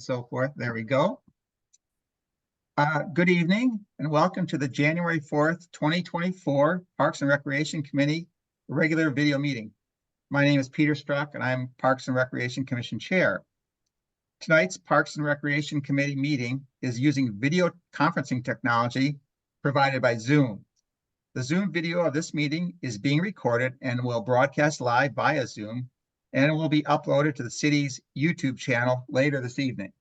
so forth. There we go. Good evening and welcome to the January 4th, 2024 Parks and Recreation Committee regular video meeting. My name is Peter Struck and I'm Parks and Recreation Commission Chair. Tonight's Parks and Recreation Committee meeting is using video conferencing technology provided by Zoom. The Zoom video of this meeting is being recorded and will broadcast live via Zoom and will be uploaded to the city's YouTube channel later this evening.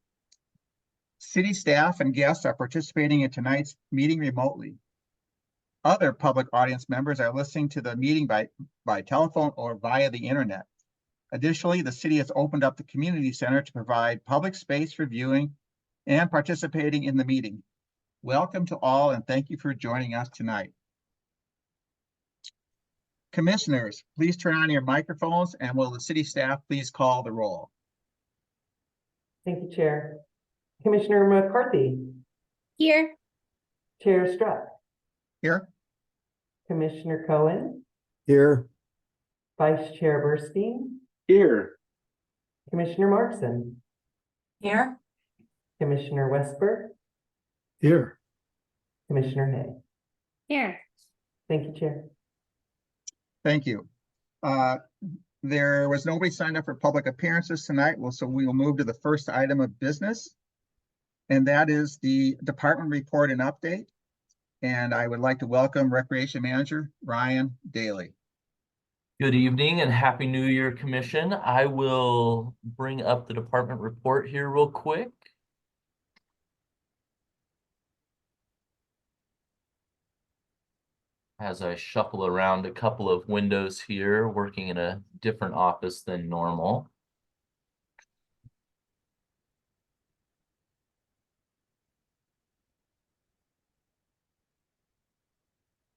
City staff and guests are participating in tonight's meeting remotely. Other public audience members are listening to the meeting by telephone or via the internet. Additionally, the city has opened up the community center to provide public space for viewing and participating in the meeting. Welcome to all and thank you for joining us tonight. Commissioners, please turn on your microphones and will the city staff please call the roll? Thank you, Chair. Commissioner McCarthy. Here. Chair Struck. Here. Commissioner Cohen. Here. Vice Chair Burstein. Here. Commissioner Markson. Here. Commissioner Westberg. Here. Commissioner Hay. Here. Thank you, Chair. Thank you. There was nobody signed up for public appearances tonight, so we will move to the first item of business, and that is the department report and update. And I would like to welcome Recreation Manager Ryan Daly. Good evening and Happy New Year, Commission. I will bring up the department report here real quick. As I shuffle around a couple of windows here, working in a different office than normal.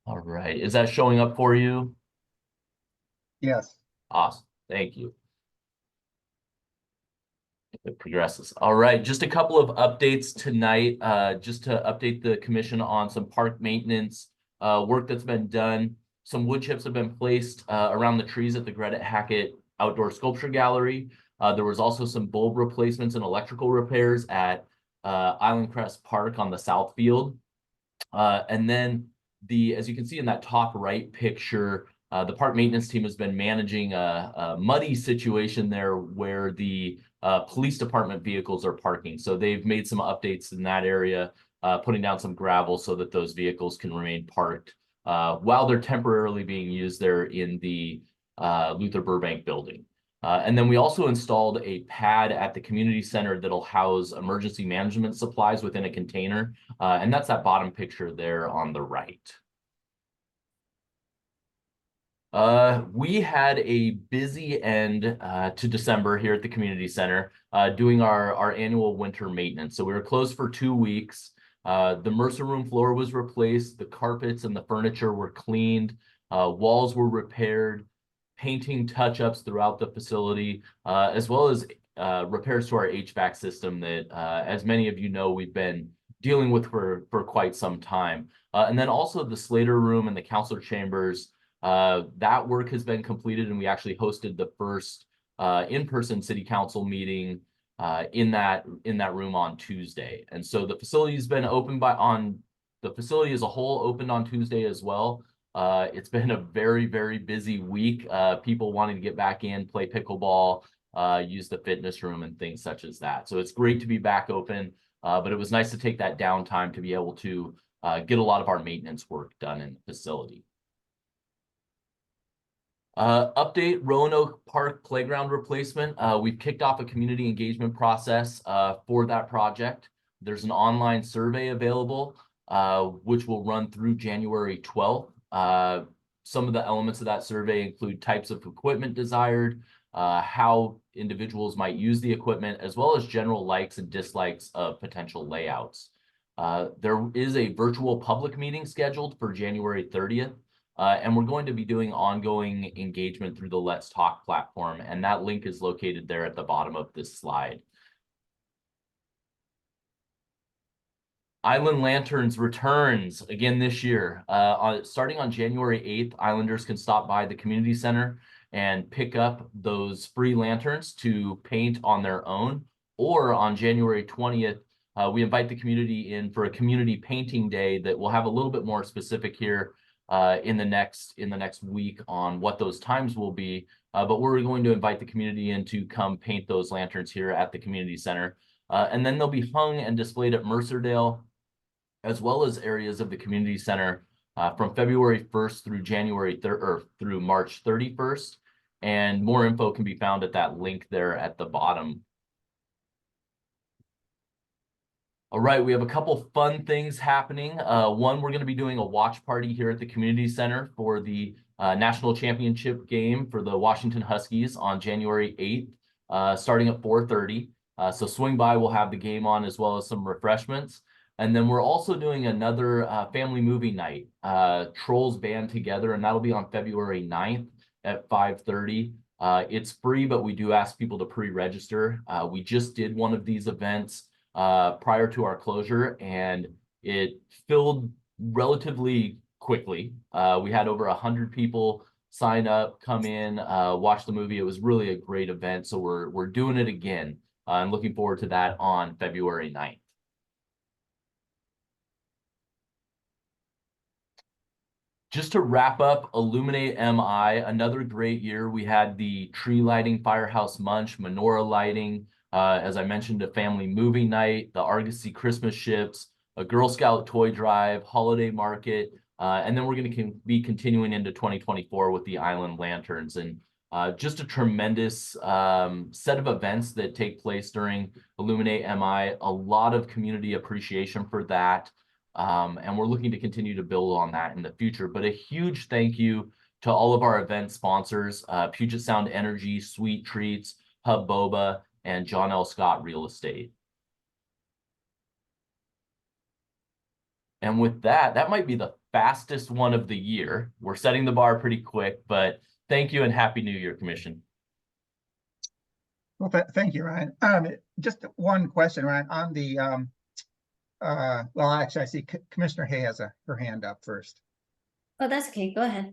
All right, is that showing up for you? Yes. Awesome, thank you. It progresses. All right, just a couple of updates tonight, just to update the commission on some park maintenance work that's been done. Some wood chips have been placed around the trees at the Greta Hackett Outdoor Sculpture Gallery. There was also some bulb replacements and electrical repairs at Island Crest Park on the south field. And then as you can see in that top right picture, the park maintenance team has been managing a muddy situation there where the police department vehicles are parking. So they've made some updates in that area, putting down some gravel so that those vehicles can remain parked while they're temporarily being used there in the Luther Burbank building. And then we also installed a pad at the community center that'll house emergency management supplies within a container. And that's that bottom picture there on the right. We had a busy end to December here at the community center doing our annual winter maintenance. So we were closed for 2 weeks. The Mercer room floor was replaced, the carpets and the furniture were cleaned, walls were repaired, painting touch-ups throughout the facility, as well as repairs to our HVAC system that, as many of you know, we've been dealing with for quite some time. And then also the Slater room and the counselor chambers, that work has been completed, and we actually hosted the first in-person city council meeting in that room on Tuesday. And so the facility's been open the facility as a whole opened on Tuesday as well. It's been a very, very busy week. People wanting to get back in, play pickleball, use the fitness room and things such as that. So it's great to be back open, but it was nice to take that downtime to be able to get a lot of our maintenance work done in the facility. Update Roanoke Park playground replacement. We've kicked off a community engagement process for that project. There's an online survey available, which will run through January 12th. Some of the elements of that survey include types of equipment desired, how individuals might use the equipment, as well as general likes and dislikes of potential layouts. There is a virtual public meeting scheduled for January 30th. And we're going to be doing ongoing engagement through the Let's Talk platform, and that link is located there at the bottom of this slide. Island Lanterns returns again this year. Starting on January 8th, Islanders can stop by the community center and pick up those free lanterns to paint on their own or on January 20th, we invite the community in for a community painting day that we'll have a little bit more specific here in the next week on what those times will be. But we're going to invite the community in to come paint those lanterns here at the community center. And then they'll be hung and displayed at Mercerdale, as well as areas of the community center from February 1st through January 3rd or through March 31st. And more info can be found at that link there at the bottom. All right, we have a couple fun things happening. One, we're going to be doing a watch party here at the community center for the national championship game for the Washington Huskies on January 8th, starting at 4:30. So swing by, we'll have the game on as well as some refreshments. And then we're also doing another family movie night, Trolls Band Together, and that'll be on February 9th at 5:30. It's free, but we do ask people to pre-register. We just did one of these events prior to our closure, and it filled relatively quickly. We had over 100 people sign up, come in, watch the movie. It was really a great event, so we're doing it again. I'm looking forward to that on February 9th. Just to wrap up, Illuminate MI, another great year. We had the tree lighting, firehouse munch, menorah lighting, as I mentioned, a family movie night, the Argosy Christmas ships, a Girl Scout toy drive, holiday market, and then we're going to be continuing into 2024 with the Island Lanterns. And just a tremendous set of events that take place during Illuminate MI, a lot of community appreciation for that. And we're looking to continue to build on that in the future. But a huge thank you to all of our event sponsors, Puget Sound Energy, Sweet Treats, Hub Boba, and John L. Scott Real Estate. And with that, that might be the fastest one of the year. We're setting the bar pretty quick, but thank you and Happy New Year, Commission. Well, thank you, Ryan. Just one question, Ryan, on the, well, actually, I see Commissioner Hay has her hand up first. Oh, that's okay. Go ahead.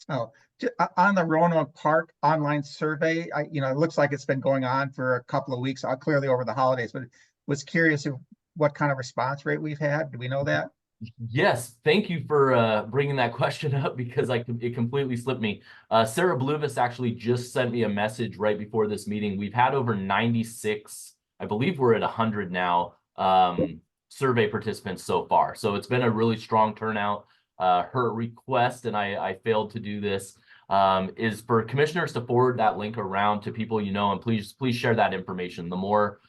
Oh, on the Roanoke Park online survey, it looks like it's been going on for a couple of weeks, clearly over the holidays, but was curious what kind of response rate we've had. Do we know that? Yes, thank you for bringing that question up, because it completely slipped me. Sarah Bluvis actually just sent me a message right before this meeting. We've had over 96, I believe we're at 100 now, survey participants so far. So it's been a really strong turnout. Her request, and I failed to do this, is for commissioners to forward that link around to people you know, and please share that information. The more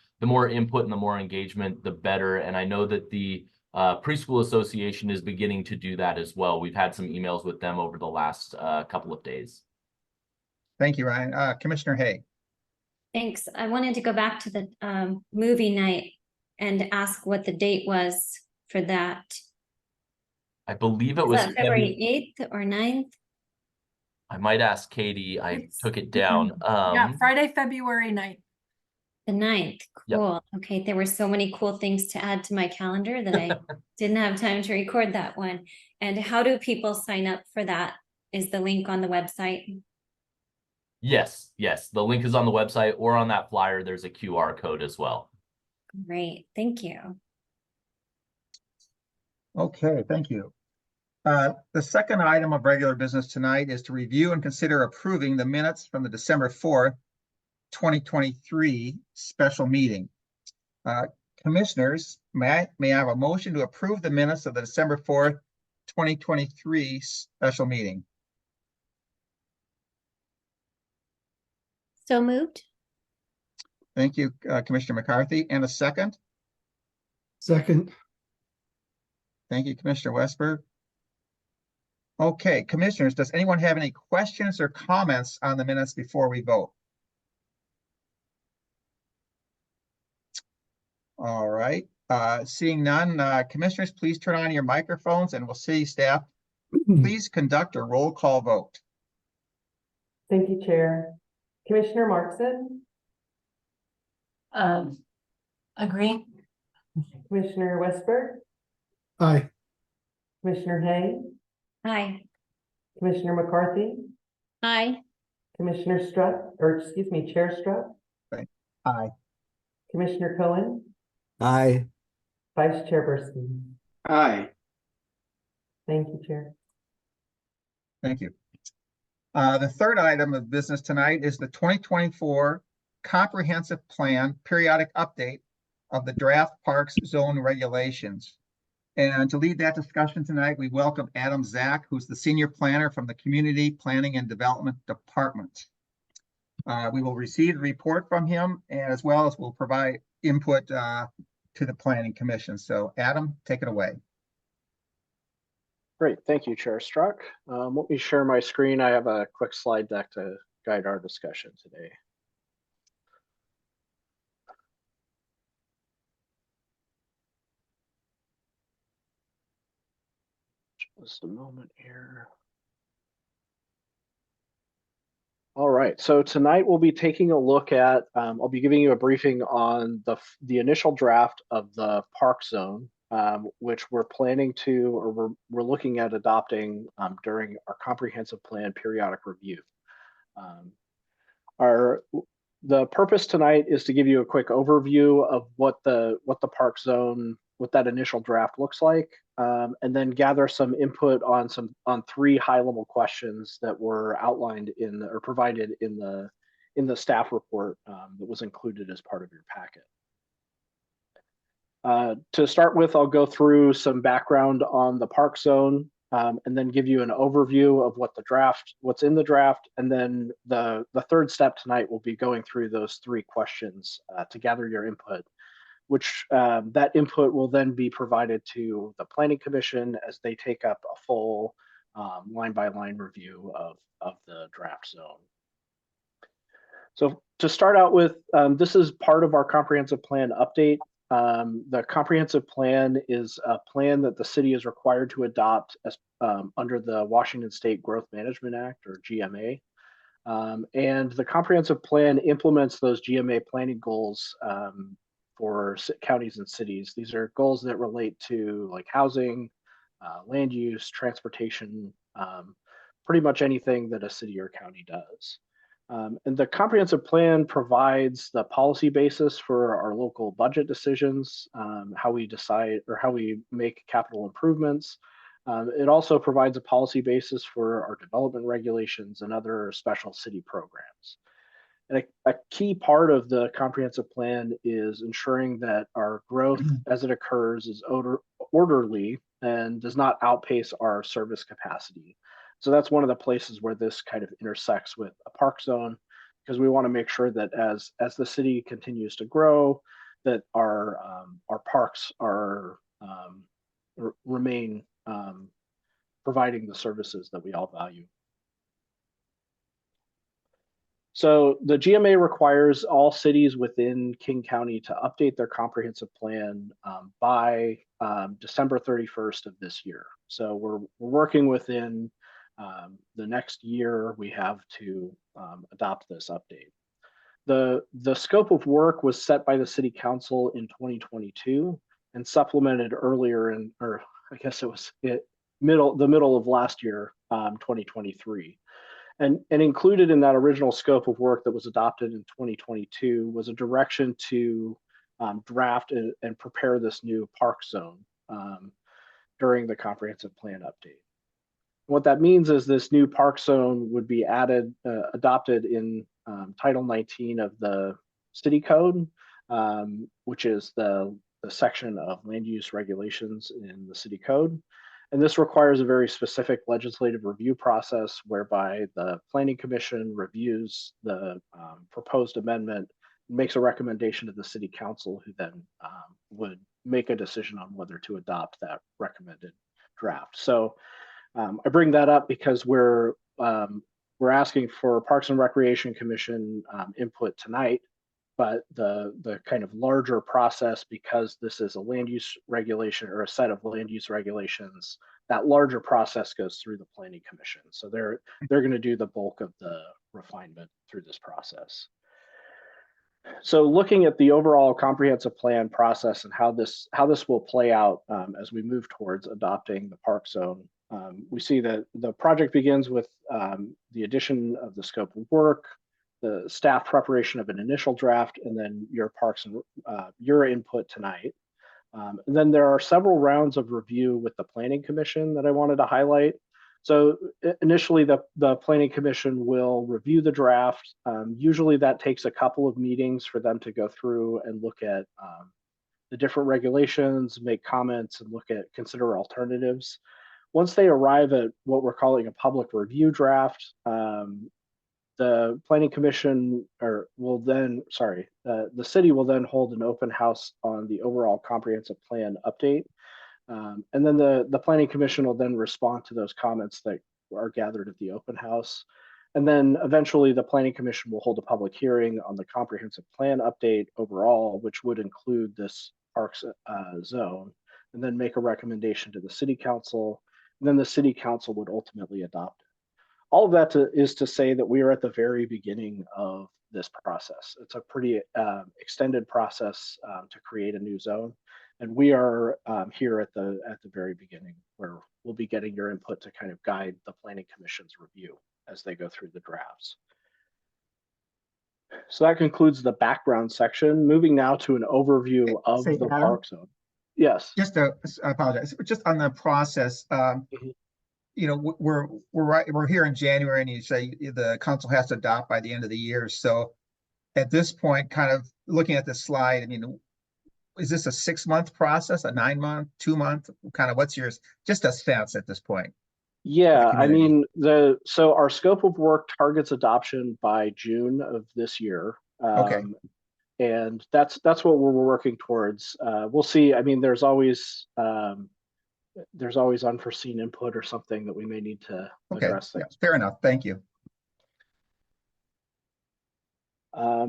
input and the more engagement, the better. And I know that the Preschool Association is beginning to do that as well. We've had some emails with them over the last couple of days. Thank you, Ryan. Commissioner Hay. Thanks. I wanted to go back to the movie night and ask what the date was for that. I believe it was February 8th or 9th? I might ask Katie. I took it down. Yeah, Friday, February 9th. The 9th. Yep. Cool. Okay. There were so many cool things to add to my calendar that I didn't have time to record that one. And how do people sign up for that? Is the link on the website? Yes. The link is on the website, or on that flyer, there's a QR code as well. Great. Thank you. Okay, thank you. The second item of regular business tonight is to review and consider approving the minutes from the December 4th, 2023 special meeting. Commissioners, may I have a motion to approve the minutes of the December 4th, 2023 special meeting? So moved. Thank you, Commissioner McCarthy. And a second? Second. Thank you, Commissioner Westberg. Okay, commissioners, does anyone have any questions or comments on the minutes before we vote? All right, seeing none, commissioners, please turn on your microphones, and we'll see staff. Please conduct a roll call vote. Thank you, Chair. Commissioner Markson, Agree. Commissioner Westberg, Aye. Commissioner Hay, Aye. Commissioner McCarthy, Aye. Commissioner Strutt, or excuse me, Chair Strutt, Aye. Commissioner Cohen, Aye. Vice Chairperson. Aye. Thank you, Chair. Thank you. The third item of business tonight is the 2024 Comprehensive Plan Periodic Update of the Draft Parks Zone Regulations. And to lead that discussion tonight, we welcome Adam Zach, who's the Senior Planner from the Community Planning and Development Department. We will receive a report from him, as well as we'll provide input to the Planning Commission. So Adam, take it away. Great, thank you, Chair Struck. Let me share my screen. I have a quick slide deck to guide our discussion today. Just a moment here. All right, so tonight we'll be taking a look at, I'll be giving you a briefing on the initial draft of the park zone, which we're planning to, or we're looking at adopting during our comprehensive plan periodic review. The purpose tonight is to give you a quick overview of what the park zone, what that initial draft looks like, and then gather some input on three high-level questions that were outlined or provided in the staff report that was included as part of your packet. To start with, I'll go through some background on the park zone, and then give you an overview of what's in the draft, and then the third step tonight will be going through those three questions to gather your input, which that input will then be provided to the Planning Commission as they take up a full line-by-line review of the draft zone. So to start out with, this is part of our comprehensive plan update. The comprehensive plan is a plan that the city is required to adopt as under the Washington State Growth Management Act, or GMA. And the comprehensive plan implements those GMA planning goals for counties and cities. These are goals that relate to like housing, land use, transportation, pretty much anything that a city or county does. And the comprehensive plan provides the policy basis for our local budget decisions, how we decide or how we make capital improvements. It also provides a policy basis for our development regulations and other special city programs. And a key part of the comprehensive plan is ensuring that our growth as it occurs is orderly and does not outpace our service capacity. So that's one of the places where this kind of intersects with a park zone, because we want to make sure that as the city continues to grow, that our parks are remain providing the services that we all value. So the GMA requires all cities within King County to update their comprehensive plan by December 31st of this year. So we're working within the next year we have to adopt this update. The scope of work was set by the City Council in 2022 and supplemented earlier or I guess it was the middle of last year, 2023. And included in that original scope of work that was adopted in 2022 was a direction to draft and prepare this new park zone during the comprehensive plan update. What that means is this new park zone would be adopted in Title 19 of the City Code, which is the section of land use regulations in the City Code. And this requires a very specific legislative review process whereby the Planning Commission reviews the proposed amendment, makes a recommendation to the City Council, who then would make a decision on whether to adopt that recommended draft. So I bring that up because we're asking for Parks and Recreation Commission input tonight, but the kind of larger process, because this is a land use regulation or a set of land use regulations, that larger process goes through the Planning Commission. So they're going to do the bulk of the refinement through this process. So looking at the overall comprehensive plan process and how this will play out as we move towards adopting the park zone, we see that the project begins with the addition of the scope of work, the staff preparation of an initial draft, and then your parks and your input tonight. And then there are several rounds of review with the Planning Commission that I wanted to highlight. So initially, the Planning Commission will review the draft. Usually that takes a couple of meetings for them to go through and look at the different regulations, make comments, and consider alternatives. Once they arrive at what we're calling a public review draft, the Planning Commission the city will then hold an open house on the overall comprehensive plan update. And then the Planning Commission will then respond to those comments that are gathered at the open house. And then eventually the Planning Commission will hold a public hearing on the comprehensive plan update overall, which would include this parks zone, and then make a recommendation to the City Council. And then the City Council would ultimately adopt it. All of that is to say that we are at the very beginning of this process. It's a pretty extended process to create a new zone. And we are here at the very beginning, where we'll be getting your input to kind of guide the Planning Commission's review as they go through the drafts. So that concludes the background section. Moving now to an overview of Say, the Adam? park zone. Yes. I apologize, just on the process, you know, we're here in January, and you say the council has to adopt by the end of the year. So at this point, kind of looking at the slide, I mean, is this a 6-month process, a 9-month, 2-month? Kind of what's yours? Just a sense at this point. Yeah, I community. mean, so our scope of work targets adoption by June of this year. Okay. And that's what we're working towards. We'll see. I mean, there's always unforeseen input or something that we may need to Okay, address yeah, things. fair enough. Thank you.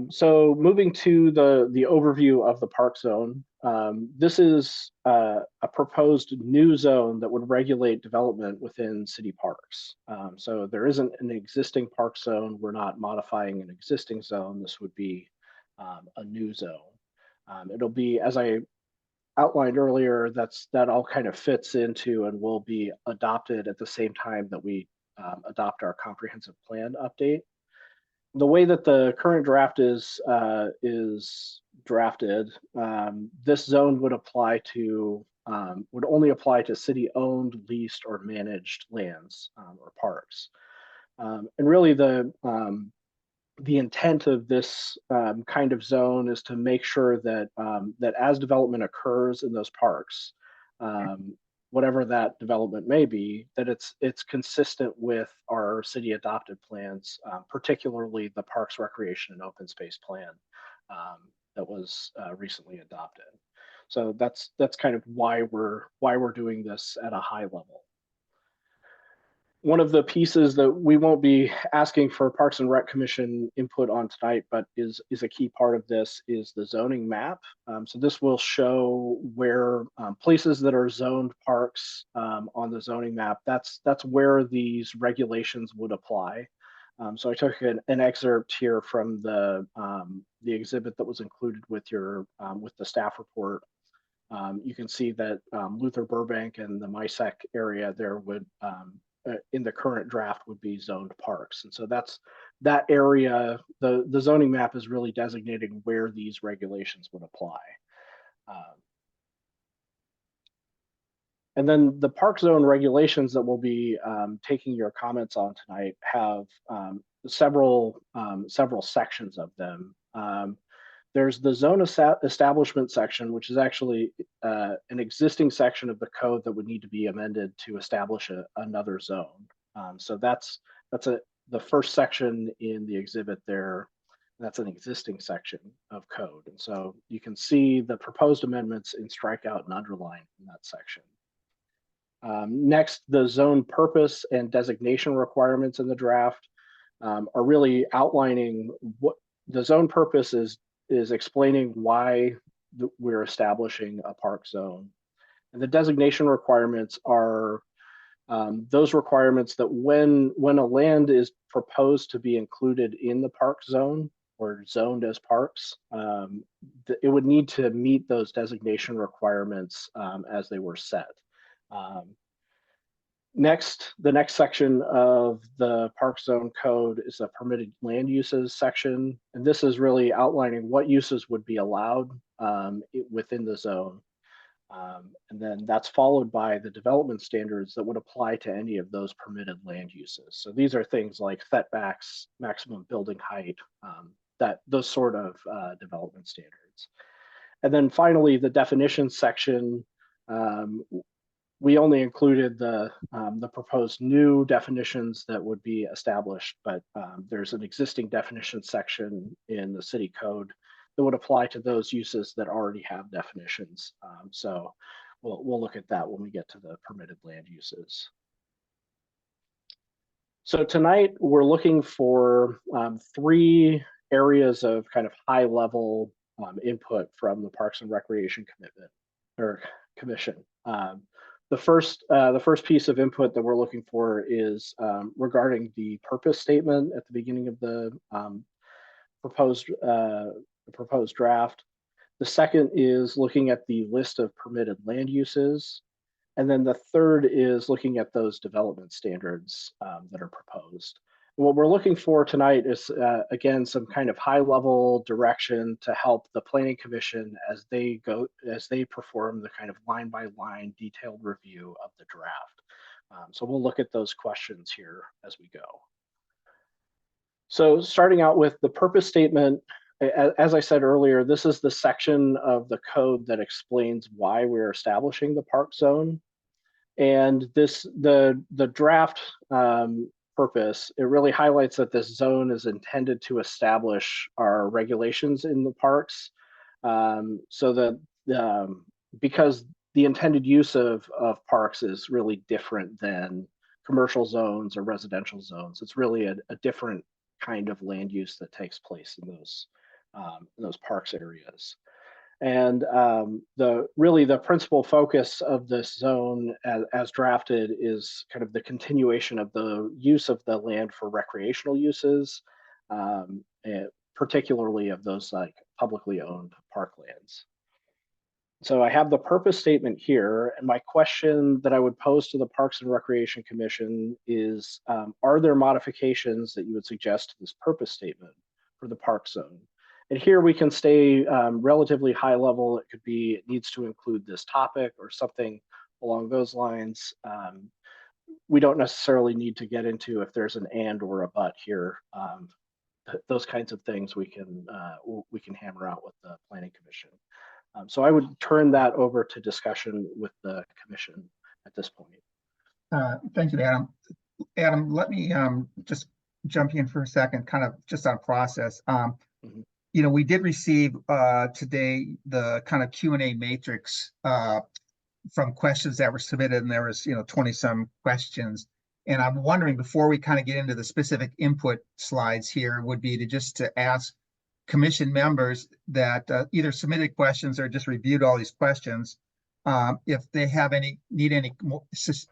So moving to the overview of the park zone, this is a proposed new zone that would regulate development within city parks. So there isn't an existing park zone. We're not modifying an existing zone. This would be a new zone. It'll be, as I outlined earlier, that all kind of fits into and will be adopted at the same time that we adopt our comprehensive plan update. The way that the current draft is drafted, this zone would only apply to city-owned, leased, or managed lands or parks. And really, the intent of this kind of zone is to make sure that that as development occurs in those parks, whatever that development may be, that it's consistent with our city adopted plans, particularly the Parks, Recreation, and Open Space Plan that was recently adopted. So that's kind of why we're doing this at a high level. One of the pieces that we won't be asking for Parks and Rec Commission input on tonight, but is a key part of this, is the zoning map. So this will show where places that are zoned parks on the zoning map, that's where these regulations would apply. So I took an excerpt here from the exhibit that was included with with the staff report. You can see that Luther Burbank and the MISEC area there would in the current draft would be zoned parks. And so that area, the zoning map is really designating where these regulations would apply. And then the park zone regulations that we'll be taking your comments on tonight have several sections of them. There's the zone establishment section, which is actually an existing section of the code that would need to be amended to establish another zone. So that's the first section in the exhibit there. That's an existing section of code. And so you can see the proposed amendments in strikeout and underline in that section. Next, the zone purpose and designation requirements in the draft are really outlining what the zone purpose is explaining why we're establishing a park zone. And the designation requirements are those requirements that when a land is proposed to be included in the park zone or zoned as parks, it would need to meet those designation requirements as they were set. The next section of the park zone code is a permitted land uses section. And this is really outlining what uses would be allowed within the zone. And then that's followed by the development standards that would apply to any of those permitted land uses. So these are things like setbacks, maximum building height, those sort of development standards. And then finally, the definitions section, we only included the proposed new definitions that would be established, but there's an existing definition section in the city code that would apply to those uses that already have definitions. So we'll look at that when we get to the permitted land uses. So tonight we're looking for 3 areas of kind of high level input from the Parks and Recreation Commission. The first piece of input that we're looking for is regarding the purpose statement at the beginning of the proposed draft. The second is looking at the list of permitted land uses. And then the third is looking at those development standards that are proposed. What we're looking for tonight is, again, some kind of high-level direction to help the Planning Commission as they perform the kind of line-by-line detailed review of the draft. So we'll look at those questions here as we go. So starting out with the purpose statement, as I said earlier, this is the section of the code that explains why we're establishing the park zone. And the draft purpose, it really highlights that this zone is intended to establish our regulations in the parks, so that because the intended use of parks is really different than commercial zones or residential zones. It's really a different kind of land use that takes place in those parks areas. And the principal focus of this zone as drafted is kind of the continuation of the use of the land for recreational uses, particularly of those like publicly owned parklands. So I have the purpose statement here, and my question that I would pose to the Parks and Recreation Commission is, are there modifications that you would suggest to this purpose statement for the park zone? And here we can stay relatively high level. It could be, it needs to include this topic or something along those lines. We don't necessarily need to get into if there's an and or a but here. Those kinds of things we can hammer out with the Planning Commission. So I would turn that over to discussion with the commission at this point. Thank you, Adam. Adam, let me just jump in for a second, kind of just on process. You know, we did receive today the kind of Q&A matrix from questions that were submitted, and there was 20-some questions. And I'm wondering, before we kind of get into the specific input slides here, would be to ask commission members that either submitted questions or just reviewed all these questions, if they need any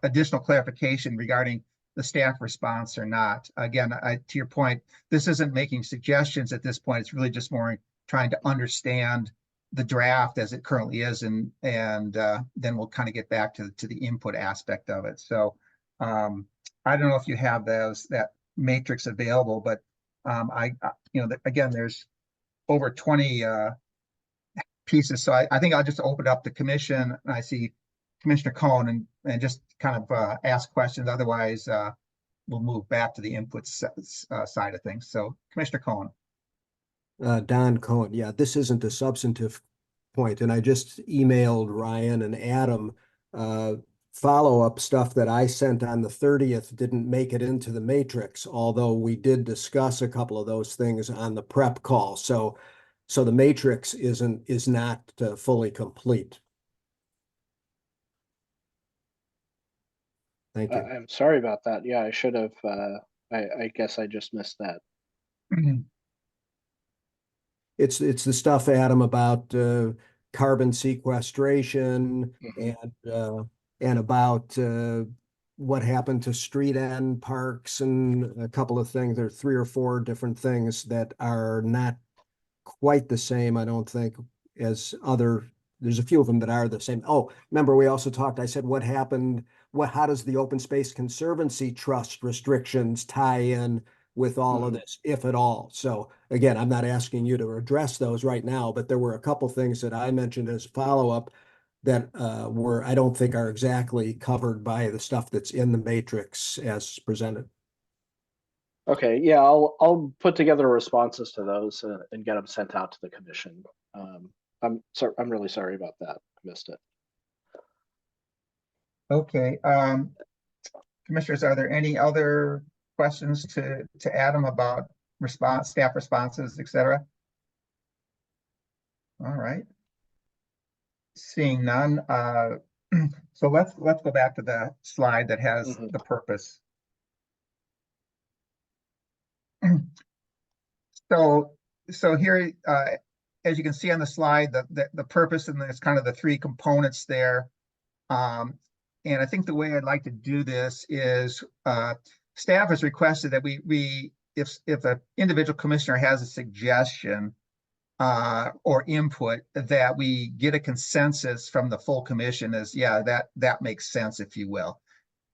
additional clarification regarding the staff response or not. Again, to your point, this isn't making suggestions at this point. It's really just more trying to understand the draft as it currently is, and then we'll kind of get back to the input aspect of it. So I don't know if you have that matrix available, but again, there's over 20 pieces. So I think I'll just open up the commission, and I see Commissioner Cohen, and just kind of ask questions. Otherwise, we'll move back to the input side of things. So Commissioner Cohen. Don Cohen. Yeah, this isn't a substantive point, and I just emailed Ryan and Adam. Follow-up stuff that I sent on the 30th didn't make it into the matrix, although we did discuss a couple of those things on the prep call. So the matrix is not fully complete. Thank you. I'm sorry about that. Yeah, I should have. I guess I just missed that. It's the stuff, Adam, about carbon sequestration and about what happened to street end parks and a couple of things. There are 3 or 4 different things that are not quite the same, I don't think, as other. There's a few of them that are the same. Oh, remember we also talked, I said, what happened how does the Open Space Conservancy Trust restrictions tie in with all of this, if at all? So again, I'm not asking you to address those right now, but there were a couple things that I mentioned as follow-up that I don't think are exactly covered by the stuff that's in the matrix as presented. Okay, yeah, I'll put together responses to those and get them sent out to the commission. I'm really sorry about that. I missed it. Okay, commissioners, are there any other questions to Adam about staff responses, etc.? All right. Seeing none, so let's go back to the slide that has the purpose. So here, as you can see on the slide, the purpose, and there's kind of the three components there. And I think the way I'd like to do this is staff has requested that if an individual commissioner has a suggestion or input, that we get a consensus from the full commission as, yeah, that makes sense, if you will,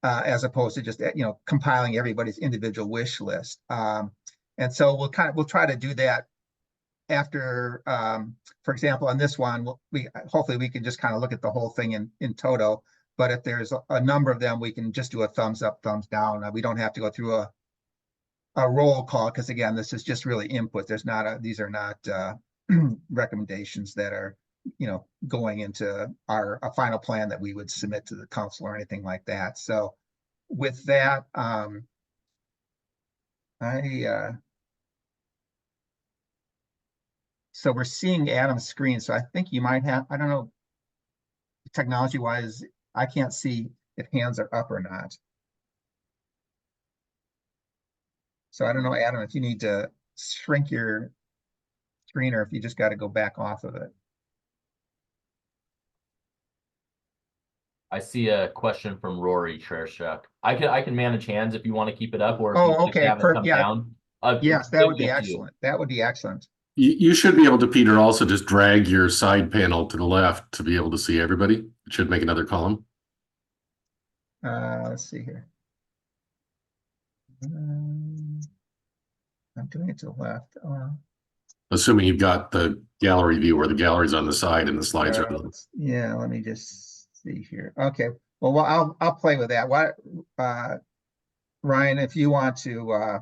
as opposed to just, compiling everybody's individual wish list. And so we'll try to do that after, for example, on this one, hopefully we can just kind of look at the whole thing in toto. But if there's a number of them, we can just do a thumbs up, thumbs down. We don't have to go through a roll call, because again, this is just really input. These are not recommendations that are, going into a final plan that we would submit to the council or anything like that. So with that, so we're seeing Adam's screen. So I think you might have, I don't know, technology wise, I can't see if hands are up or not. So I don't know, Adam, if you need to shrink your screen or if you just got to go back off of it. I see a question from Rory Chershuk. I can manage hands if you want to keep it up, or if Oh, you okay, have it come yeah. down. Yes, that would be excellent. That would be excellent. You should be able to, Peter, also just drag your side panel to the left to be able to see everybody. It should make another column. Let's see here. I'm doing it to the left. Assuming you've got the gallery view where the gallery's on the side and the slides are. Yeah, let me just see here. Okay, well, I'll play with that. What, Ryan, if you want to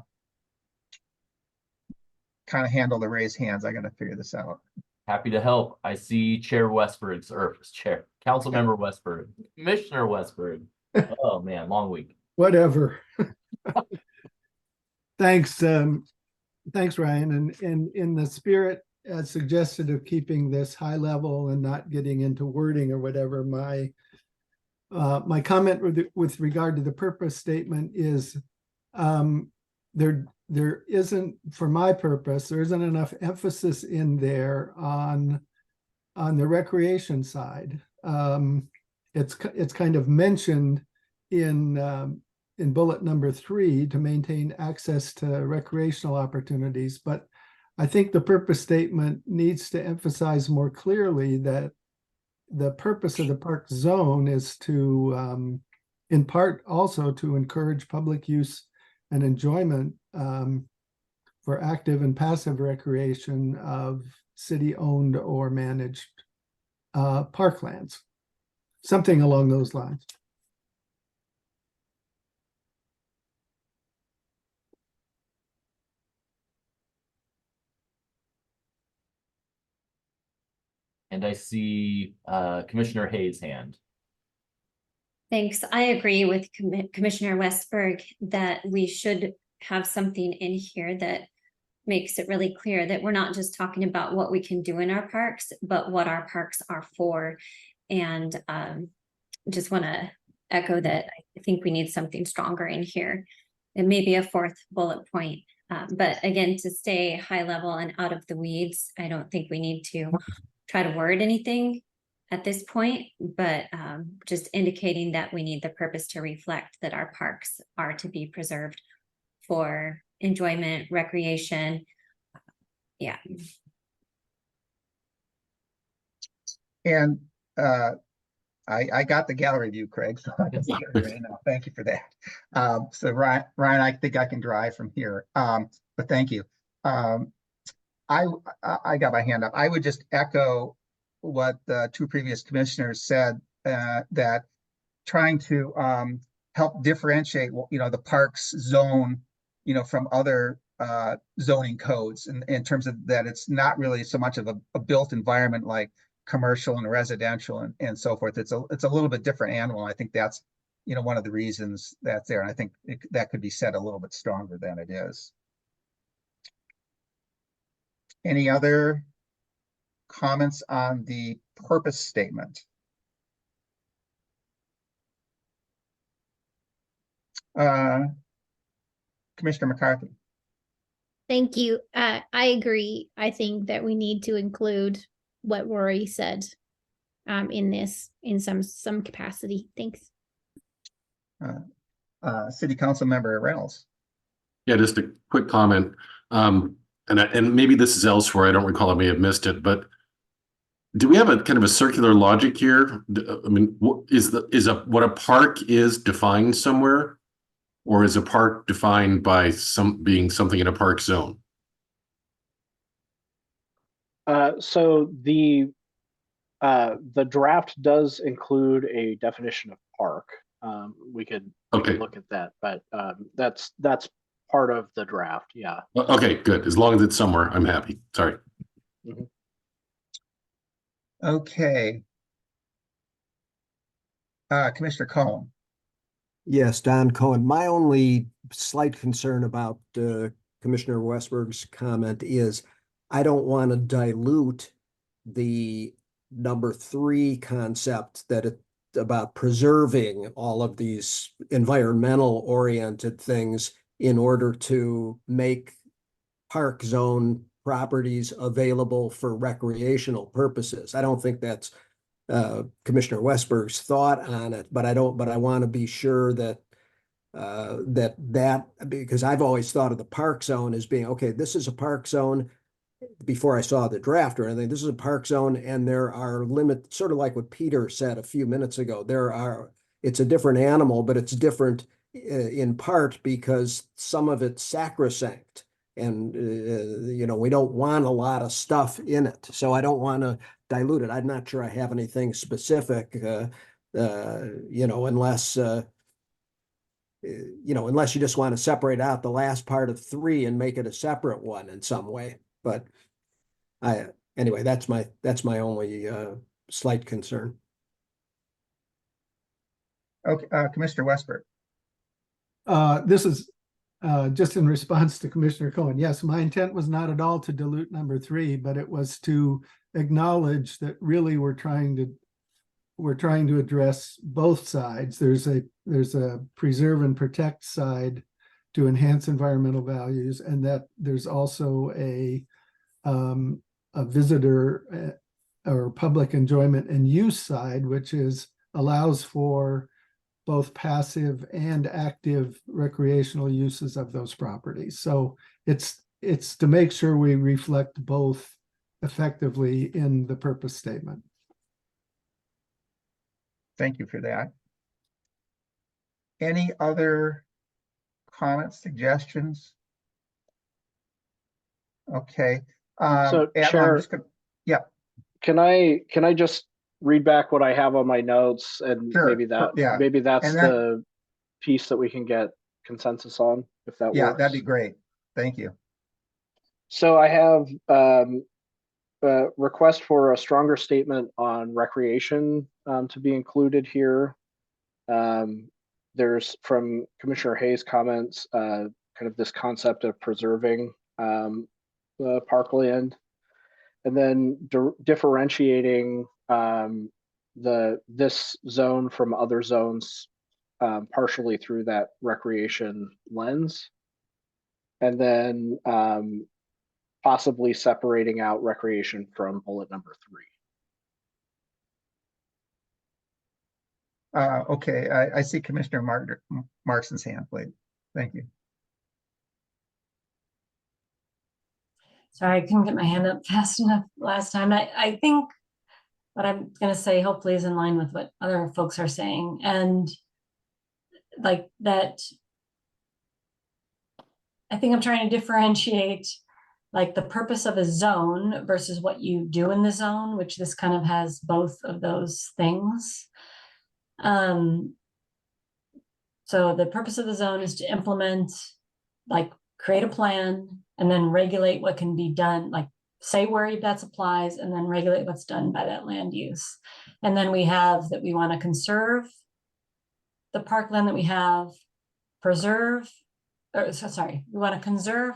kind of handle the raised hands, I got to figure this out. Happy to help. I see Chair Westberg's, or Chair, Councilmember Westberg, Commissioner Westberg. Oh man, long week. Whatever. Thanks, Ryan. And in the spirit as suggested of keeping this high level and not getting into wording or whatever, my comment with regard to the purpose statement is there isn't, for my purpose, there isn't enough emphasis in there on the recreation side. It's kind of mentioned in bullet number 3 to maintain access to recreational opportunities, but I think the purpose statement needs to emphasize more clearly that the purpose of the park zone is to, in part, also to encourage public use and enjoyment for active and passive recreation of city-owned or managed parklands, something along those lines. And I see Commissioner Hayes' hand. Thanks. I agree with Commissioner Westberg that we should have something in here that makes it really clear that we're not just talking about what we can do in our parks, but what our parks are for. And just want to echo that I think we need something stronger in here. And maybe a 4th bullet point. But again, to stay high level and out of the weeds, I don't think we need to try to word anything at this point, but just indicating that we need the purpose to reflect that our parks are to be preserved for enjoyment, recreation. Yeah. And I got the gallery view, Craig, so I can see everybody now. Thank you for that. So Ryan, I think I can drive from here. But thank you. I got my hand up. I would just echo what the two previous commissioners said, that trying to help differentiate, the parks zone, from other zoning codes in terms of that it's not really so much of a built environment like commercial and residential and so forth. It's a little bit different animal. I think that's, one of the reasons that's there. And I think that could be said a little bit stronger than it is. Any other comments on the purpose statement? Commissioner McCarthy. Thank you. I agree. I think that we need to include what Rory said in this in some capacity. Thanks. City Council Member Reynolds. Yeah, just a quick comment. And maybe this is elsewhere. I don't recall. I may have missed it, but do we have a kind of a circular logic here? I mean, what a park is defined somewhere, or is a park defined by being something in a park zone? So the draft does include a definition of park. We could look at that, but that's part of the draft. Yeah. Okay, good. As long as it's somewhere, I'm happy. Sorry. Mm-hmm. Okay. Commissioner Cohen. Yes, Don Cohen. My only slight concern about Commissioner Westberg's comment is I don't want to dilute the number 3 concept about preserving all of these environmental oriented things in order to make park zone properties available for recreational purposes. I don't think that's Commissioner Westberg's thought on it, but I want to be sure that because I've always thought of the park zone as being, okay, this is a park zone. Before I saw the draft or anything, this is a park zone, and there are limits, sort of like what Peter said a few minutes ago. It's a different animal, but it's different in part because some of it's sacrosanct, and we don't want a lot of stuff in it. So I don't want to dilute it. I'm not sure I have anything specific, unless unless you just want to separate out the last part of 3 and make it a separate one in some way. But anyway, that's my only slight concern. Okay, Commissioner Westberg. This is just in response to Commissioner Cohen. Yes, my intent was not at all to dilute number 3, but it was to acknowledge that really we're trying to address both sides. There's a preserve and protect side to enhance environmental values, and that there's also a visitor or public enjoyment and use side, which allows for both passive and active recreational uses of those properties. So it's to make sure we reflect both effectively in the purpose statement. Thank you for that. Any other comments, suggestions? Okay. So, Adam, Chair, yeah. Can I just read back what I have on my notes, and Sure. maybe that's the piece that we can get consensus on, if that works. Yeah, that'd be great. Thank you. So I have a request for a stronger statement on recreation to be included here. There's, from Commissioner Hayes' comments, kind of this concept of preserving parkland, and then differentiating this zone from other zones partially through that recreation lens, and then possibly separating out recreation from bullet number 3. Okay, I see Commissioner Markson's hand, please. Thank you. Sorry, I couldn't get my hand up fast enough last time. I think what I'm gonna say hopefully is in line with what other folks are saying, and like that. I think I'm trying to differentiate like the purpose of a zone versus what you do in the zone, which this kind of has both of those things. So the purpose of the zone is to implement, like create a plan and then regulate what can be done, like say where that applies and then regulate what's done by that land use. And then we have that we want to conserve the parkland that we have, preserve, or sorry, we want to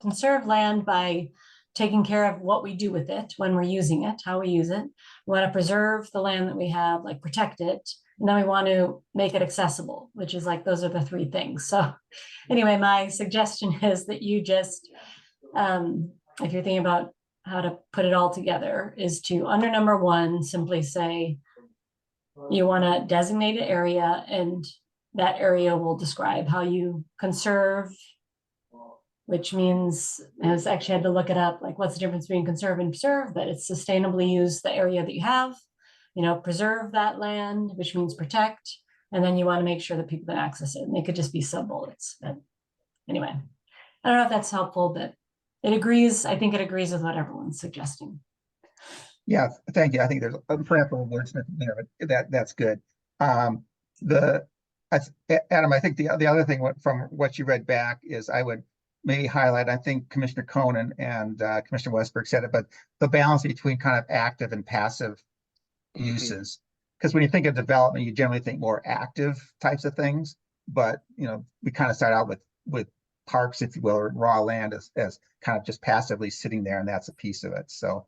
conserve land by taking care of what we do with it when we're using it, how we use it. We want to preserve the land that we have, like protect it. And then we want to make it accessible, which is like, those are the three things. So anyway, my suggestion is that you just, if you're thinking about how to put it all together, is to under number 1, simply say, you want to designate an area and that area will describe how you conserve, which means, I was actually had to look it up, like what's the difference between conserve and preserve, but it's sustainably use the area that you have, preserve that land, which means protect, and then you want to make sure that people can access it. And they could just be sub bullets. But anyway, I don't know if that's helpful, but it agrees. I think it agrees with what everyone's suggesting. Yeah, thank you. I think there's a perhaps a wordsmith there, but that's good. Adam, I think the other thing from what you read back is I would maybe highlight, I think Commissioner Conan and Commissioner Westberg said it, but the balance between kind of active and passive uses. Because when you think of development, you generally think more active types of things, but we kind of start out with parks, if you will, or raw land as kind of just passively sitting there, and that's a piece of it. So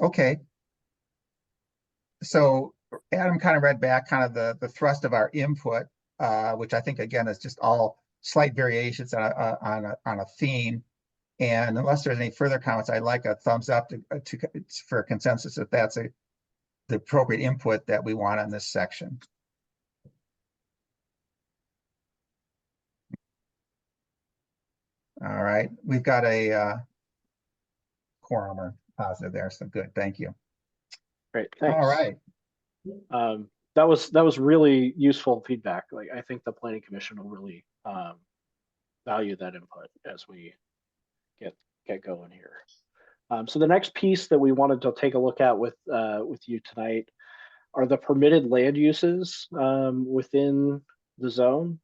okay. So Adam kind of read back kind of the thrust of our input, which I think again is just all slight variations on a theme. And unless there's any further comments, I'd like a thumbs up for a consensus if that's the appropriate input that we want on this section. All right, we've got a quorum or positive there, so good, thank you. Great, thanks. All right. That was really useful feedback. Like, I think the Planning Commission will really value that input as we get going here. So the next piece that we wanted to take a look at with you tonight are the permitted land uses within the zone.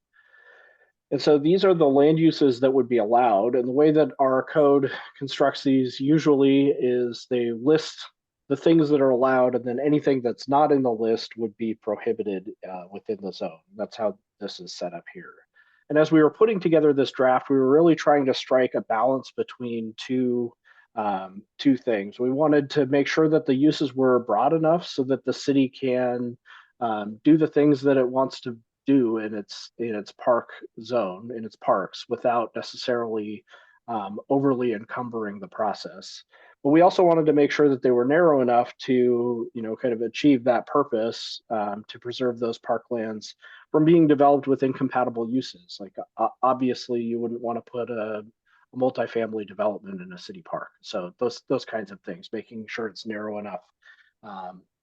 And so these are the land uses that would be allowed. And the way that our code constructs these usually is they list the things that are allowed, and then anything that's not in the list would be prohibited within the zone. That's how this is set up here. And as we were putting together this draft, we were really trying to strike a balance between two things. We wanted to make sure that the uses were broad enough so that the city can do the things that it wants to do in its park zone, in its parks, without necessarily overly encumbering the process. But we also wanted to make sure that they were narrow enough to, kind of achieve that purpose, to preserve those parklands from being developed with incompatible uses. Like obviously, you wouldn't want to put a multifamily development in a city park. So those kinds of things, making sure it's narrow enough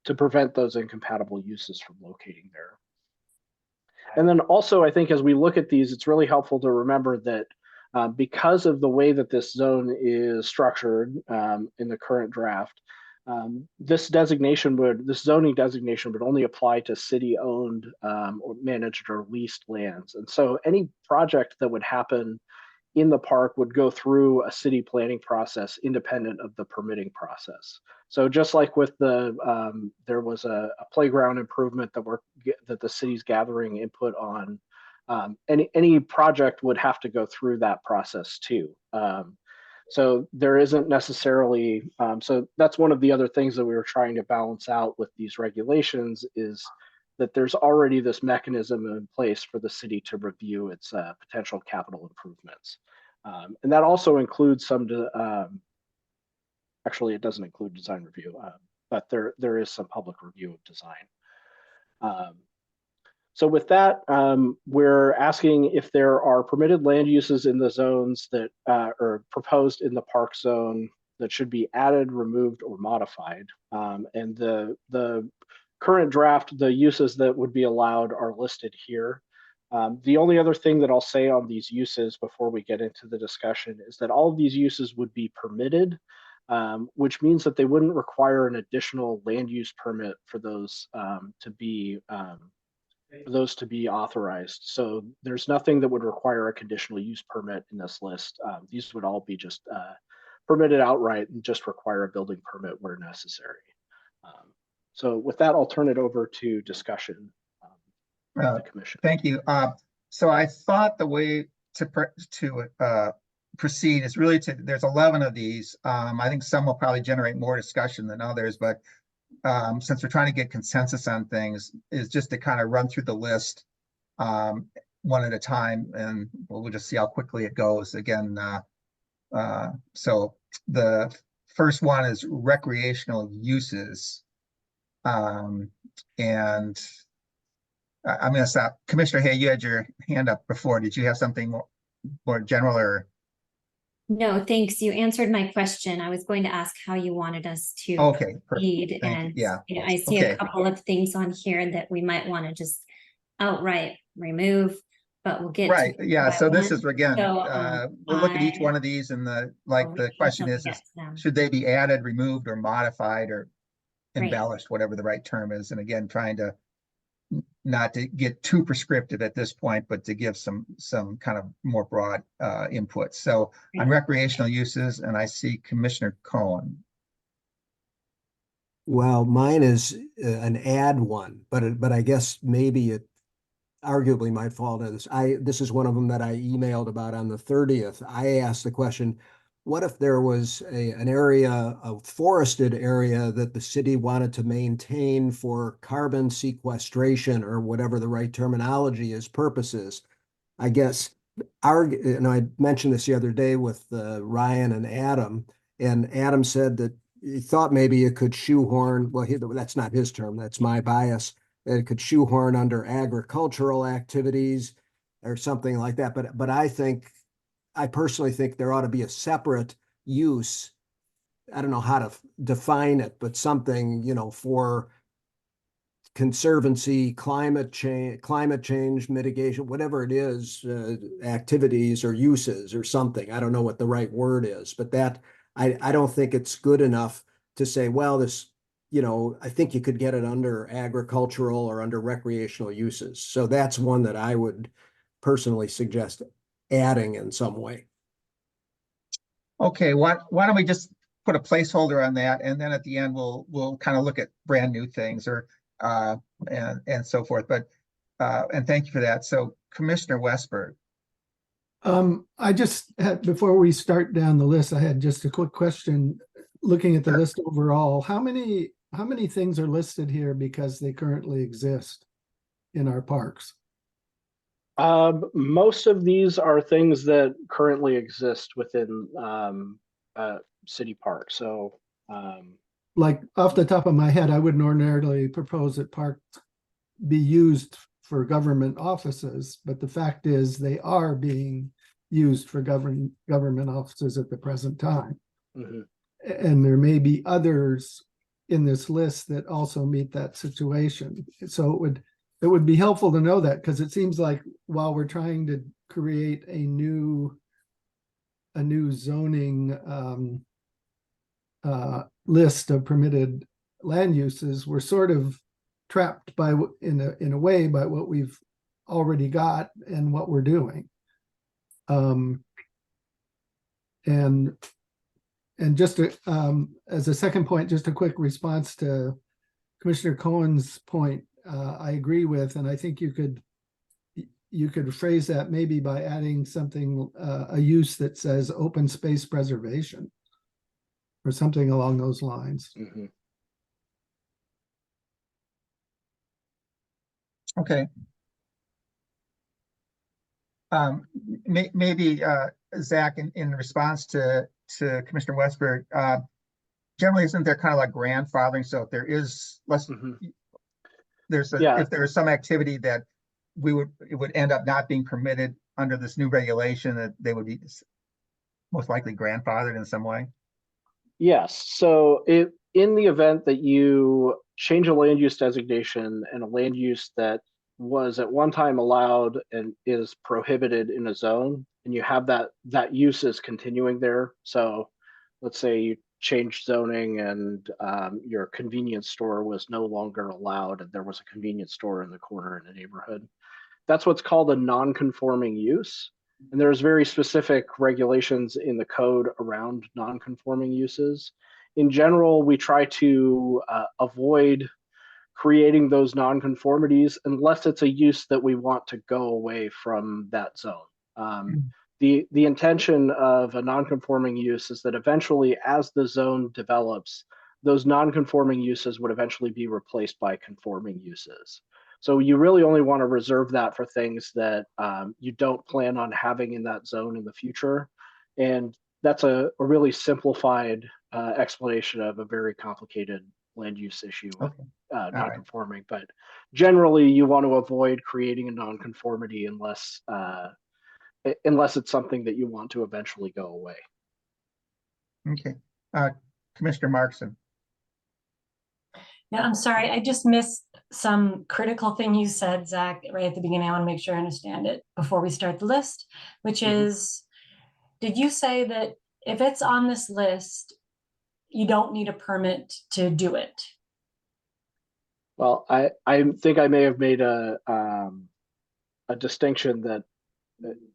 to prevent those incompatible uses from locating there. And then also, I think as we look at these, it's really helpful to remember that because of the way that this zone is structured in the current draft, this zoning designation would only apply to city-owned or managed or leased lands. And so any project that would happen in the park would go through a city planning process independent of the permitting process. So just like with the, there was a playground improvement that the city's gathering input on, any project would have to go through that process too. So there isn't necessarily, so that's one of the other things that we were trying to balance out with these regulations, is that there's already this mechanism in place for the city to review its potential capital improvements. And that also includes some, actually it doesn't include design review, but there is some public review of design. So with that, we're asking if there are permitted land uses in the zones that are proposed in the park zone that should be added, removed, or modified. And the current draft, the uses that would be allowed are listed here. The only other thing that I'll say on these uses before we get into the discussion is that all of these uses would be permitted, which means that they wouldn't require an additional land use permit for those to be authorized. So there's nothing that would require a conditional use permit in this list. These would all be just permitted outright and just require a building permit where necessary. So with that, I'll turn it over to discussion. The commission. Thank you. So I thought the way to proceed is really there's 11 of these. I think some will probably generate more discussion than others, but since we're trying to get consensus on things, is just to kind of run through the list one at a time, and we'll just see how quickly it goes. Again, so the first one is recreational uses. And I'm going to stop. Commissioner Hay, you had your hand up before. Did you have something more general or? No, thanks. You answered my question. I was going to ask how you wanted us to Okay, proceed. Thank And you. Yeah. you know, I see Okay. a couple of things on here that we might want to just outright remove, but we'll get Right. to Yeah. by So this one. is again, So, we'll look at each I- one of these, and the I'll read question until we is get to them. should they be added, removed, or modified, or Great. embellished, whatever the right term is. And again, trying to not to get too prescriptive at this point, but to give some kind of more broad input. So on recreational uses, and I see Commissioner Cohen. Well, mine is an add one, but I guess maybe it arguably might fall into this. This is one of them that I emailed about on the 30th. I asked the question, what if there was an area, a forested area that the city wanted to maintain for carbon sequestration or whatever the right terminology is purposes? I guess and I mentioned this the other day with Ryan and Adam said that he thought maybe it could shoehorn, well, that's not his term, that's my bias, that it could shoehorn under agricultural activities or something like that. But I personally think there ought to be a separate use. I don't know how to define it, but something, for conservancy, climate change mitigation, whatever it is, activities or uses or something. I don't know what the right word is, but I don't think it's good enough to say, well, this, I think you could get it under agricultural or under recreational uses. So that's one that I would personally suggest adding in some way. Okay, why don't we just put a placeholder on that, and then at the end we'll kind of look at brand new things or and so forth. But and thank you for that. So Commissioner Westberg. I just had, before we start down the list, I had just a quick question. Looking at the list overall, how many things are listed here because they currently exist in our parks? Most of these are things that currently exist within city park. So like off the top of my head, I wouldn't ordinarily propose that parks be used for government offices, but the fact is they are being used for government offices at the present time. mm-hmm. And there may be others in this list that also meet that situation. So it would be helpful to know that, because it seems like while we're trying to create a new zoning list of permitted land uses, we're sort of trapped in a way by what we've already got and what we're doing. And just as a second point, just a quick response to Commissioner Cohen's point, I agree with, and I think you could phrase that maybe by adding something, a use that says open space preservation or something along those lines. Mm-hmm. Okay. Maybe Zach, in response to Commissioner Westberg, generally isn't there kind of like grandfathering? So if there is if there is some activity that it would end up not being permitted under this new regulation, that they would be most likely grandfathered in some way. Yes, so in the event that you change a land use designation and a land use that was at one time allowed and is prohibited in a zone, and you have that use is continuing there. So let's say you change zoning and your convenience store was no longer allowed and there was a convenience store in the corner in a neighborhood. That's what's called a non-conforming use. And there's very specific regulations in the code around non-conforming uses. In general, we try to avoid creating those non-conformities unless it's a use that we want to go away from that zone. The intention of a non-conforming use is that eventually, as the zone develops, those non-conforming uses would eventually be replaced by conforming uses. So you really only want to reserve that for things that you don't plan on having in that zone in the future. And that's a really simplified explanation of a very complicated land use issue with non-conforming. But generally, you want to avoid creating a non-conformity unless it's something that you want to eventually go away. Okay. Commissioner Markson. Yeah, I'm sorry, I just missed some critical thing you said, Zach, right at the beginning. I want to make sure I understand it before we start the list, which is, did you say that if it's on this list, you don't need a permit to do it? Well, I think I may have made a distinction that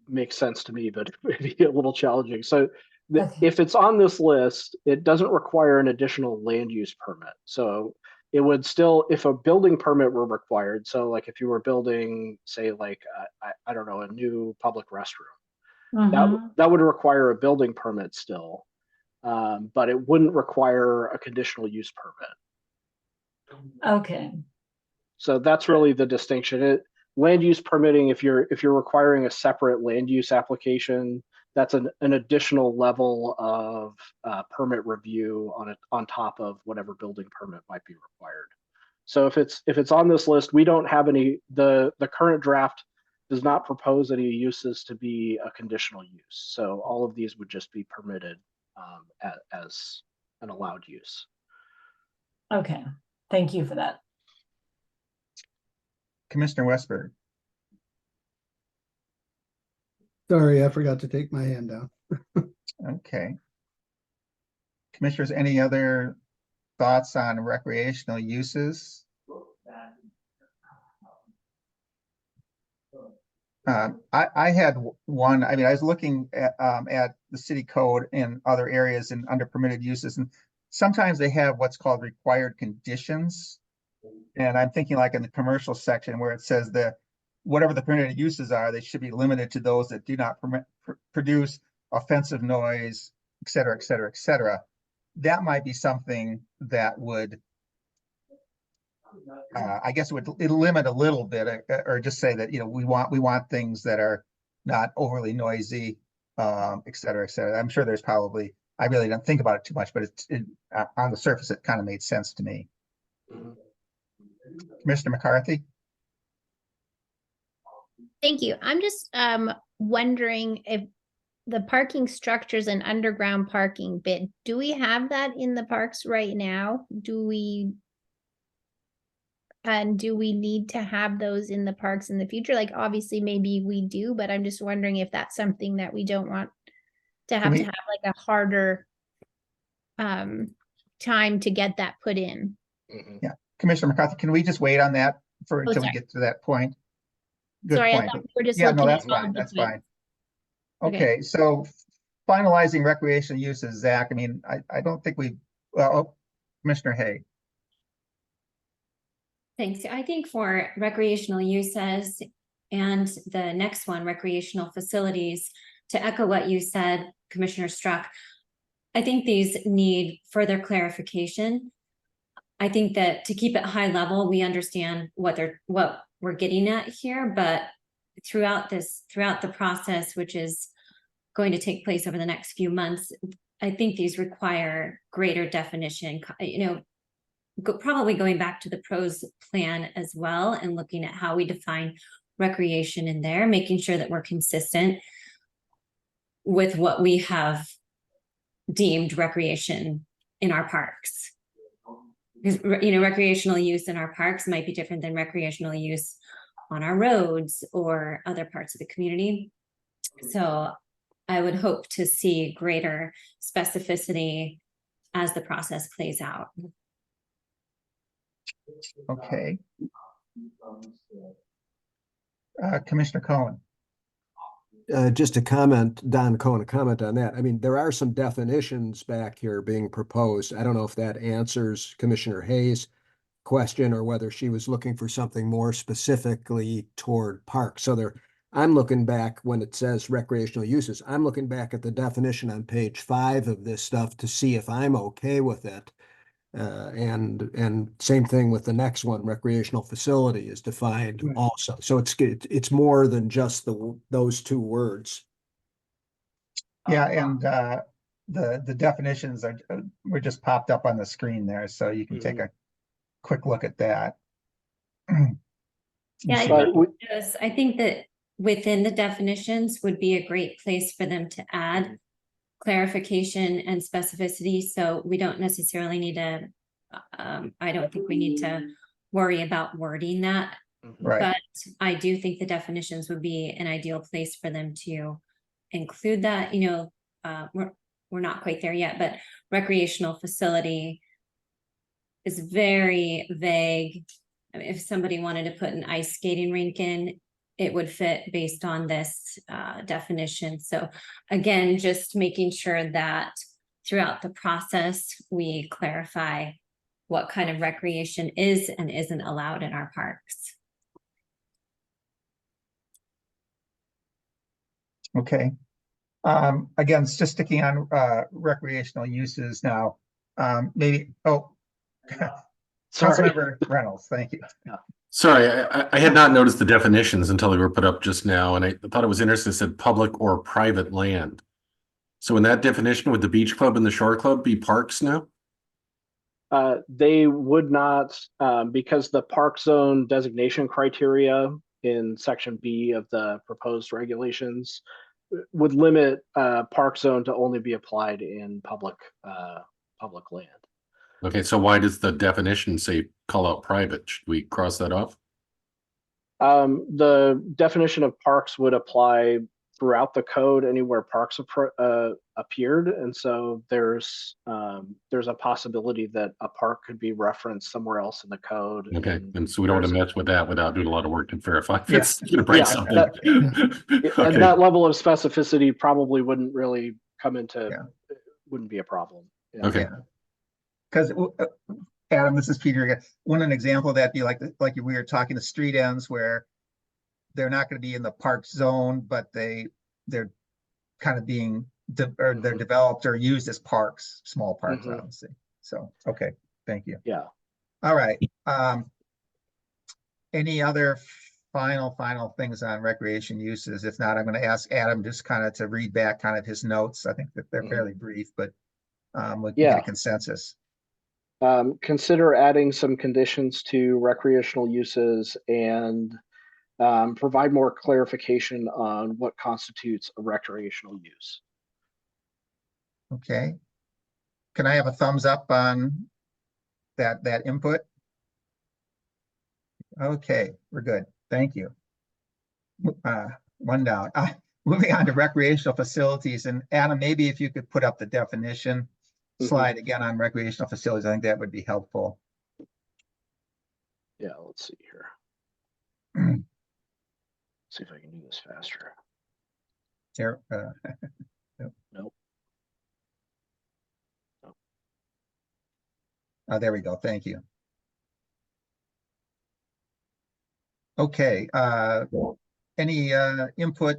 makes sense to me, but maybe a little challenging. So if it's on this list, it doesn't require an additional land use permit. So it would still, if a building permit were required, so like if you were building, say, like, I don't know, a new public restroom, that would require a building permit still, but it wouldn't require a conditional use permit. Okay. So that's really the distinction. Land use permitting, if you're requiring a separate land use application, that's an additional level of permit review on top of whatever building permit might be required. So if it's on this list, we don't have any. The current draft does not propose any uses to be a conditional use. So all of these would just be permitted as an allowed use. Okay, thank you for that. Commissioner Westberg. Sorry, I forgot to take my hand down. Okay. Commissioners, any other thoughts on recreational uses? I had one. I mean, I was looking at the city code in other areas and under permitted uses, and sometimes they have what's called required conditions. And I'm thinking like in the commercial section where it says that whatever the permitted uses are, they should be limited to those that do not produce offensive noise, et cetera, et cetera, et cetera. That might be something that would, I guess it'll limit a little bit, or just say that, you know, we want things that are not overly noisy, et cetera, et cetera. I'm sure there's probably, I really don't think about it too much, but on the surface, it kind of made sense to me. Commissioner McCarthy? Thank you. I'm just wondering if the parking structures and underground parking bit, do we have that in the parks right now? Do we need to have those in the parks in the future? Like, obviously, maybe we do, but I'm just wondering if that's something that we don't want to have like a harder time to get that put in. Yeah. Commissioner McCarthy, can we just wait on that until we get to that point? Good Sorry, point. I thought we were just yeah, no, looking that's at all fine. of the That's points. fine. Okay, so finalizing recreational uses, Zach. I mean, I don't think we. Well, Commissioner Hay. Thanks. I think for recreational uses and the next one, recreational facilities, to echo what you said, Commissioner Struck, I think these need further clarification. I think that to keep it high level, we understand what we're getting at here, but throughout the process, which is going to take place over the next few months, I think these require greater definition, you know, probably going back to the pros plan as well and looking at how we define recreation in there, making sure that we're consistent with what we have deemed recreation in our parks. Because, recreational use in our parks might be different than recreational use on our roads or other parts of the community. So I would hope to see greater specificity as the process plays out. Okay. Commissioner Cohen. Just a comment, Don Cohen, a comment on that. I mean, there are some definitions back here being proposed. I don't know if that answers Commissioner Hayes' question or whether she was looking for something more specifically toward parks. So there, I'm looking back when it says recreational uses, I'm looking back at the definition on page 5 of this stuff to see if I'm okay with it. And same thing with the next one, recreational facility is defined Right. also. So it's more than just those two words. Yeah, and the definitions were just popped up on the screen there, so you can take a quick look at that. Yeah, I think that within the definitions would be a great place for them to add clarification and specificity. So we don't necessarily need to, I don't think we need to worry about wording that. Right. But I do think the definitions would be an ideal place for them to include that. We're not quite there yet, but recreational facility is very vague. I mean, if somebody wanted to put an ice skating rink in, it would fit based on this definition. So again, just making sure that throughout the process, we clarify what kind of recreation is and isn't allowed in our parks. Okay. Again, it's just sticking on recreational uses now. Maybe, Sorry. Councilmember Reynolds, thank you. Sorry, I had not noticed the definitions until they were put up just now, and I thought it was interesting. It said public or private land. So in that definition, would the beach club and the shore club be parks now? They would not, because the park zone designation criteria in section B of the proposed regulations would limit park zone to only be applied in public land. Okay, so why does the definition say call out private? Should we cross that off? The definition of parks would apply throughout the code anywhere parks appeared, and so there's a possibility that a park could be referenced somewhere else in the code. Okay, and so we don't want to mess with that without doing a lot of work to verify if it's going to Yeah, break something. And Okay. that level of specificity probably wouldn't really come into, wouldn't be a problem. Yeah. Okay. Because Adam, this is Peter again. Wouldn't an example of that be like we were talking to street ends where they're not going to be in the park zone, but they're kind of being they're developed or used as parks, small parks, obviously. So okay, thank you. Yeah. All right. Any other final things on recreation uses? If not, I'm going to ask Adam just kind of to read back kind of his notes. I think that they're fairly brief, but we can get a consensus. Consider adding some conditions to recreational uses and provide more clarification on what constitutes a recreational use. Okay. Can I have a thumbs up on that input? Okay, we're good. Thank you. One down. Moving on to recreational facilities, and Adam, maybe if you could put up the definition slide again on recreational facilities, I think that would be helpful. Yeah, let's see here. See if I can do this faster. Here, Nope. oh, there we go. Thank you. Okay. Any input,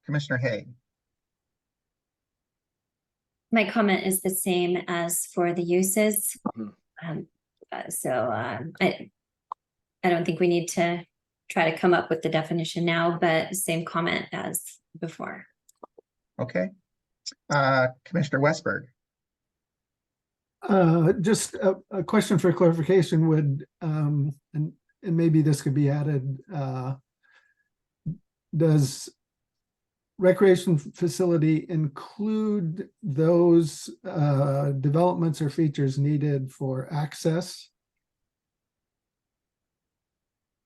Commissioner Hay? My comment is the same as for the uses. I don't think we need to try to come up with the definition now, but same comment as before. Okay. Commissioner Westberg. Just a question for clarification would, and maybe this could be added, does recreation facility include those developments or features needed for access?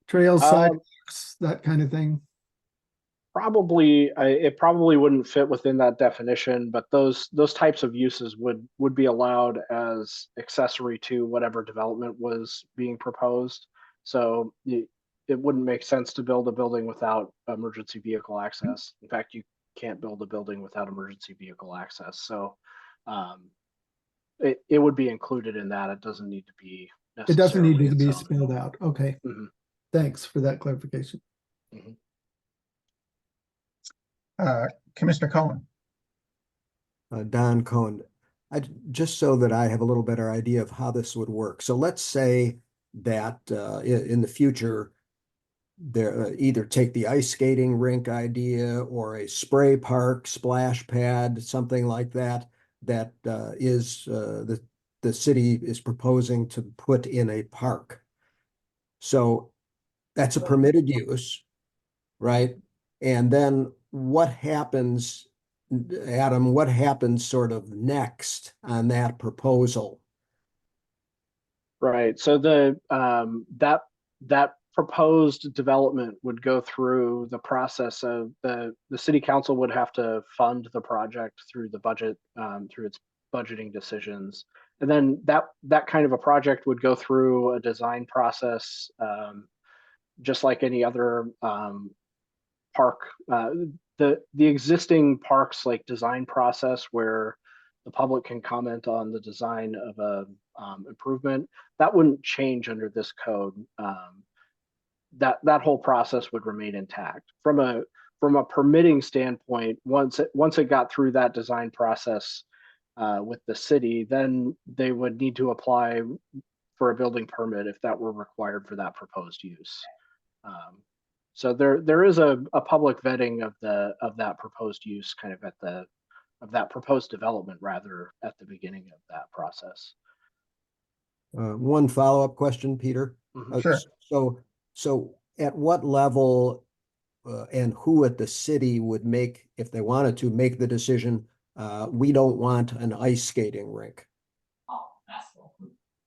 Trails, sidewalks, that kind of thing? Probably, it probably wouldn't fit within that definition, but those types of uses would be allowed as accessory to whatever development was being proposed. So it wouldn't make sense to build a building without emergency vehicle access. In fact, you can't build a building without emergency vehicle access. So it would be included in that. It doesn't need to be It doesn't need necessarily to be its own. spelled out. Okay. Mhm. Thanks for that clarification. Mhm. Commissioner Cohen. Don Cohen, just so that I have a little better idea of how this would work. So let's say that in the future, there either take the ice skating rink idea or a spray park, splash pad, something like that, that is the city is proposing to put in a park. So that's a permitted use, right? And then what happens, Adam, what happens sort of next on that proposal? Right. So that proposed development would go through the process of the city council would have to fund the project through the budget, through its budgeting decisions. And then that kind of a project would go through a design process, just like any other park. The existing parks like design process where the public can comment on the design of a improvement, that wouldn't change under this code. That whole process would remain intact. From a permitting standpoint, once it got through that design process with the city, then they would need to apply for a building permit if that were required for that proposed use. So there is a public vetting of that proposed use kind of of that proposed development rather at the beginning of that process. One follow-up question, Peter. Sure. So at what level and who at the city would make, if they wanted to, make the decision, we don't want an ice skating rink?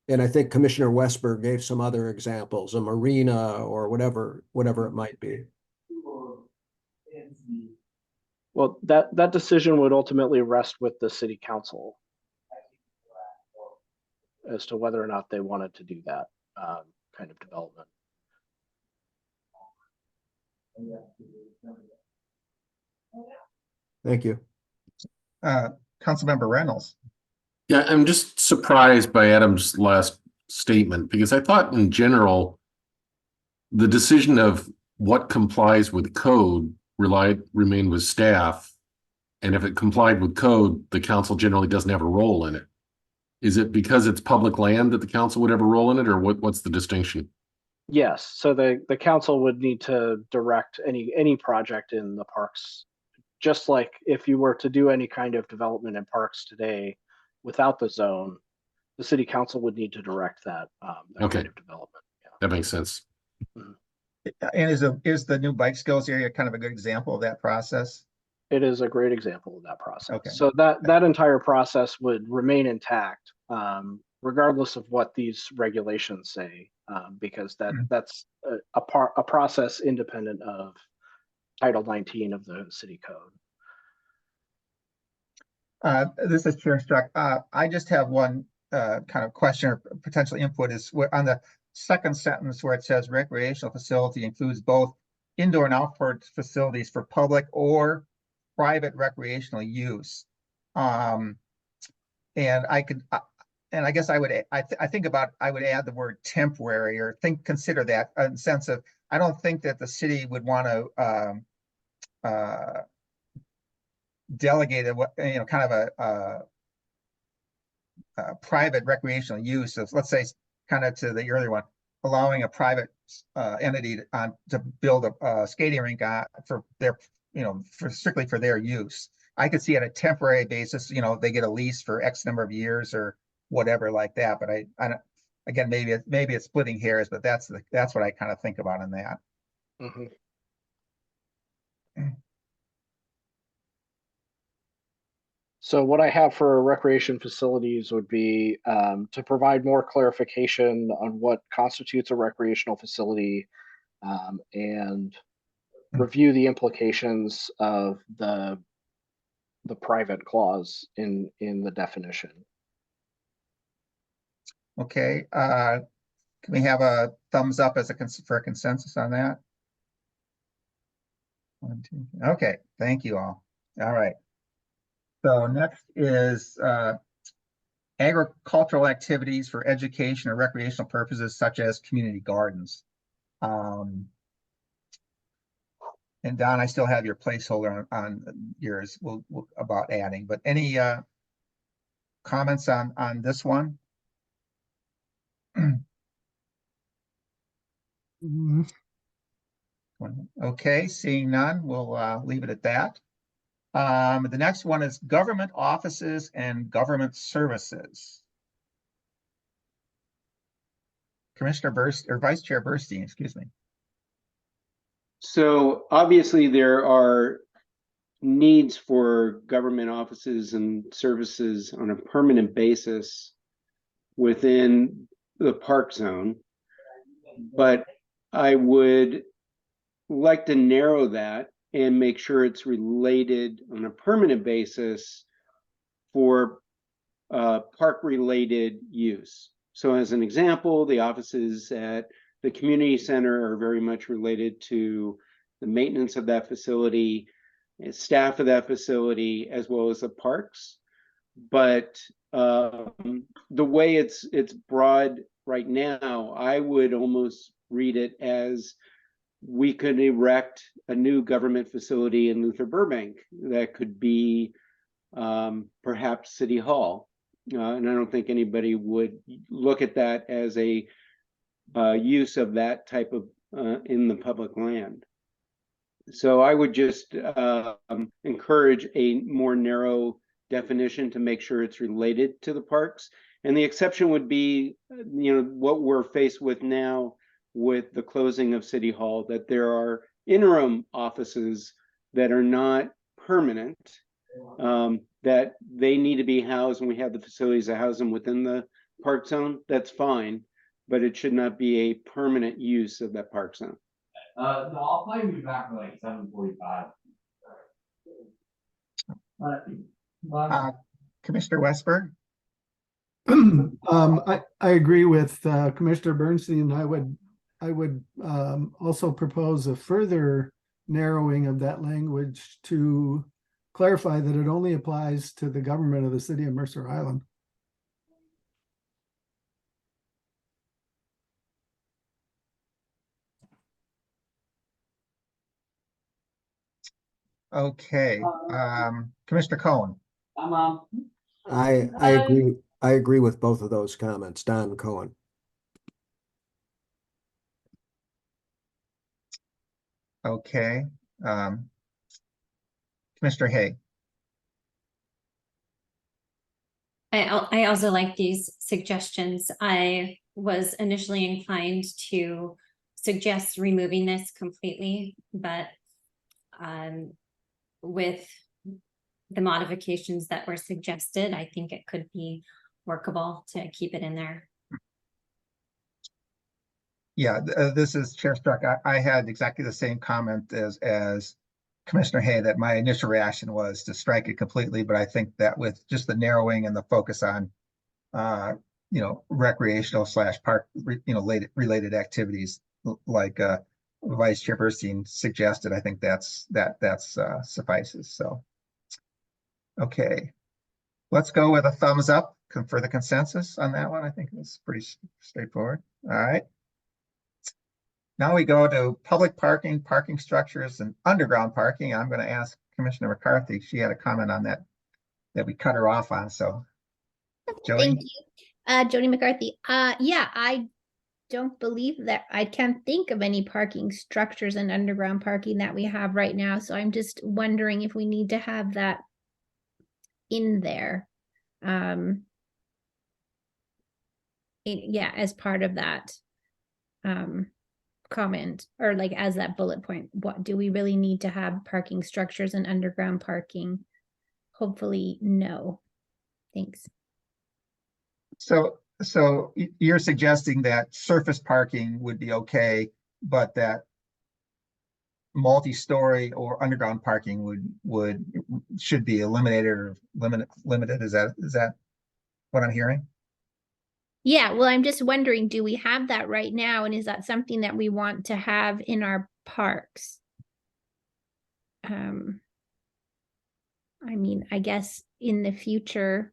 And I think Commissioner Westberg gave some other examples, a marina or whatever it might be. Well, that decision would ultimately rest with the city council as to whether or not they wanted to do that kind of development. Thank you. Councilmember Reynolds. Yeah, I'm just surprised by Adam's last statement because I thought in general, the decision of what complies with code remained with staff. And if it complied with code, the council generally doesn't have a role in it. Is it because it's public land that the council would have a role in it, or what's the distinction? Yes, so the council would need to direct any project in the parks, just like if you were to do any kind of development in parks today without the zone, the city council would need to direct that, Okay. kind of development. Yeah. That makes sense. And is the new bike skills area kind of a good example of that process? It is a great example of that process. Okay. So that entire process would remain intact, regardless of what these regulations say, because that's a process independent of Title 19 of the city code. This is Chair Struck. I just have one kind of question or potential input is on the second sentence where it says recreational facility includes both indoor and outdoor facilities for public or private recreational use. And I guess I would add the word temporary or consider that in the sense of, I don't think that the city would want to delegate kind of a private recreational use of, let's say, kind of to the earlier one, allowing a private entity to build a skating rink for their, strictly for their use. I could see on a temporary basis, they get a lease for X number of years or whatever like that. But I don't, again, maybe it's splitting hairs, but that's what I kind of think about in that. Mm-hmm. So what I have for recreation facilities would be to provide more clarification on what constitutes a recreational facility, and review the implications of the private clause in the definition. Okay, can we have a thumbs up as for a consensus on that? 1, 2, okay, thank you all. All right. So next is agricultural activities for education or recreational purposes such as community gardens. And Don, I still have your placeholder on yours about adding, but any comments on this one? Mm, Okay, seeing none, we'll leave it at that. The next one is government offices and government services. Commissioner Burst or Vice Chair Burstein, excuse me. So obviously there are needs for government offices and services on a permanent basis within the park zone. But I would like to narrow that and make sure it's related on a permanent basis for park-related use. So as an example, the offices at the community center are very much related to the maintenance of that facility, staff of that facility, as well as the parks. But the way it's broad right now, I would almost read it as we could erect a new government facility in Luther Burbank that could be perhaps City Hall. And I don't think anybody would look at that as a use of that type of in the public land. So I would just encourage a more narrow definition to make sure it's related to the parks. And the exception would be, what we're faced with now with the closing of City Hall, that there are interim offices that are not permanent, that they need to be housed, and we have the facilities to house them within the park zone. That's fine, but it should not be a permanent use of that park zone. No, I'll probably be back for like 7:45. Commissioner Westberg? I agree with Commissioner Bernstein. I would also propose a further narrowing of that language to clarify that it only applies to the government of the city of Mercer Island. Okay, Commissioner Cohen. I agree with both of those comments. Don Cohen. Okay, Commissioner Hay. I also like these suggestions. I was initially inclined to suggest removing this completely, but with the modifications that were suggested, I think it could be workable to keep it in there. Yeah, this is Chair Struck. I had exactly the same comment as Commissioner Hay, that my initial reaction was to strike it completely, but I think that with just the narrowing and the focus on recreational / park related activities like Vice Chairperson suggested, I think that's suffices. So okay, let's go with a thumbs up for the consensus on that one. I think it's pretty straightforward. All right. Now we go to public parking, parking structures, and underground parking. I'm going to ask Commissioner McCarthy. She had a comment on that we cut her off on. So, Jody? Thank you, Jody McCarthy. Yeah, I don't believe that I can't think of any parking structures and underground parking that we have right now. So I'm just wondering if we need to have that in there. As part of that comment, or like as that bullet point, what do we really need to have parking structures and underground parking hopefully no. Thanks. So you're suggesting that surface parking would be okay, but that multi-story or underground parking should be eliminated or limited. Is that what I'm hearing? Yeah, well, I'm just wondering, do we have that right now? And is that something that we want to have in our parks? I mean, I guess in the future,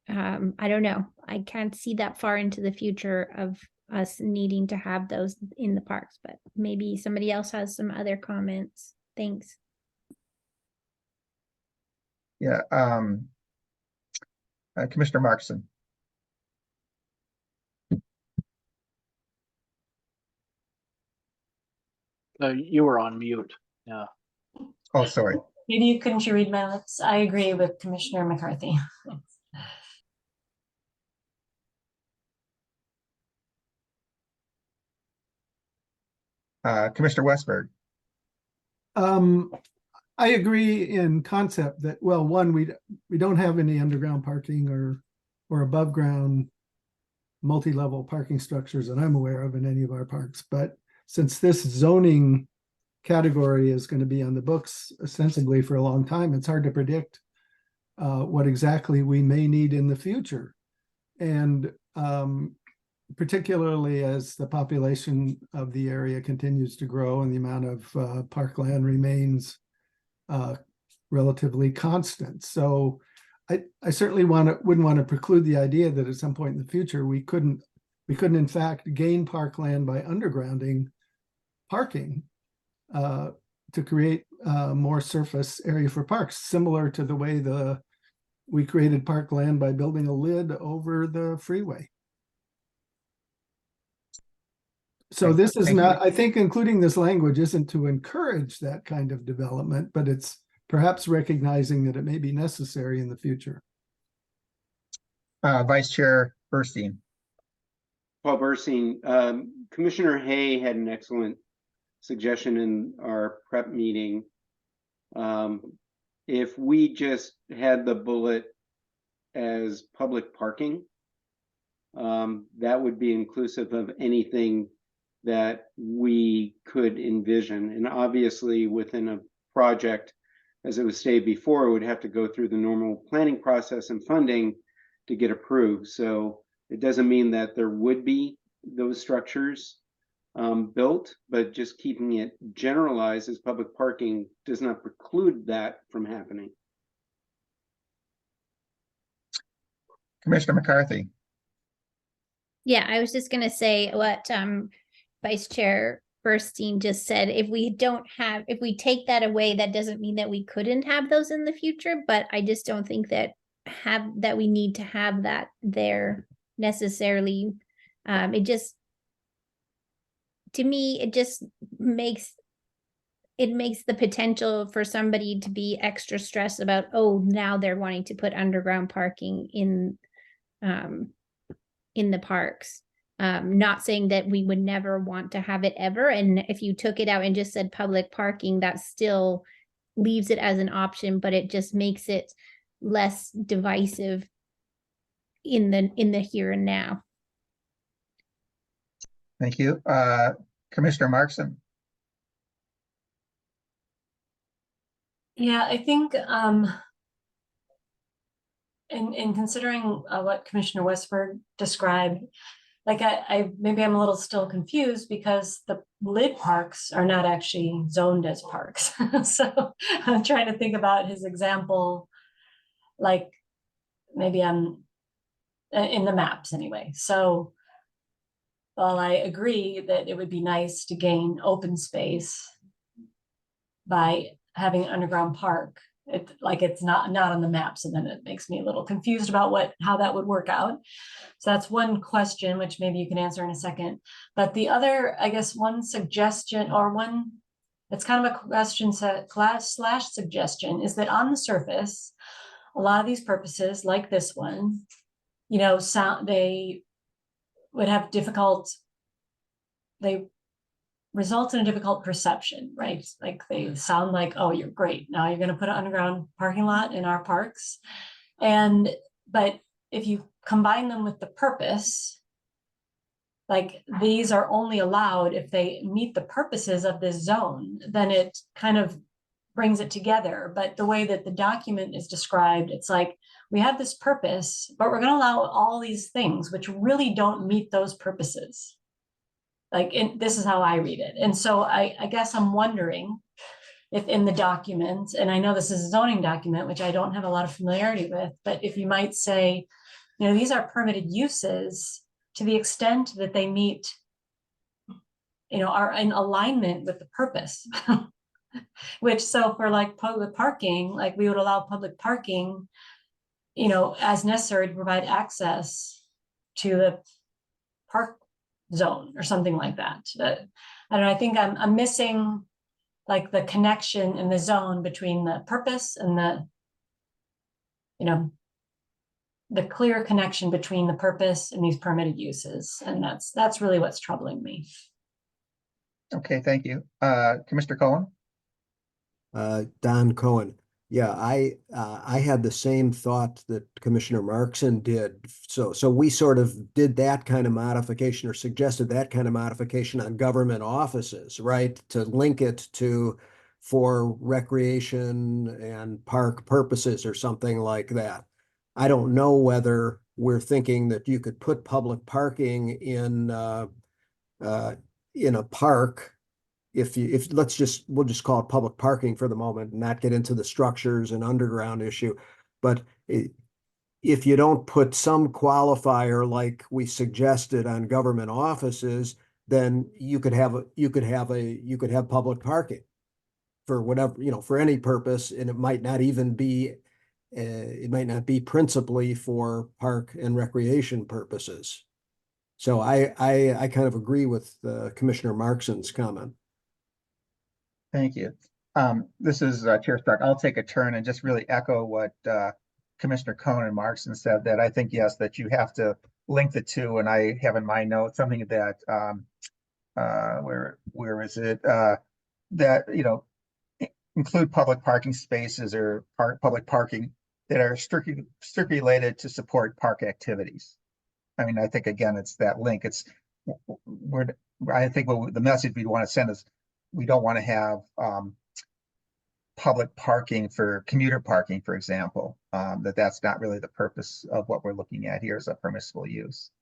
I don't know. I can't see that far into the future of us needing to have those in the parks, but maybe somebody else has some other comments. Thanks. Yeah, Commissioner Markson. You were on mute. Yeah. Oh, sorry. Maybe couldn't you read my lips? I agree with Commissioner McCarthy. Commissioner Westberg. I agree in concept that, well, one, we don't have any underground parking or above ground multi-level parking structures that I'm aware of in any of our parks. But since this zoning category is going to be on the books ostensibly for a long time, it's hard to predict what exactly we may need in the future. And particularly as the population of the area continues to grow and the amount of parkland remains relatively constant. So I certainly wouldn't want to preclude the idea that at some point in the future we couldn't in fact gain parkland by undergrounding parking to create more surface area for parks, similar to the way we created parkland by building a lid over the freeway. So this is not, I think including this language isn't to encourage that kind of development, but it's perhaps recognizing that it may be necessary in the future. Vice Chair Burstein. Paul Burstein, Commissioner Hay had an excellent suggestion in our prep meeting. If we just had the bullet as public parking, that would be inclusive of anything that we could envision. And obviously within a project, as it was stated before, it would have to go through the normal planning process and funding to get approved. So it doesn't mean that there would be those structures built, but just keeping it generalized as public parking does not preclude that from happening. Commissioner McCarthy. Yeah, I was just gonna say what Vice Chair Burstein just said. If we take that away, that doesn't mean that we couldn't have those in the future, but I just don't think that we need to have that there necessarily. To me, it just makes the potential for somebody to be extra stressed about, oh, now they're wanting to put underground parking in the parks. Not saying that we would never want to have it ever. And if you took it out and just said public parking, that still leaves it as an option, but it just makes it less divisive in the here and now. Thank you. Commissioner Markson. Yeah, I think in considering what Commissioner Westberg described, like maybe I'm a little still confused because the lid parks are not actually zoned as parks. So I'm trying to think about his example, like maybe I'm in the maps anyway. So while I agree that it would be nice to gain open space by having an underground park, it's not on the map, so then it makes me a little confused about how that would work out. So that's one question, which maybe you can answer in a second. But the other, I guess, one suggestion it's kind of a question slash suggestion is that on the surface, a lot of these purposes, like this one, they would have results in a difficult perception, right? Like they sound like, oh, you're great. Now you're going to put an underground parking lot in our parks. But if you combine them with the purpose, like these are only allowed if they meet the purposes of this zone, then it kind of brings it together. But the way that the document is described, it's like, we have this purpose, but we're going to allow all these things which really don't meet those purposes. Like, this is how I read it. And so I guess I'm wondering if in the document, and I know this is a zoning document, which I don't have a lot of familiarity with, but if you might say, you know, these are permitted uses to the extent that they meet, you know, are in alignment with the purpose. Which, so for like public parking, like we would allow public parking, you know, as necessary to provide access to the park zone or something like that. I don't know, I think I'm missing like the connection in the zone between the purpose and the, you know, the clear connection between the purpose and these permitted uses. And that's really what's troubling me. Okay, thank you. Commissioner Cohen? Don Cohen. Yeah, I had the same thought that Commissioner Markson did. So we sort of did that kind of modification or suggested that kind of modification on government offices, right? To link it to for recreation and park purposes or something like that. I don't know whether we're thinking that you could put public parking in a park. We'll just call it public parking for the moment and not get into the structures and underground issue. But if you don't put some qualifier like we suggested on government offices, then you could have public parking for whatever, you know, for any purpose, and it might not be principally for park and recreation purposes. So I kind of agree with Commissioner Markson's comment. Thank you. This is Chair Stark. I'll take a turn and just really echo what Commissioner Cohen and Markson said, that I think, yes, that you have to link the two. And I have in my notes something that where is it? That, you know, include public parking spaces or public parking that are strictly related to support park activities. I mean, I think again, it's that link. I think the message we want to send is we don't want to have public parking for commuter parking, for example. That's not really the purpose of what we're looking at here as a permissible use.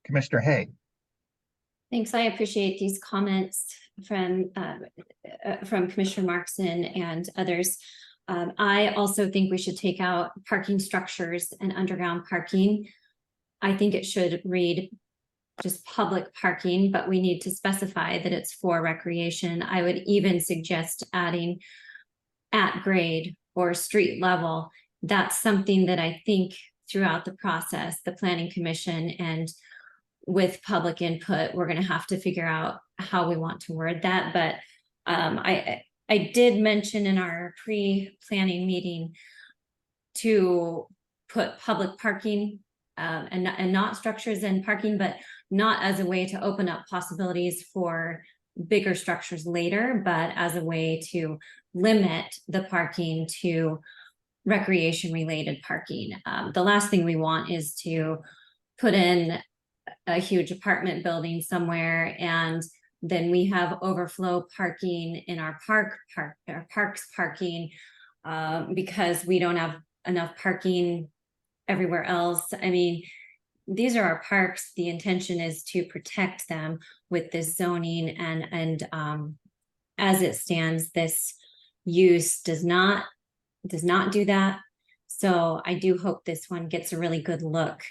Commissioner Hay. Thanks. I appreciate these comments from Commissioner Markson and others. I also think we should take out parking structures and underground parking. I think it should read just public parking, but we need to specify that it's for recreation. I would even suggest adding at grade or street level. That's something that I think throughout the process, the Planning Commission and with public input, we're going to have to figure out how we want to word that. But I did mention in our pre-planning meeting to put public parking and not structures and parking, but not as a way to open up possibilities for bigger structures later, but as a way to limit the parking to recreation related parking. The last thing we want is to put in a huge apartment building somewhere and then we have overflow parking in our parks parking because we don't have enough parking everywhere else. I mean, these are our parks. The intention is to protect them with this zoning and as it stands, this use does not do that. So I do hope this one gets a really good look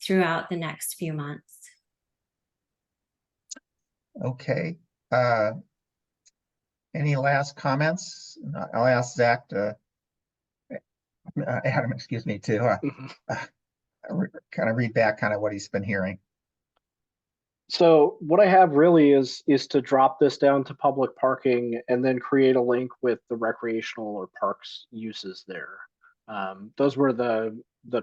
throughout the next few months. Okay. Any last comments? I'll ask Zach to, Adam, excuse me, to kind of read back kind of what he's been hearing. So what I have really is to drop this down to public parking and then create a link with the recreational or parks uses there. Those were the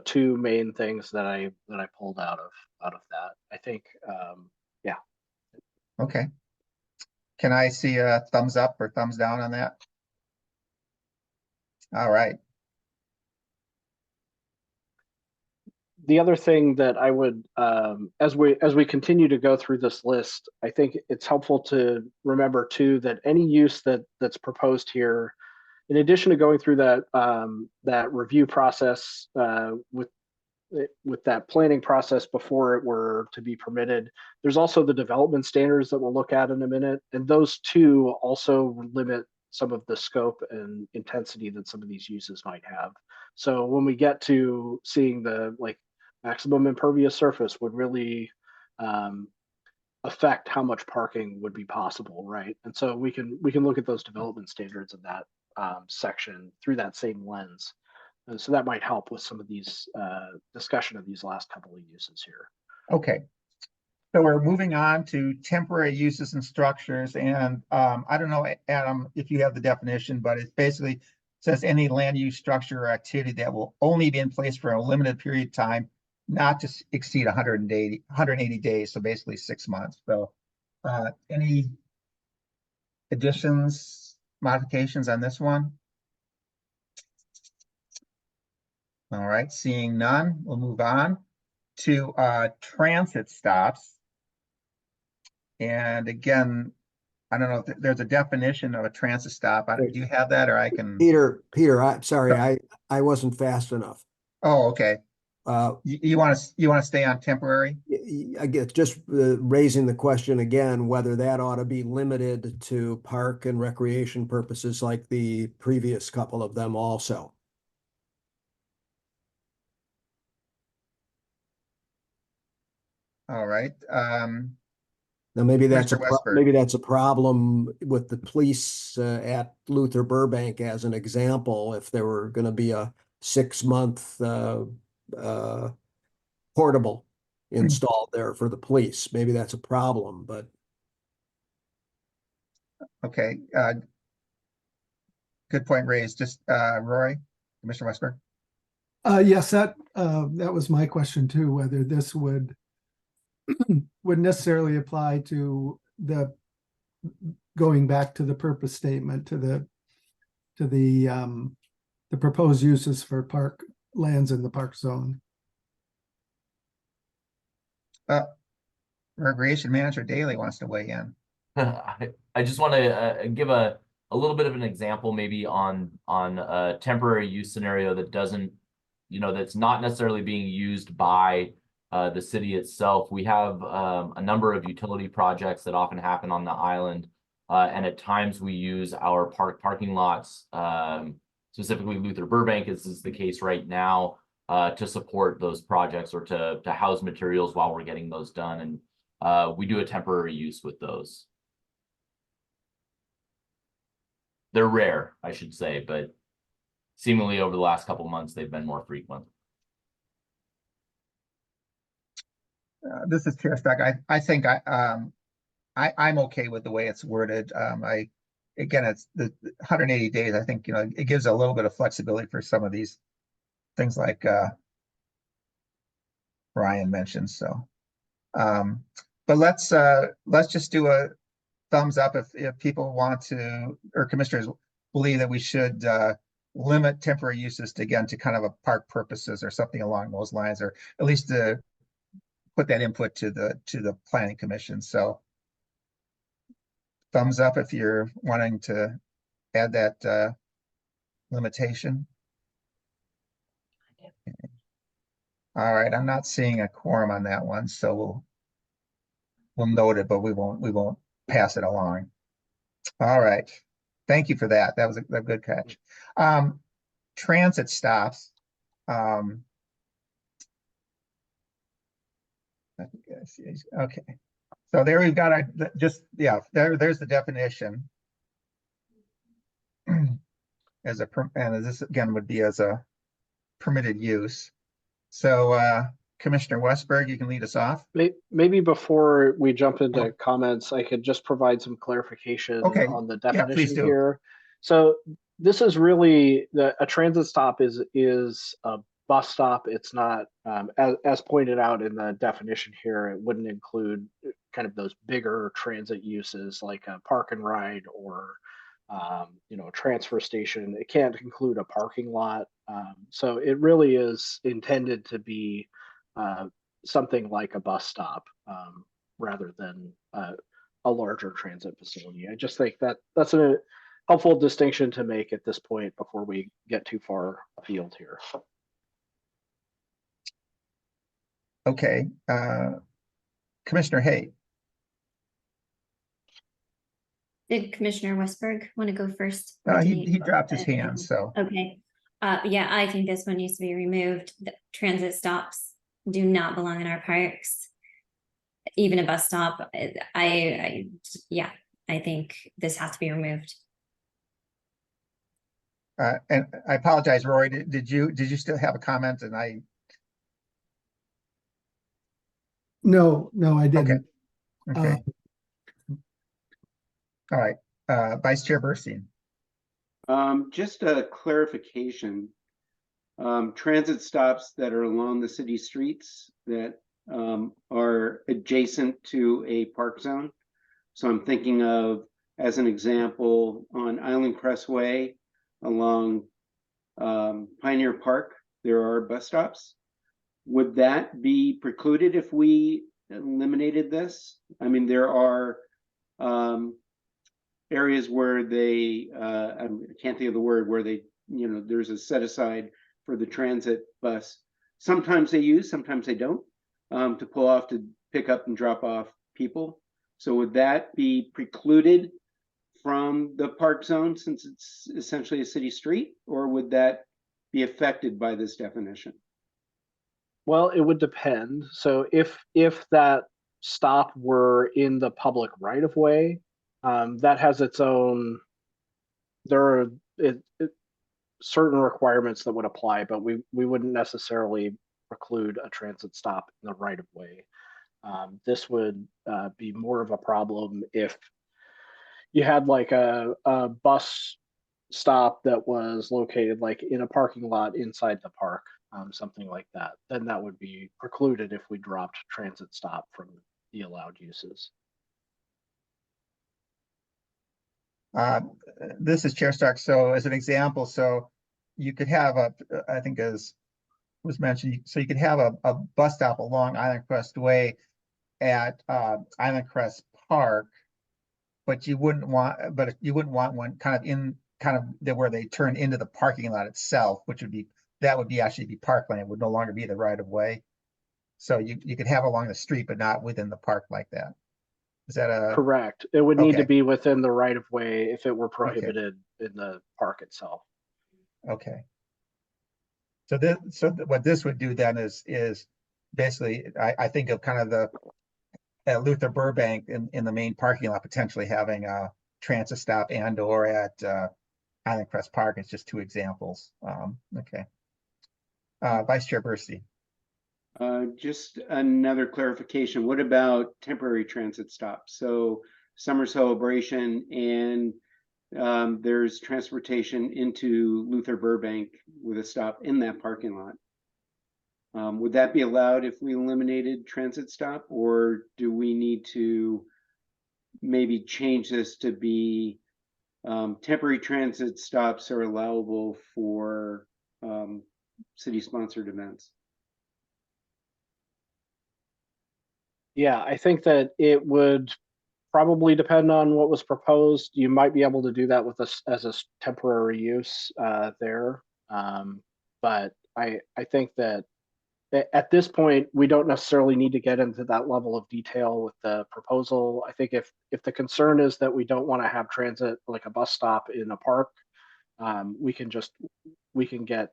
two main things that I pulled out of that. I think yeah. Okay. Can I see a thumbs up or thumbs down on that? All right. The other thing that I would, as we continue to go through this list, I think it's helpful to remember too that any use that's proposed here, in addition to going through that review process with that planning process before it were to be permitted, there's also the development standards that we'll look at in a minute, and those two also limit some of the scope and intensity that some of these uses might have. So when we get to seeing the maximum impervious surface would really affect how much parking would be possible, right? And so we can look at those development standards in that section through that same lens. And so that might help with some of these discussion of these last couple of uses here. Okay. So we're moving on to temporary uses and structures. And I don't know, Adam, if you have the definition, but it basically says any land use structure or activity that will only be in place for a limited period of time, not to exceed 180 days. So basically 6 months. So any additions, modifications on this one? All right, seeing none, we'll move on to transit stops. And again, I don't know if there's a definition of a transit stop. Do you have that, or I can? Peter, I'm sorry, I wasn't fast enough. Oh, okay. You want to stay on temporary? I guess just raising the question again, whether that ought to be limited to park and recreation purposes like the previous couple of them also. All right. Now, maybe that's Mr. Westberg. maybe that's a problem with the police at Luther Burbank as an example. If there were going to be a 6-month portable installed there for the police, maybe that's a problem. But Okay. Good point raised. Just Rory, Commissioner Westberg. Yes, that was my question too, whether this would necessarily apply to the going back to the purpose statement to the proposed uses for park lands in the park zone. Recreation Manager Daly wants to weigh in. I just want to give a little bit of an example maybe on a temporary use scenario that doesn't, that's not necessarily being used by the city itself. We have a number of utility projects that often happen on the island, and at times we use our parking lots, specifically Luther Burbank, as is the case right now, to support those projects or to house materials while we're getting those done. And we do a temporary use with those. They're rare, I should say, but seemingly over the last couple of months, they've been more frequent. This is Chair Stuck. I think I'm okay with the way it's worded. Again, it's the 180 days. I think, it gives a little bit of flexibility for some of these things like Ryan mentioned. So, but let's just do a thumbs up if people want to, or commissioners believe that we should limit temporary uses to kind of a park purposes or something along those lines, or at least to put that input to the planning commission. So thumbs up if you're wanting to add that limitation. Okay. All right, I'm not seeing a quorum on that one, so we'll note it, but we won't pass it along. All right, thank you for that. That was a good catch. Transit stops. Okay, so there we've got there's the definition. And this again would be as a permitted use. So Commissioner Westberg, you can lead us off. Maybe before we jump into comments, I could just provide some clarification on the definition here. So this is really a transit stop is a bus stop. It's not, as pointed out in the definition here, it wouldn't include kind of those bigger transit uses like a park and ride or a transfer station. It can't include a parking lot. So it really is intended to be something like a bus stop rather than a larger transit facility. I just think that that's a helpful distinction to make at this point before we get too far afield here. Okay, Commissioner Hay. Did Commissioner Westberg want to go first? He dropped his hand, so. Okay, yeah, I think this one needs to be removed. The transit stops do not belong in our parks. Even a bus stop, yeah, I think this has to be removed. And I apologize, Roy, did you still have a comment? And No, I didn't. okay. All right, Vice Chair Burstein. Just a clarification. Transit stops that are along the city streets that are adjacent to a park zone. So I'm thinking of, as an example, on Island Crestway along Pioneer Park, there are bus stops. Would that be precluded if we eliminated this? I mean, there are areas where they, I can't think of the word, where they, there's a set aside for the transit bus. Sometimes they use, sometimes they don't, to pull off to pick up and drop off people. So would that be precluded from the park zone since it's essentially a city street, or would that be affected by this definition? Well, it would depend. So if that stop were in the public right of way, that has its own. There are certain requirements that would apply, but we wouldn't necessarily preclude a transit stop in the right of way. This would be more of a problem if you had like a bus stop that was located like in a parking lot inside the park, something like that. Then that would be precluded if we dropped transit stop from the allowed uses. This is Chair Stark. So as an example, so you could have I think as was mentioned, so you could have a bus stop along Island Crest Way at Island Crest Park, but you wouldn't want one kind of where they turn into the parking lot itself, which would be actually be parkland. It would no longer be the right of way. So you could have along the street, but not within the park like that. Is that correct? It would need to okay. be within the right of way if it were prohibited in the park itself. Okay. So what this would do then is basically, I think of kind of the Luther Burbank in the main parking lot potentially having a transit stop and/or at Island Crest Park. It's just two examples. Okay. Vice Chair Bursey. Just another clarification. What about temporary transit stops? So summer celebration and there's transportation into Luther Burbank with a stop in that parking lot. Would that be allowed if we eliminated transit stop, or do we need to maybe change this to be temporary transit stops are allowable for city-sponsored events? Yeah, I think that it would probably depend on what was proposed. You might be able to do that with us as a temporary use there. But I think that at this point, we don't necessarily need to get into that level of detail with the proposal. I think if the concern is that we don't want to have transit like a bus stop in a park, we can get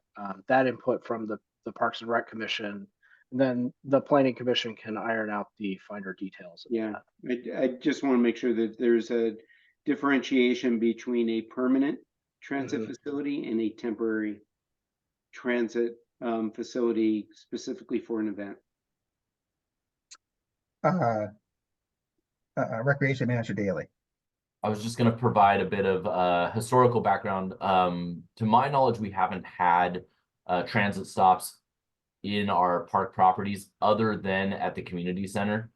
that input from the Parks and Rec Commission. And then the Planning Commission can iron out the finer details. Yeah, I just want to make sure that there's a differentiation between a permanent transit facility and a temporary transit facility specifically for an event. Recreation Manager Daly. I was just going to provide a bit of historical background. To my knowledge, we haven't had transit stops in our park properties other than at the community center.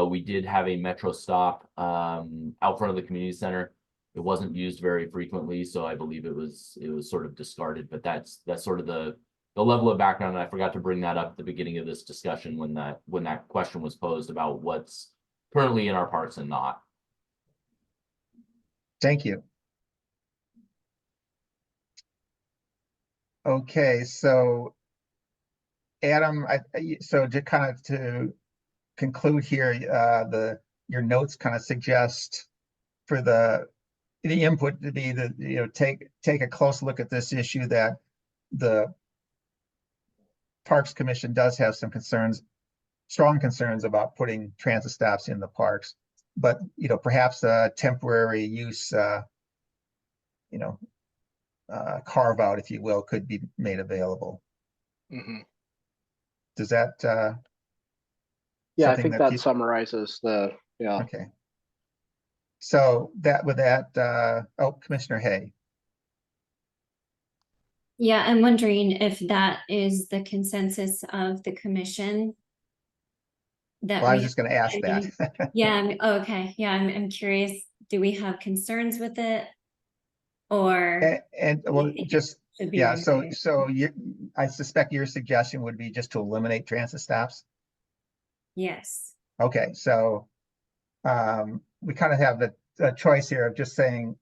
We did have a Metro stop out front of the community center. It wasn't used very frequently, so I believe it was sort of discarded, but that's sort of the level of background. And I forgot to bring that up at the beginning of this discussion when that question was posed about what's currently in our parks and not. Thank you. Okay, so Adam, so to kind of to conclude here, your notes kind of suggest for the input to be that, you know, take a close look at this issue, that the Parks Commission does have some concerns, strong concerns about putting transit stops in the parks, but, you know, perhaps a temporary use, you know, carve out, if you will, could be made available. Does that, Yeah, I something think that that you- summarizes yeah. Okay. So with that, oh, Commissioner Hay. Yeah, I'm wondering if that is the consensus of the commission. That Well, I we was just going to ask that. Yeah, okay. Yeah, I'm curious. Do we have concerns with it? Or And well, just, should be yeah, so removed? I suspect your suggestion would be just to eliminate transit stops. Yes. Okay, so we kind of have the choice here of just saying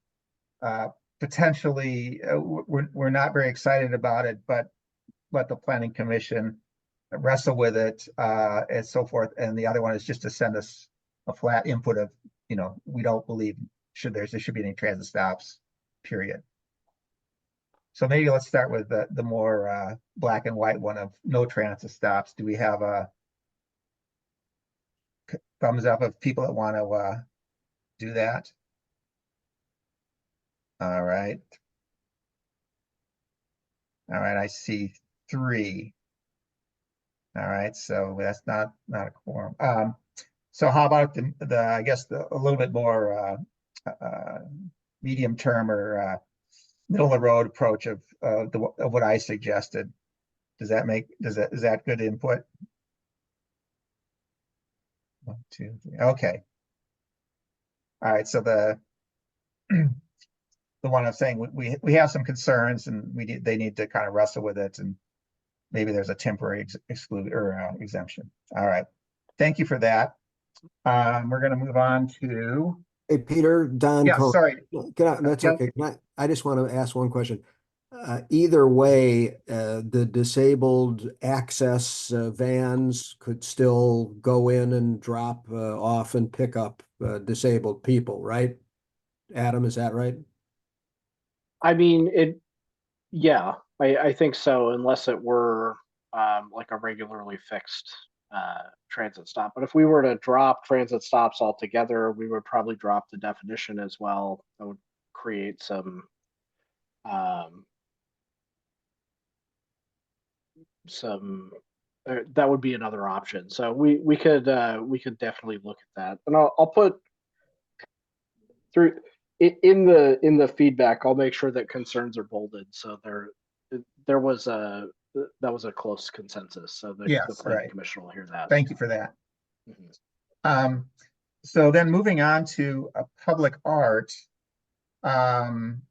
potentially we're not very excited about it, but let the planning commission wrestle with it and so forth. And the other one is just to send us a flat input of, you know, we don't believe there should be any transit stops, period. So maybe let's start with the more black and white one of no transit stops. Do we have a thumbs up of people that want to do that? All right. All right, I see 3. All right, so that's not a quorum. So how about the I guess a little bit more medium term or middle of the road approach of what I suggested? Is that good input? 1, 2, 3. Okay. All right, so the one I'm saying we have some concerns and they need to kind of wrestle with it, and maybe there's a temporary exclude or exemption. All right, thank you for that. We're going to move on to. Hey, Peter, Don. Yeah, sorry. That's Yeah. okay. I just want to ask one question. Either way, the disabled access vans could still go in and drop off and pick up disabled people, right? Adam, is that right? I mean, yeah, I think so, unless it were like a regularly fixed transit stop. But if we were to drop transit stops altogether, we would probably drop the definition as well. That would create some that would be another option. So we could definitely look at that, and I'll put through in the feedback. I'll make sure that concerns are bolded, so there was a close consensus. So the Yes, planning right. commission will hear that. Thank you for that. Mhm. So then moving on to public art. And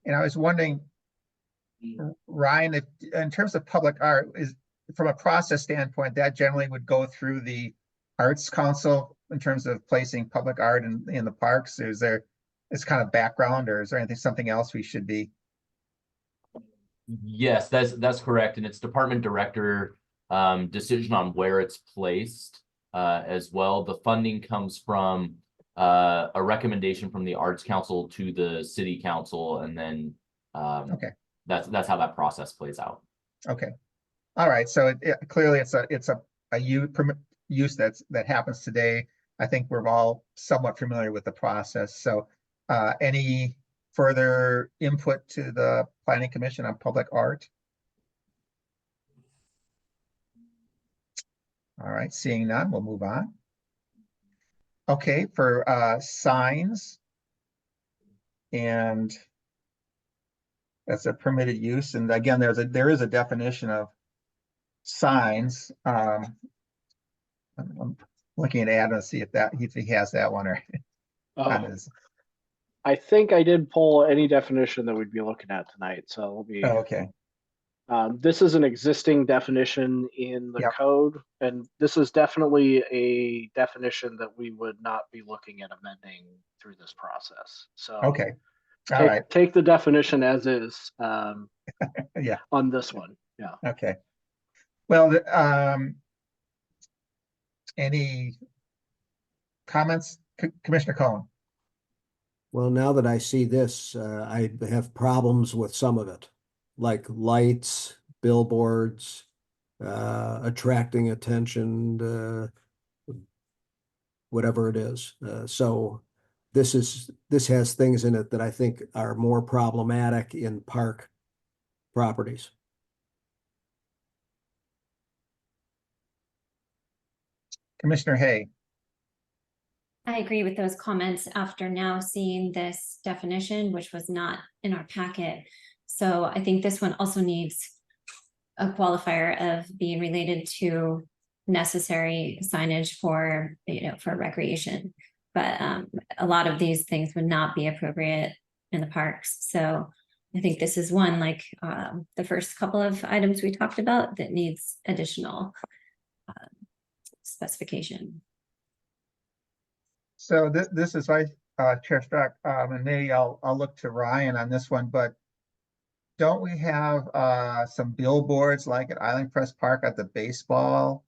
I was wondering, Ryan, if in terms of public art, is from a process standpoint, that generally would go through the Arts Council in terms of placing public art in the parks? Is there kind of background, or is there something else we should be? Yes, that's correct, and it's department director decision on where it's placed as well. The funding comes from a recommendation from the Arts Council to the City Council, and then Okay. That's how that process plays out. Okay. All right. So clearly it's a use that happens today. I think we're all somewhat familiar with the process. So any further input to the Planning Commission on public art? All right, seeing none, we'll move on. Okay, for signs, and that's a permitted use. And again, there is a definition of signs. looking at Adam to see if he has that one or on Oh, his. I think I did pull any definition that we'd be looking at tonight. So let me. Oh, okay. This is an existing definition in the Yep. code, and this is definitely a definition that we would not be looking at amending through this process. So Okay. All right. take the definition as is Yeah. on this one. Yeah. Okay. Well, any comments, Commissioner Cohen? Well, now that I see this, I have problems with some of it, like lights, billboards, attracting attention, whatever it is. So this has things in it that I think are more problematic in park properties. Commissioner Hay? I agree with those comments after now seeing this definition, which was not in our packet. So I think this one also needs a qualifier of being related to necessary signage for, for recreation. But a lot of these things would not be appropriate in the parks. So I think this is one, like the first couple of items we talked about, that needs additional specification. So this is Chair Stark, and maybe I'll look to Ryan on this one, but don't we have some billboards like at Island Crest Park at the baseball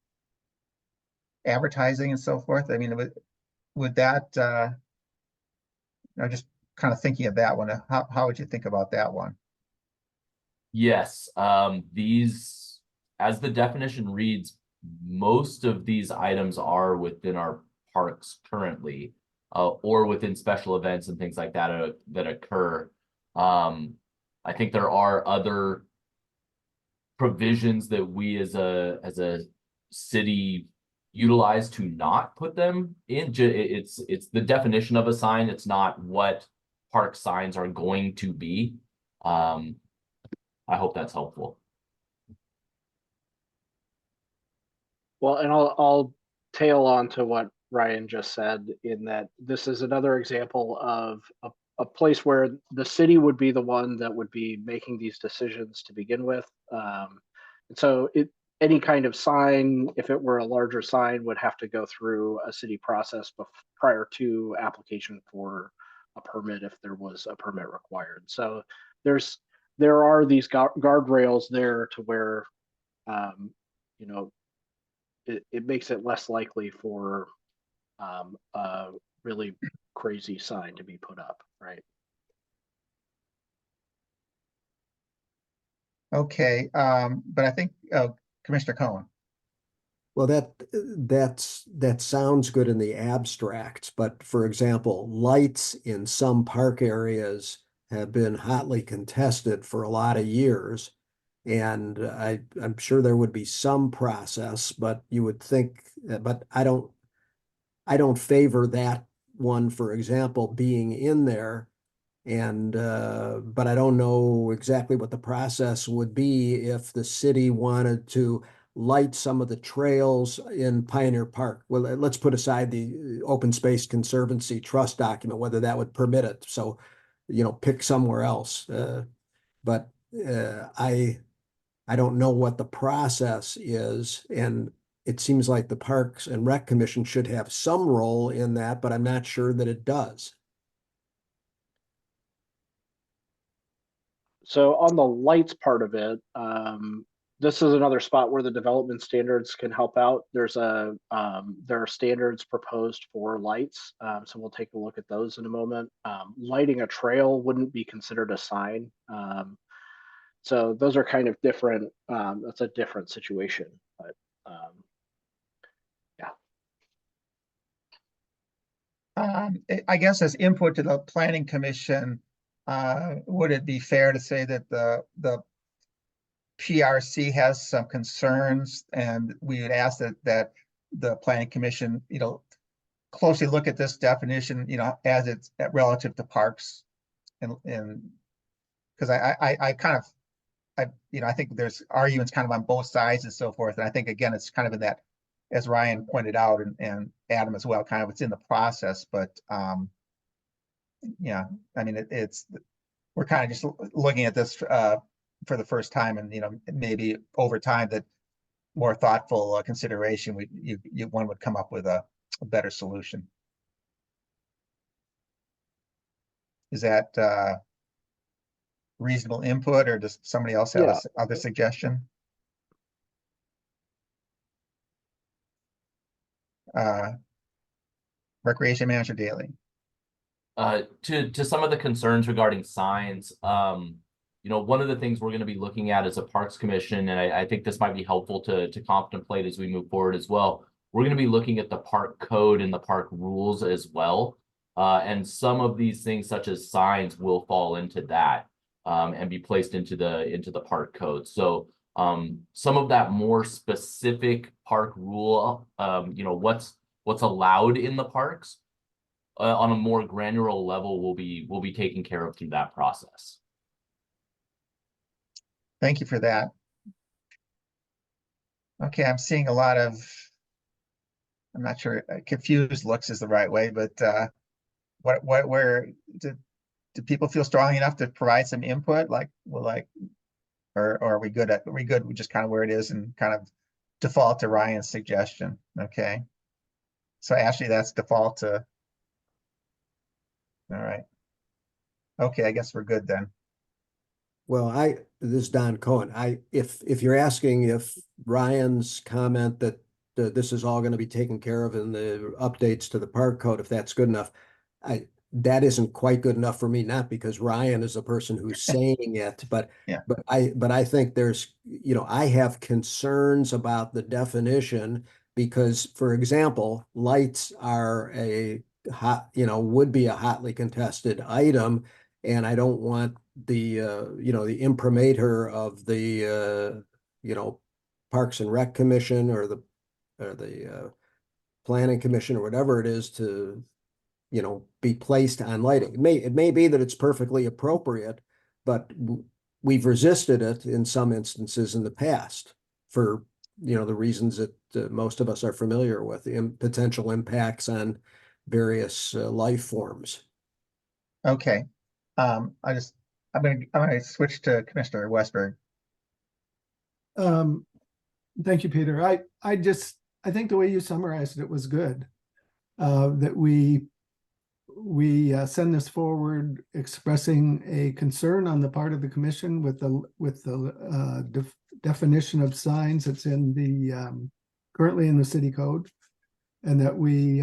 advertising and so forth? I mean, would that I'm just kind of thinking of that one. How would you think about that one? Yes, these, as the definition reads, most of these items are within our parks currently, or within special events and things like that that occur. I think there are other provisions that we as a city utilize to not put them in. It's the definition of a sign. It's not what park signs are going to be. I hope that's helpful. Well, and I'll tail on to what Ryan just said, in that this is another example of a place where the city would be the one that would be making these decisions to begin with. And so any kind of sign, if it were a larger sign, would have to go through a city process prior to application for a permit, if there was a permit required. So there are these guardrails there to where it makes it less likely for a really crazy sign to be put up, right? Okay, but I think Commissioner Cohen. Well, that sounds good in the abstract, but for example, lights in some park areas have been hotly contested for a lot of years. And I'm sure there would be some process, but you would think, but I don't favor that one, for example, being in there. And but I don't know exactly what the process would be if the city wanted to light some of the trails in Pioneer Park. Well, let's put aside the Open Space Conservancy Trust document, whether that would permit it. So, pick somewhere else. But I don't know what the process is, and it seems like the Parks and Rec Commission should have some role in that, but I'm not sure that it does. So on the lights part of it, this is another spot where the development standards can help out. There are standards proposed for lights, so we'll take a look at those in a moment. Lighting a trail wouldn't be considered a sign, so those are kind of different. That's a different situation, but yeah. I guess as input to the Planning Commission, would it be fair to say that the PRC has some concerns, and we would ask that the Planning Commission, closely look at this definition, as it's relative to parks, and because I think there's arguments kind of on both sides and so forth, and I think again it's kind of in that as Ryan pointed out, and Adam as well, kind of it's in the process, but yeah, I mean, we're kind of just looking at this for the first time, and maybe over time that more thoughtful consideration, one would come up with a better solution. Is that reasonable input, or does somebody else have other suggestion? Recreation Manager Daly. To some of the concerns regarding signs, one of the things we're going to be looking at as a Parks Commission, and I think this might be helpful to contemplate as we move forward as well. We're going to be looking at the park code and the park rules as well. And some of these things, such as signs, will fall into that and be placed into the park code. So some of that more specific park rule, what's allowed in the parks on a more granular level will be taken care of through that process. Thank you for that. Okay, I'm seeing a lot of, I'm not sure, confused looks is the right way, but where do people feel strong enough to provide some input? Or are we good with just kind of where it is and kind of default to Ryan's suggestion? Okay. So Ashley, that's default to. All right. Okay, I guess we're good then. Well, this is Don Cohen. If you're asking if Ryan's comment that this is all going to be taken care of in the updates to the park code, if that's good enough, that isn't quite good enough for me, not because Ryan is the person who's saying it, but yeah. but I think there's, I have concerns about the definition because, for example, lights are would be a hotly contested item, and I don't want the the imprimatur of the Parks and Rec Commission or the Planning Commission or whatever it is to be placed on lighting. It may be that it's perfectly appropriate, but we've resisted it in some instances in the past for the reasons that most of us are familiar with, the potential impacts on various life forms. Okay. I'm gonna switch to Commissioner Westberg. Thank you, Peter. I think the way you summarized it was good. That we send this forward expressing a concern on the part of the commission with the definition of signs that's in the currently in the city code, and that we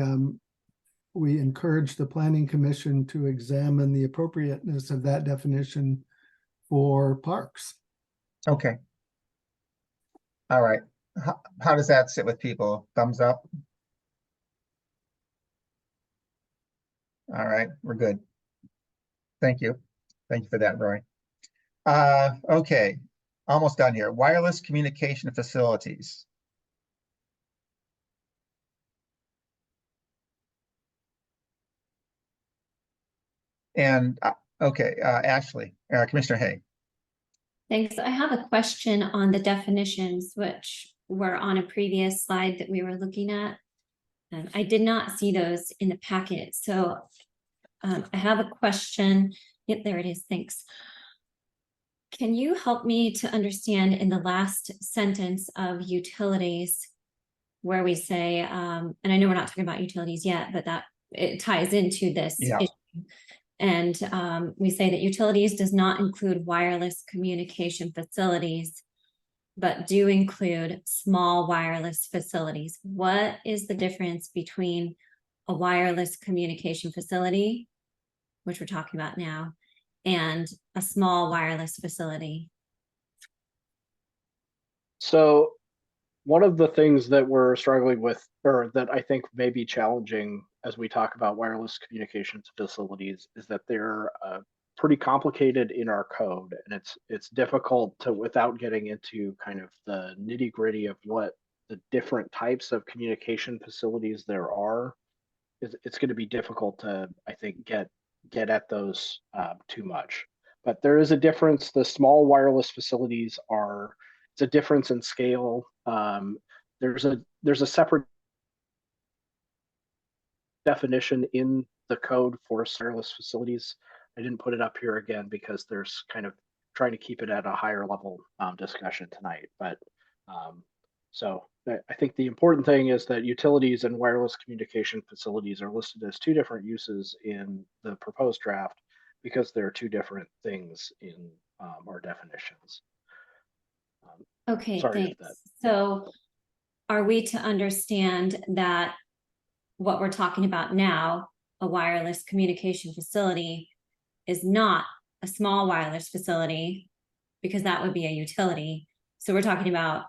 encourage the planning commission to examine the appropriateness of that definition for parks. Okay. All right. How does that sit with people? Thumbs up? All right, we're good. Thank you. Thank you for that, Roy. Okay, almost done here. Wireless communication facilities. And okay, Ashley, Commissioner Hay. Thanks. I have a question on the definitions, which were on a previous slide that we were looking at. And I did not see those in the packet. So I have a question. Yep, there it is. Thanks. Can you help me to understand in the last sentence of utilities where we say, and I know we're not talking about utilities yet, but that it ties into this issue. And we say that utilities does not include wireless communication facilities, but do include small wireless facilities. What is the difference between a wireless communication facility, which we're talking about now, and a small wireless facility? So one of the things that we're struggling with, or that I think may be challenging as we talk about wireless communications facilities, is that they're pretty complicated in our code, and it's difficult to, without getting into kind of the nitty gritty of what the different types of communication facilities there are. It's going to be difficult to, I think, get at those too much. But there is a difference. The small wireless facilities it's a difference in scale. there's a separate definition in the code for wireless facilities. I didn't put it up here again because there's kind of trying to keep it at a higher level discussion tonight. But so I think the important thing is that utilities and wireless communication facilities are listed as two different uses in the proposed draft because there are two different things in our definitions. Okay, Sorry if thanks. So are we to understand that what we're talking about now, a wireless communication facility, is not a small wireless facility, because that would be a utility. So we're talking about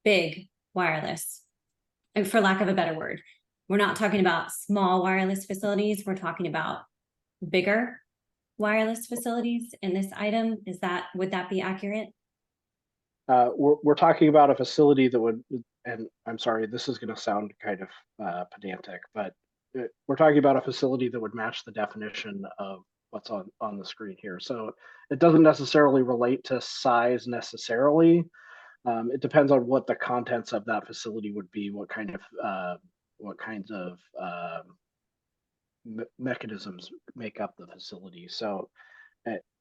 big wireless, and for lack of a better word. We're not talking about small wireless facilities, we're talking about bigger wireless facilities in this item. Would that be accurate? We're talking about a facility that would, and I'm sorry, this is going to sound kind of pedantic, but we're talking about a facility that would match the definition of what's on the screen here. So it doesn't necessarily relate to size necessarily. It depends on what the contents of that facility would be, what kinds of mechanisms make up the facility. So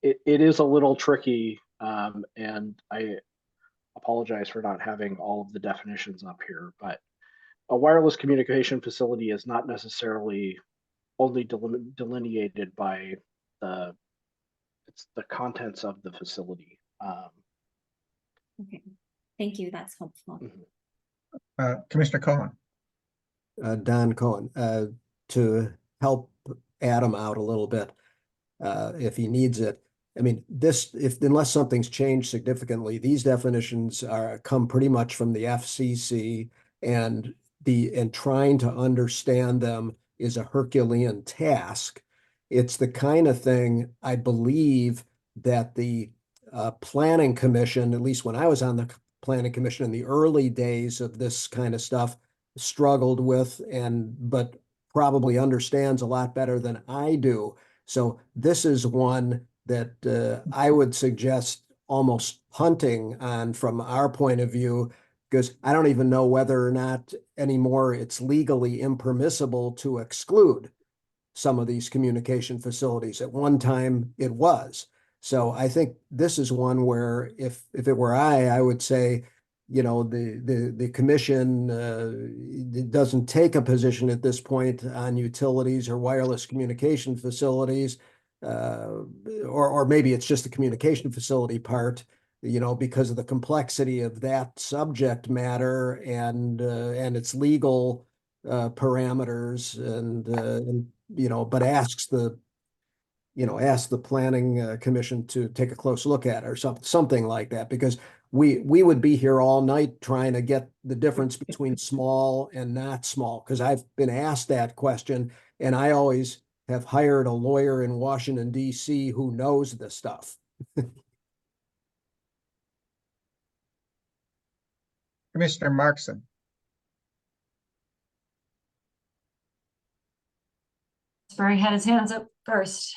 it is a little tricky, and I apologize for not having all of the definitions up here, but a wireless communication facility is not necessarily only delineated by the contents of the facility. Okay, thank you, that's helpful. Commissioner Cohen. Don Cohen, to help Adam out a little bit, if he needs it. I mean, unless something's changed significantly, these definitions come pretty much from the FCC, and trying to understand them is a Herculean task. It's the kind of thing I believe that the Planning Commission, at least when I was on the Planning Commission in the early days of this kind of stuff, struggled with, but probably understands a lot better than I do. So this is one that I would suggest almost punting on from our point of view, because I don't even know whether or not anymore it's legally impermissible to exclude some of these communication facilities. At one time it was. So I think this is one where if it were I would say, the commission doesn't take a position at this point on utilities or wireless communication facilities, or maybe it's just the communication facility part, because of the complexity of that subject matter and its legal parameters, but asks the planning commission to take a close look at it or something like that, because we would be here all night trying to get the difference between small and not small, because I've been asked that question, and I always have hired a lawyer in Washington, D.C. who knows this stuff. Commissioner Markson. Barry had his hands up first.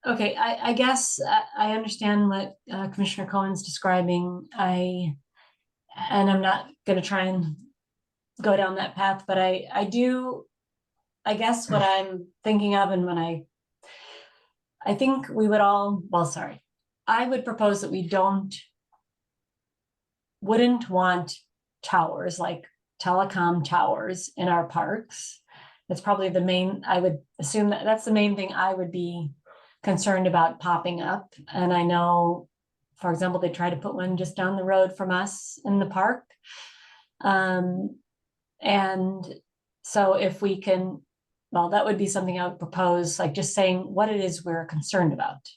Okay, I guess I understand what Commissioner Cohen's describing. I'm not going to try and go down that path, but I guess what I'm thinking of, and when I think we would all, I would propose that we wouldn't want towers, like telecom towers in our parks. That's probably I would assume that's the main thing I would be concerned about popping up. And I know, for example, they tried to put one just down the road from us in the park. And so if we can, that would be something I would propose, like just saying what it is we're concerned about,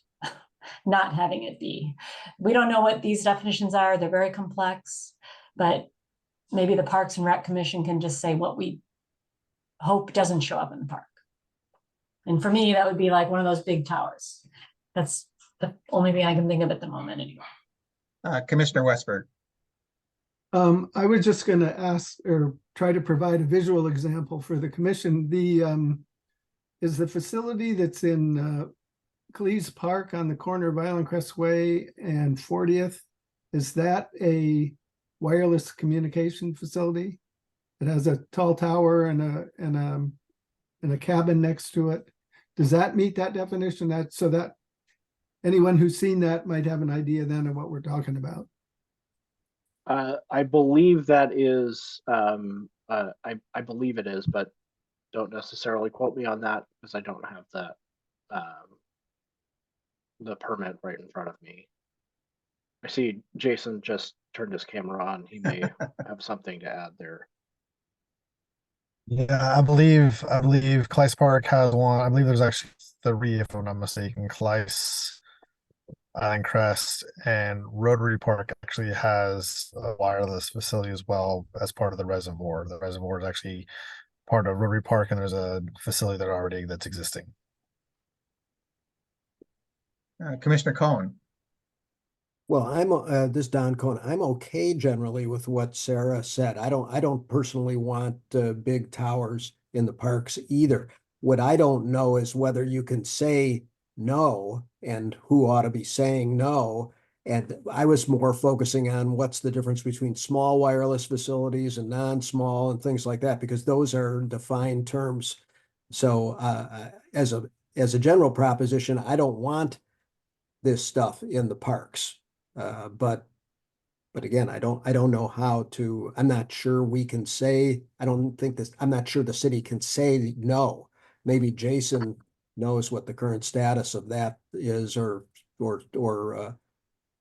not having it be. We don't know what these definitions are. They're very complex, but maybe the Parks and Rec Commission can just say what we hope doesn't show up in the park. And for me, that would be like one of those big towers. That's the only thing I can think of at the moment anyway. Commissioner Westberg. I was just going to ask or try to provide a visual example for the commission. Is the facility that's in Cleves Park on the corner of Island Crest Way and 40th, is that a wireless communication facility. It has a tall tower and a cabin next to it. Does that meet that definition? That so that anyone who's seen that might have an idea then of what we're talking about. I believe that is, I believe it is, but don't necessarily quote me on that because I don't have the permit right in front of me. I see Jason just turned his camera on. He may have something to add there. Yeah, I believe Clyce Park has one. I believe there's actually three, if I'm not mistaken. Clyce, Island Crest, and Rotary Park actually has a wireless facility as well as part of the reservoir. The reservoir is actually part of Rotary Park, and there's a facility that's existing. Commissioner Cohen. Well, this is Don Cohen. I'm okay generally with what Sarah said. I don't personally want big towers in the parks either. What I don't know is whether you can say no and who ought to be saying no. And I was more focusing on what's the difference between small wireless facilities and non-small and things like that, because those are defined terms. So as a general proposition, I don't want this stuff in the parks. But again, I don't know how to, I'm not sure we can say, I'm not sure the city can say no. Maybe Jason knows what the current status of that is, or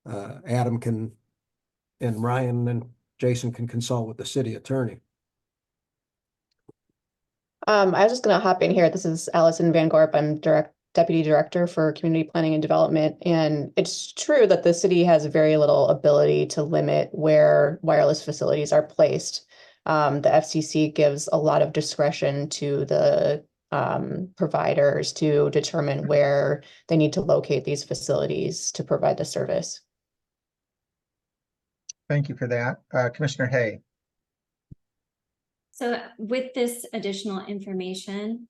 Adam can, and Ryan and Jason can consult with the city attorney. I was just gonna hop in here. This is Allison Van Gorp. I'm Deputy Director for Community Planning and Development. And it's true that the city has very little ability to limit where wireless facilities are placed. The FCC gives a lot of discretion to the providers to determine where they need to locate these facilities to provide the service. Thank you for that. Commissioner Hay. So with this additional information,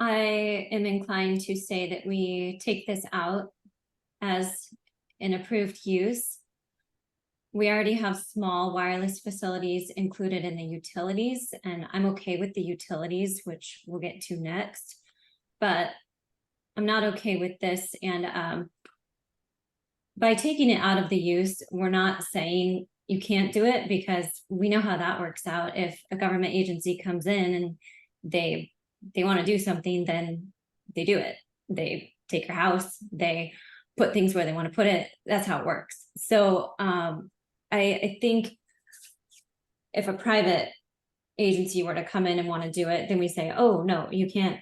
I am inclined to say that we take this out as an approved use. We already have small wireless facilities included in the utilities, and I'm okay with the utilities, which we'll get to next. But I'm not okay with this, and by taking it out of the use, we're not saying you can't do it, because we know how that works out. If a government agency comes in and they want to do something, then they do it. They take your house, they put things where they want to put it. That's how it works. So I think if a private agency were to come in and want to do it, then we say, oh no, you can't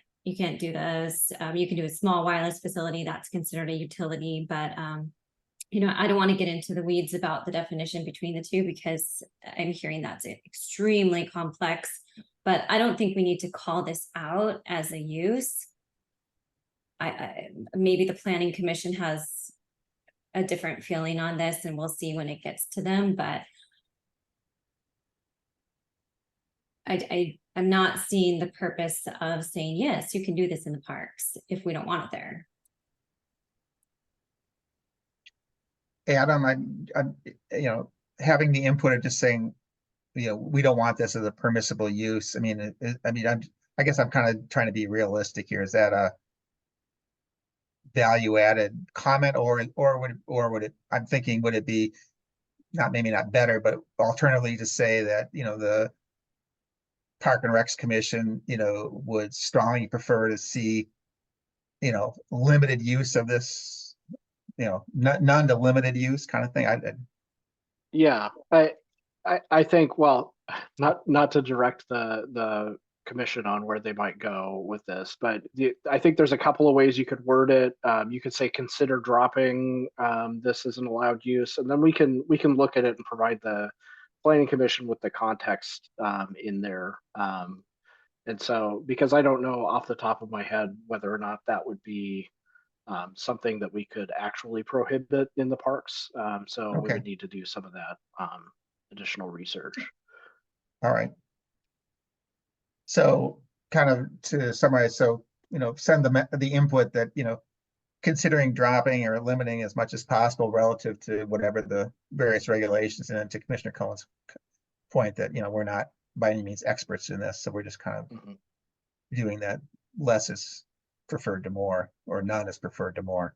do this. You can do a small wireless facility that's considered a utility, but I don't want to get into the weeds about the definition between the two, because I'm hearing that's extremely complex, but I don't think we need to call this out as a use. Maybe the Planning Commission has a different feeling on this, and we'll see when it gets to them, but I'm not seeing the purpose of saying, yes, you can do this in the parks if we don't want it there. Adam, I'm having the input of just saying, we don't want this as a permissible use. I guess I'm kind of trying to be realistic here. Is that a value added comment, or would it, I'm thinking, would it be maybe not better, but alternatively to say that, the Park and Recs Commission, would strongly prefer to see, limited use of this, none to limited use kind of thing. Yeah, I think, well, not to direct the commission on where they might go with this, but I think there's a couple of ways you could word it. You could say consider dropping this as an allowed use, and then we can look at it and provide the Planning Commission with the context in there. And so, because I don't know off the top of my head whether or not that would be something that we could actually prohibit in the parks. So we would need to do some of that additional research. All right. So kind of to summarize, so, send the input that, considering dropping or limiting as much as possible relative to whatever the various regulations, and then to Commissioner Cohen's point that, we're not by any means experts in this, so we're just kind of Mhm. doing that less is preferred to more, or none is preferred to more.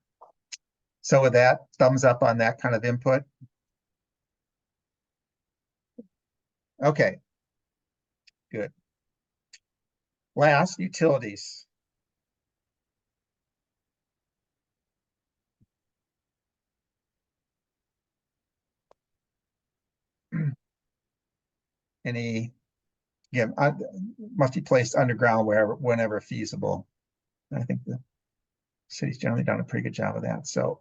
So with that, thumbs up on that kind of input. Okay. Good. Last, utilities. Any, again, must be placed underground whenever feasible. I think the city's generally done a pretty good job of that. So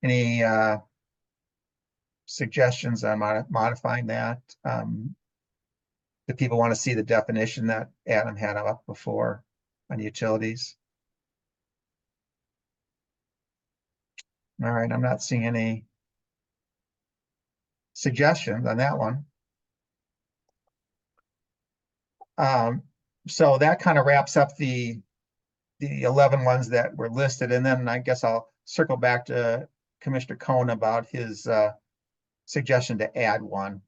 any suggestions on modifying that? Do people want to see the definition that Adam had up before on utilities? All right, I'm not seeing any suggestions on that one. So that kind of wraps up the 11 ones that were listed, and then I guess I'll circle back to Commissioner Cohen about his suggestion to add one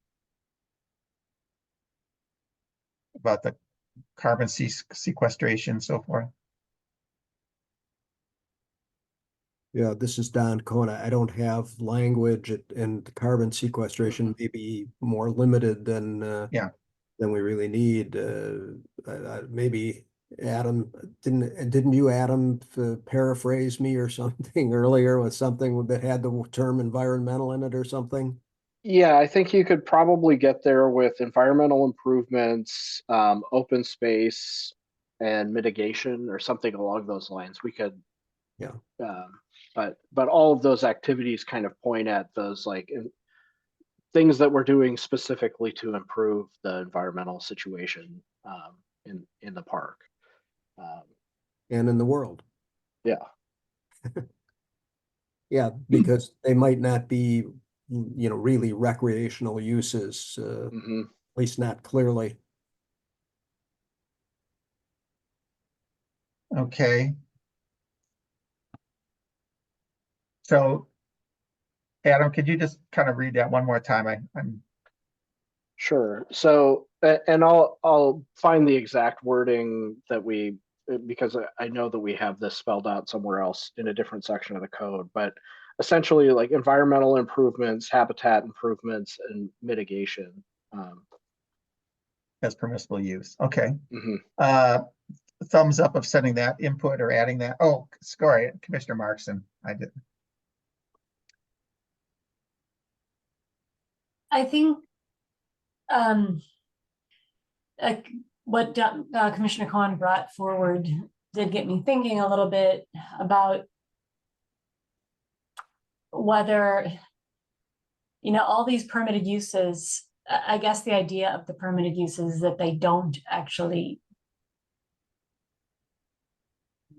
about the carbon sequestration and so forth. Yeah, this is Don Cohen. I don't have language and the carbon sequestration may be more limited than than we really need. Maybe Adam, didn't you, Adam, paraphrase me or something earlier with something that had the term environmental in it or something? Yeah, I think you could probably get there with environmental improvements, open space, and mitigation, or something along those lines. We could, Yeah. But all of those activities kind of point at those things that we're doing specifically to improve the environmental situation in the park. And in the world. Yeah. Yeah, because they might not be, really recreational uses, at least not clearly. Okay. So, Adam, could you just kind of read that one more time? I'm Sure. So, and I'll find the exact wording that because I know that we have this spelled out somewhere else in a different section of the code, but essentially like environmental improvements, habitat improvements, and mitigation. as permissible use. Okay. Mhm. Thumbs up of sending that input or adding that. Oh, sorry, Commissioner Markson. I did. I think what Commissioner Khan brought forward did get me thinking a little bit about whether, all these permitted uses, I guess the idea of the permitted uses is that they don't actually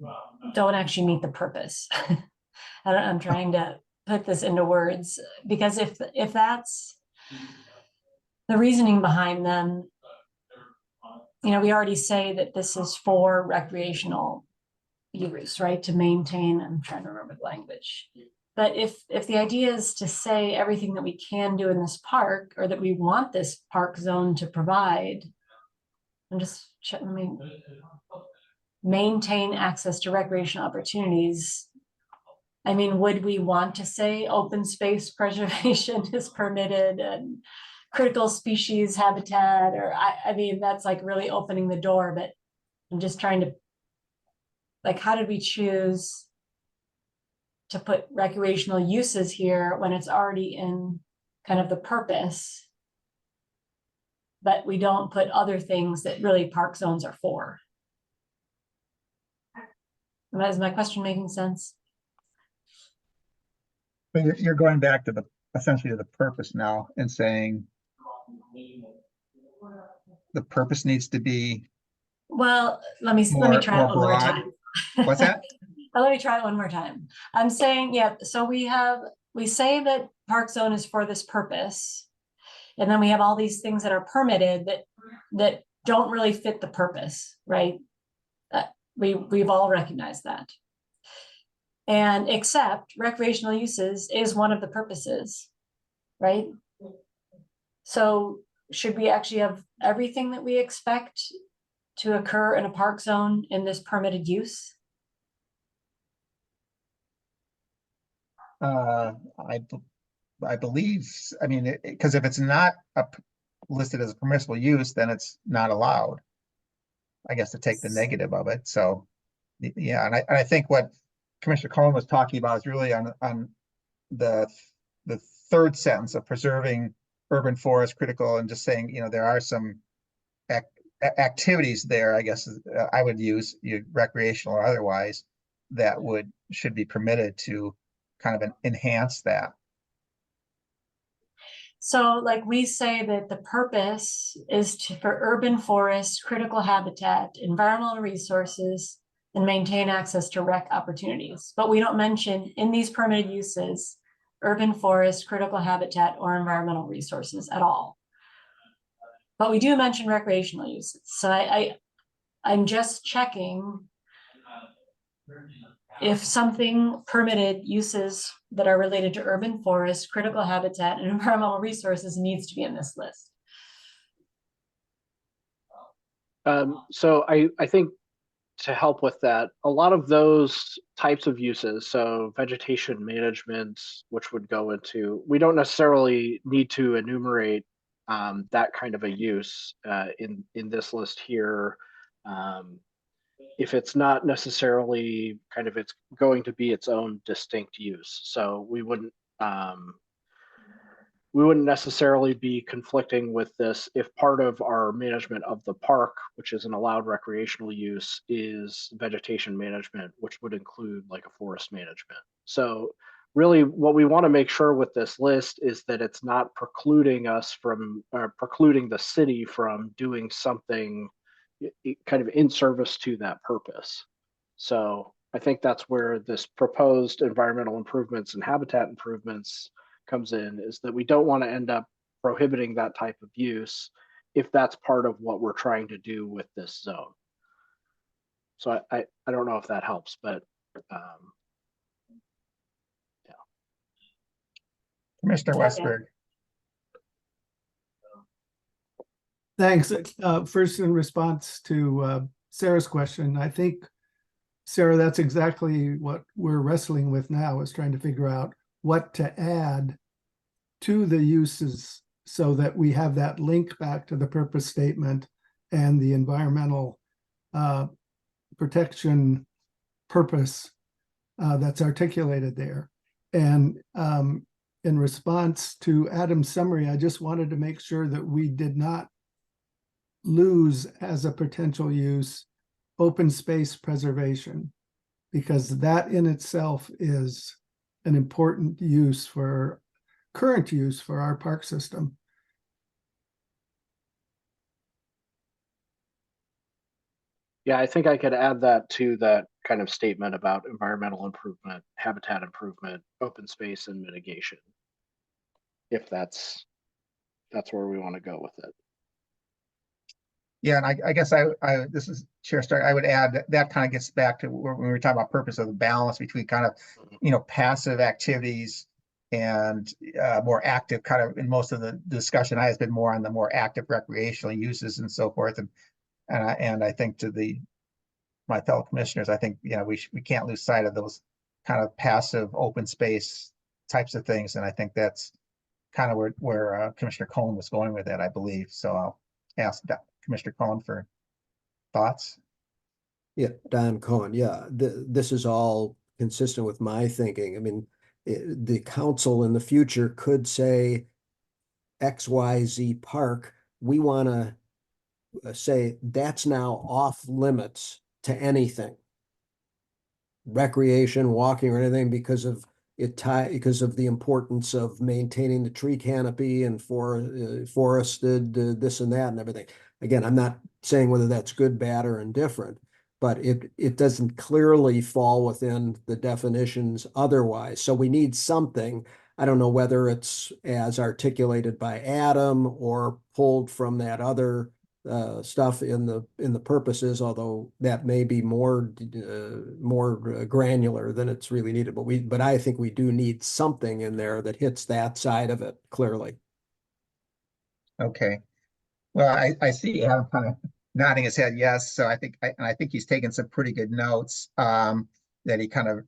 meet the purpose. I'm trying to put this into words, because if that's the reasoning behind them, we already say that this is for recreational use, right? To maintain, I'm trying to remember the language. But if the idea is to say everything that we can do in this park, or that we want this park zone to provide, I'm just maintain access to recreational opportunities. I mean, would we want to say open space preservation is permitted and critical species habitat? Or I mean, that's like really opening the door, but I'm just trying to, how did we choose to put recreational uses here when it's already in kind of the purpose, but we don't put other things that really park zones are for? Is my question making sense? But you're going back to essentially to the purpose now and saying the purpose needs to be. Well, let me try it one more time. What's that? Let me try it one more time. I'm saying, yeah, so we say that park zone is for this purpose, and then we have all these things that are permitted that don't really fit the purpose, right? We've all recognized that. And except recreational uses is one of the purposes, right? So should we actually have everything that we expect to occur in a park zone in this permitted use? I believe, I mean, because if it's not listed as a permissible use, then it's not allowed. I guess to take the negative of it. So, yeah, and I think what Commissioner Cohen was talking about is really on the third sentence of preserving urban forest critical and just saying, there are some activities there, I guess I would use recreational or otherwise that should be permitted to kind of enhance that. So like we say that the purpose is for urban forest, critical habitat, environmental resources, and maintain access to rec opportunities. But we don't mention in these permitted uses, urban forest, critical habitat, or environmental resources at all. But we do mention recreational uses. So I'm just checking if something permitted uses that are related to urban forest, critical habitat, and environmental resources needs to be in this list. So I think to help with that, a lot of those types of uses, so vegetation management, which would go into, we don't necessarily need to enumerate that kind of a use in this list here. If it's not necessarily kind of, it's going to be its own distinct use. So we wouldn't necessarily be conflicting with this if part of our management of the park, which is an allowed recreational use, is vegetation management, which would include like a forest management. So really what we want to make sure with this list is that it's not precluding us from, or precluding the city from doing something kind of in service to that purpose. So I think that's where this proposed environmental improvements and habitat improvements comes in, is that we don't want to end up prohibiting that type of use if that's part of what we're trying to do with this zone. So I don't know if that helps, but yeah. Commissioner Westberg. Thanks. First, in response to Sarah's question, I think, Sarah, that's exactly what we're wrestling with now, is trying to figure out what to add to the uses so that we have that link back to the purpose statement and the environmental protection purpose that's articulated there. And in response to Adam's summary, I just wanted to make sure that we did not lose as a potential use open space preservation, because that in itself is an important use for current use for our park system. Yeah, I think I could add that to that kind of statement about environmental improvement, habitat improvement, open space, and mitigation, if that's where we want to go with it. Yeah, and I guess this is Chair Stark. I would add that kind of gets back to when we were talking about purpose of the balance between kind of passive activities and more active, kind of in most of the discussion has been more on the more active recreational uses and so forth. And I think to my fellow commissioners, I think we can't lose sight of those kind of passive open space types of things. And I think that's kind of where Commissioner Cohen was going with that, I believe. So I'll ask Commissioner Cohen for thoughts. Yeah, Don Cohen. Yeah, this is all consistent with my thinking. I mean, the council in the future could say XYZ park, we want to say that's now off limits to anything, recreation, walking, or anything, because of the importance of maintaining the tree canopy and forested this and that and everything. Again, I'm not saying whether that's good, bad, or indifferent, but it doesn't clearly fall within the definitions otherwise. So we need something. I don't know whether it's as articulated by Adam or pulled from that other stuff in the purposes, although that may be more granular than it's really needed. But I think we do need something in there that hits that side of it clearly. Okay. Well, I see Adam kind of nodding his head yes. So I think he's taken some pretty good notes that he kind of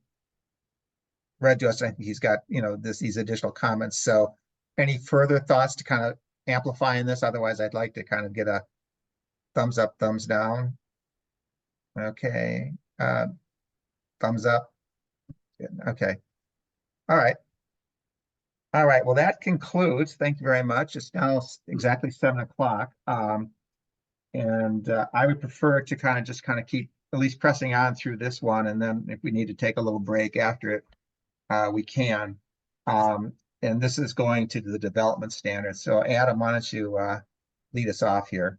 read to us. I think he's got, these additional comments. So any further thoughts to kind of amplify in this? Otherwise, I'd like to kind of get a thumbs up, thumbs down. Okay. Thumbs up. Okay. All right. All right. Well, that concludes. Thank you very much. It's now exactly 7 o'clock. And I would prefer to kind of keep at least pressing on through this one. And then if we need to take a little break after it, we can. And this is going to the development standards. So Adam, why don't you lead us off here?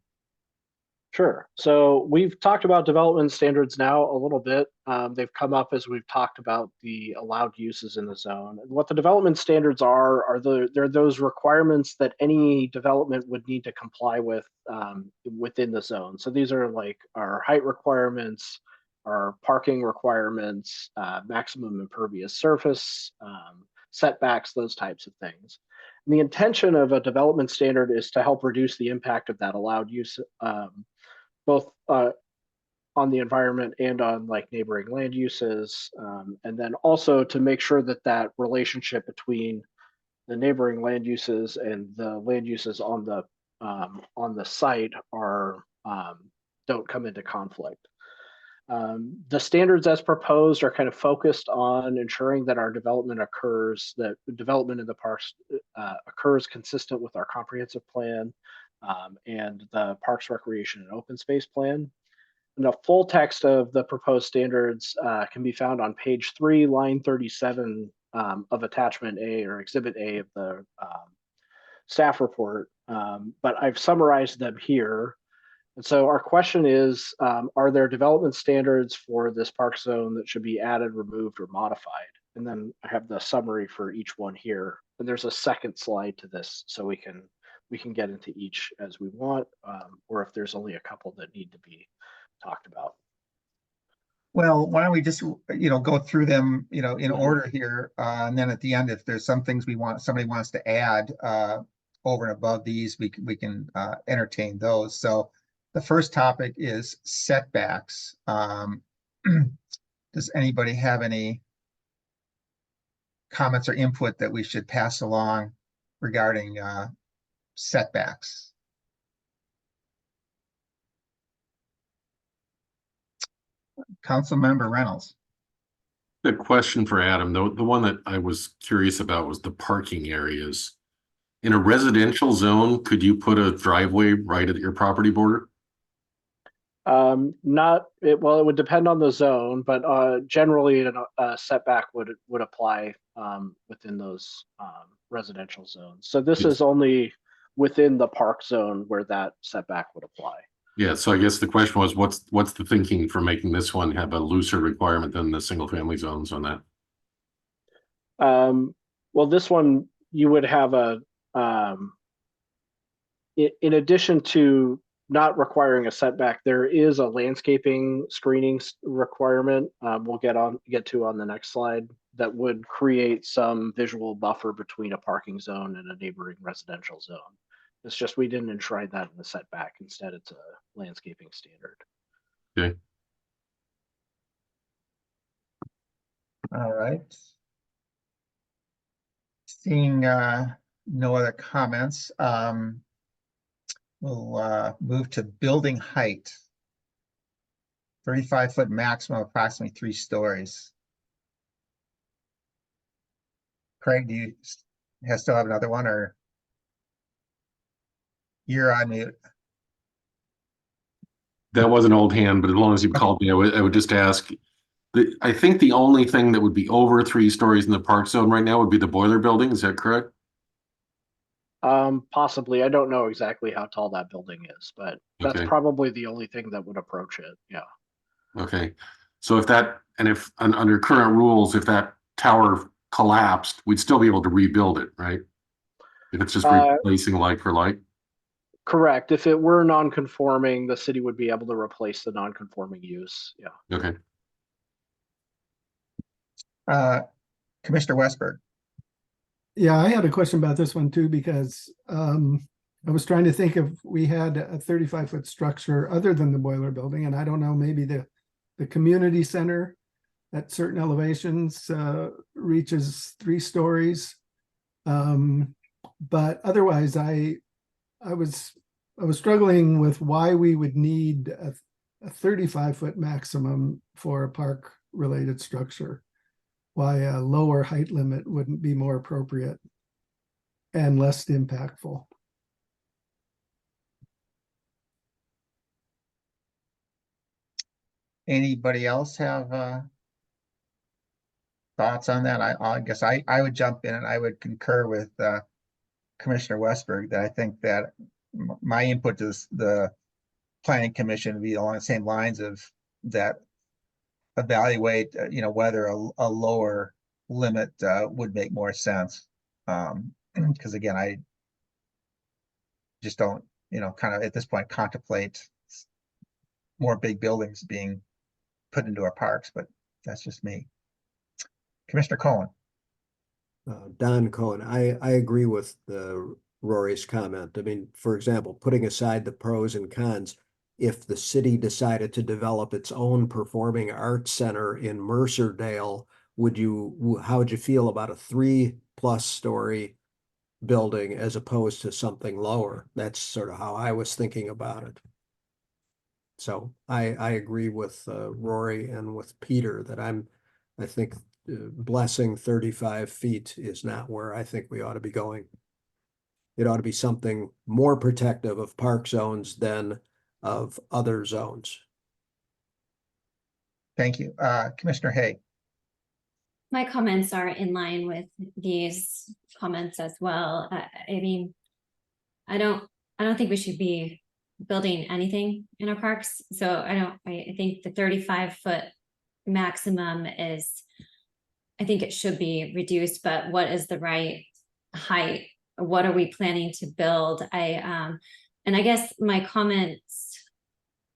Sure. So we've talked about development standards now a little bit. They've come up as we've talked about the allowed uses in the zone. And what the development standards are they're those requirements that any development would need to comply with within the zone. So these are like our height requirements, our parking requirements, maximum impervious surface, setbacks, those types of things. And the intention of a development standard is to help reduce the impact of that allowed use, both on the environment and on like neighboring land uses, and then also to make sure that that relationship between the neighboring land uses and the land uses on the site are don't come into conflict. The standards as proposed are kind of focused on ensuring that our development occurs, that development in the parks occurs consistent with our comprehensive plan and the Parks, Recreation, and Open Space Plan. And the full text of the proposed standards can be found on page 3, line 37 of attachment A or exhibit A of the staff report. But I've summarized them here. And so our question is, are there development standards for this park zone that should be added, removed, or modified? And then I have the summary for each one here. And there's a second slide to this, so we can get into each as we want, or if there's only a couple that need to be talked about. Well, why don't we just, go through them, in order here, and then at the end, if there's some things somebody wants to add over and above these, we can entertain those. So the first topic is setbacks. Does anybody have any comments or input that we should pass along regarding setbacks? Councilmember Reynolds. The question for Adam, though, the one that I was curious about was the parking areas. In a residential zone, could you put a driveway right at your property border? Well, it would depend on the zone, but generally a setback would apply within those residential zones. So this is only within the park zone where that setback would apply. Yeah, so I guess the question was, what's the thinking for making this one have a looser requirement than the single family zones on that? Well, this one you would have in addition to not requiring a setback, there is a landscaping screening requirement we'll get to on the next slide that would create some visual buffer between a parking zone and a neighboring residential zone. It's just we didn't enshrine that in the setback. Instead, it's a landscaping standard. Okay. All right. Seeing no other comments, we'll move to building height. 35-foot maximum, approximately 3 stories. Craig, do you still have another one, or you're on mute? That was an old hand, but as long as you called me, I would just ask. I think the only thing that would be over 3 stories in the park zone right now would be the boiler building. Is that correct? Possibly. I don't know exactly how tall that building is, but that's probably the only thing that would approach it. Yeah. Okay. So if under current rules, if that tower collapsed, we'd still be able to rebuild it, right? If it's just replacing like for like. Correct. If it were non-conforming, the city would be able to replace the non-conforming use. Yeah. Okay. Commissioner Westberg. Yeah, I had a question about this one too, because I was trying to think if we had a 35-foot structure other than the boiler building, and I don't know, maybe the community center at certain elevations reaches 3 stories. But otherwise, I was struggling with why we would need a 35-foot maximum for a park related structure. Why a lower height limit wouldn't be more appropriate and less impactful. Anybody else have thoughts on that? I guess I would jump in and I would concur with Commissioner Westberg that I think that my input to the planning commission would be along the same lines of that evaluate, whether a lower limit would make more sense. Because again, I just don't, kind of at this point contemplate more big buildings being put into our parks, but that's just me. Commissioner Cohen. Don Cohen, I agree with Rory's comment. I mean, for example, putting aside the pros and cons, if the city decided to develop its own performing arts center in Mercerdale, how would you feel about a 3+ story building as opposed to something lower? That's sort of how I was thinking about it. So I agree with Rory and with Peter that I think blessing 35 feet is not where I think we ought to be going. It ought to be something more protective of park zones than of other zones. Thank you. Commissioner Hay. My comments are in line with these comments as well. I mean, I don't think we should be building anything in our parks. So I think the 35-foot maximum is, I think it should be reduced, but what is the right height? What are we planning to build? And I guess my comments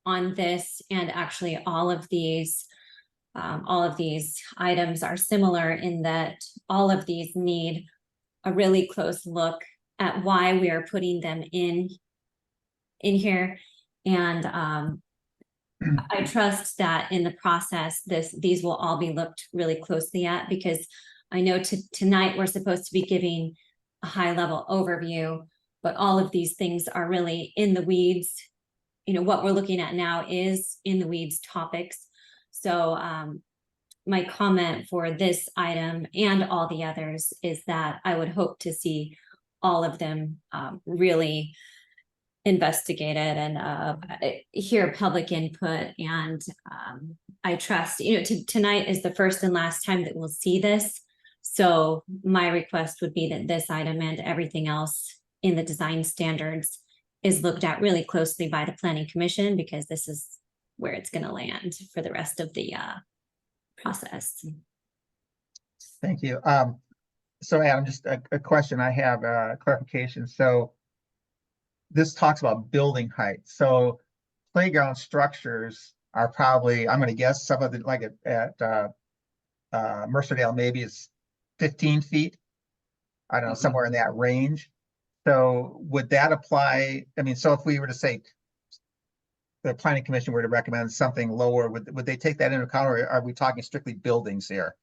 on this and actually all of these items are similar in that all of these need a really close look at why we are putting them in here. And I trust that in the process, these will all be looked really closely at, because I know tonight we're supposed to be giving a high level overview, but all of these things are really in the weeds. What we're looking at now is in the weeds topics. So my comment for this item and all the others is that I would hope to see all of them really investigated and hear public input. And I trust, tonight is the first and last time that we'll see this. So my request would be that this item and everything else in the design standards is looked at really closely by the Planning Commission, because this is where it's going to land for the rest of the process. Thank you. So Adam, just a question I have, clarification. So this talks about building height. So playground structures are probably, I'm going to guess some of the, like at Mercerdale, maybe it's 15 feet. I don't know, somewhere in that range. So would that apply? I mean, so if we were to say the Planning Commission were to recommend something lower, would they take that into account, or are we talking strictly buildings here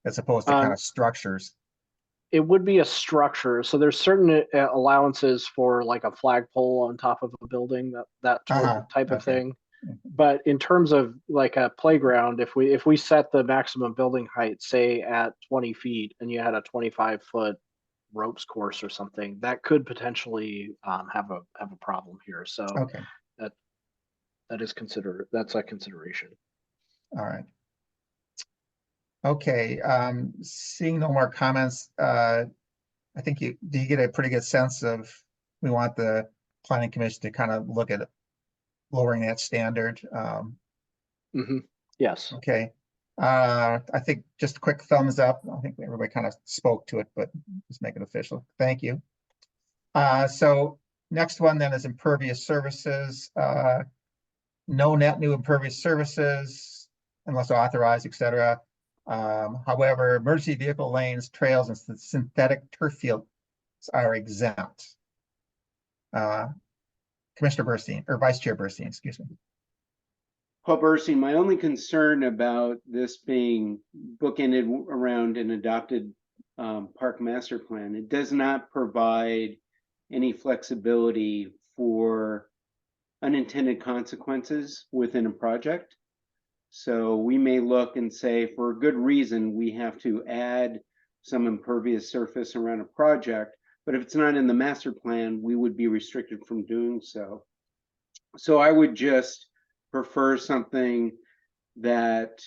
as opposed to kind of structures? It would be a structure. So there's certain allowances for like a flagpole on top of a building, that type of thing. But in terms of like a playground, if we set the maximum building height, say at 20 feet, and you had a 25-foot ropes course or something, that could potentially have a problem here. So Okay. that's a consideration. All right. Okay, seeing no more comments, I think you get a pretty good sense of, we want the Planning Commission to kind of look at lowering that standard. Yes. Okay. I think just a quick thumbs up. I think everybody kind of spoke to it, but just make it official. Thank you. So Next one then is impervious services. No net new impervious services unless authorized, etc. However, emergency vehicle lanes, trails, and synthetic turf fields are exempt. Commissioner Burstein, or Vice Chair Burstein, excuse me. Paul Burstein, my only concern about this being bookended around an adopted park master plan, it does not provide any flexibility for unintended consequences within a project. So we may look and say, for a good reason, we have to add some impervious surface around a project, but if it's not in the master plan, we would be restricted from doing so. So I would just prefer something that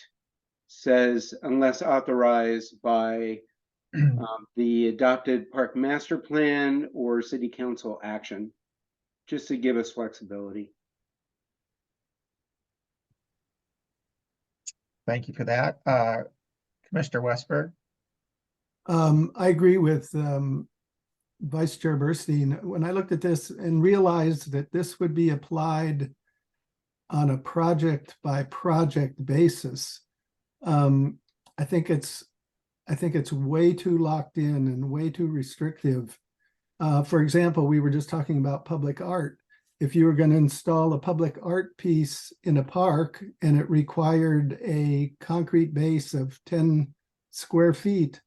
says, unless authorized by the adopted park master plan or city council action, just to give us flexibility. Thank you for that. Commissioner Westberg. I agree with Vice Chair Burstein. When I looked at this and realized that this would be applied on a project by project basis, I think it's way too locked in and way too restrictive. For example, we were just talking about public art. If you were going to install a public art piece in a park and it required a concrete base of 10 square feet,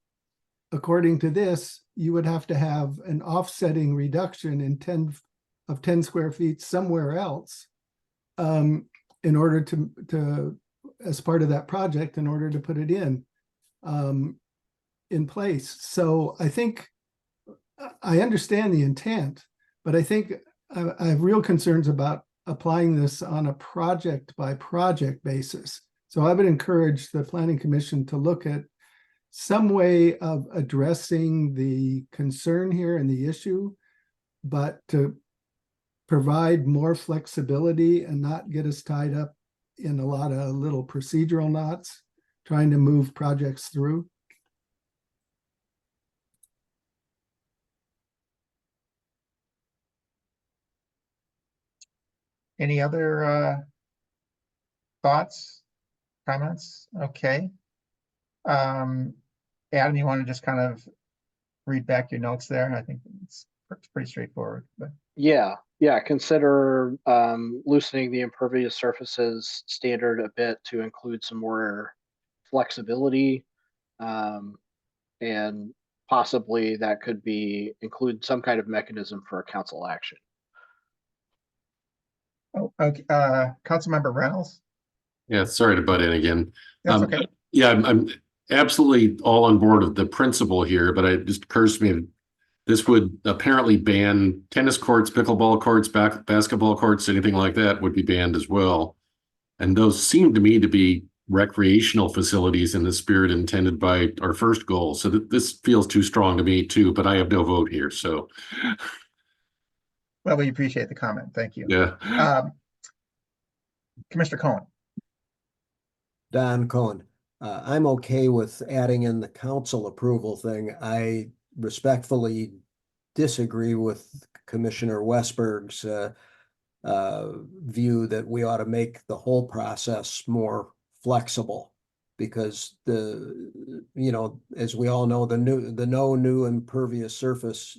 according to this, you would have to have an offsetting reduction in 10 square feet somewhere else in order to as part of that project, in order to put it in place. So I think I understand the intent, but I think I have real concerns about applying this on a project by project basis. So I would encourage the Planning Commission to look at some way of addressing the concern here and the issue, but to provide more flexibility and not get us tied up in a lot of little procedural knots trying to move projects through. Any other thoughts, comments? Okay. Adam, you want to just kind of read back your notes there? I think it's pretty straightforward. But Yeah, consider loosening the impervious surfaces standard a bit to include some more flexibility, and possibly that could be include some kind of mechanism for a council action. oh, okay. Councilmember Reynolds. Yeah, sorry to butt in again. That's okay. Yeah, I'm absolutely all on board with the principle here, but it just occurs to me this would apparently ban tennis courts, pickleball courts, basketball courts, anything like that would be banned as well. And those seem to me to be recreational facilities in the spirit intended by our first goal. So this feels too strong to me too, but I have no vote here. So, well, we appreciate the comment. Thank you. Yeah. Commissioner Cohen. Don Cohen. I'm okay with adding in the council approval thing. I respectfully disagree with Commissioner Westberg's view that we ought to make the whole process more flexible, because as we all know, the no new impervious surface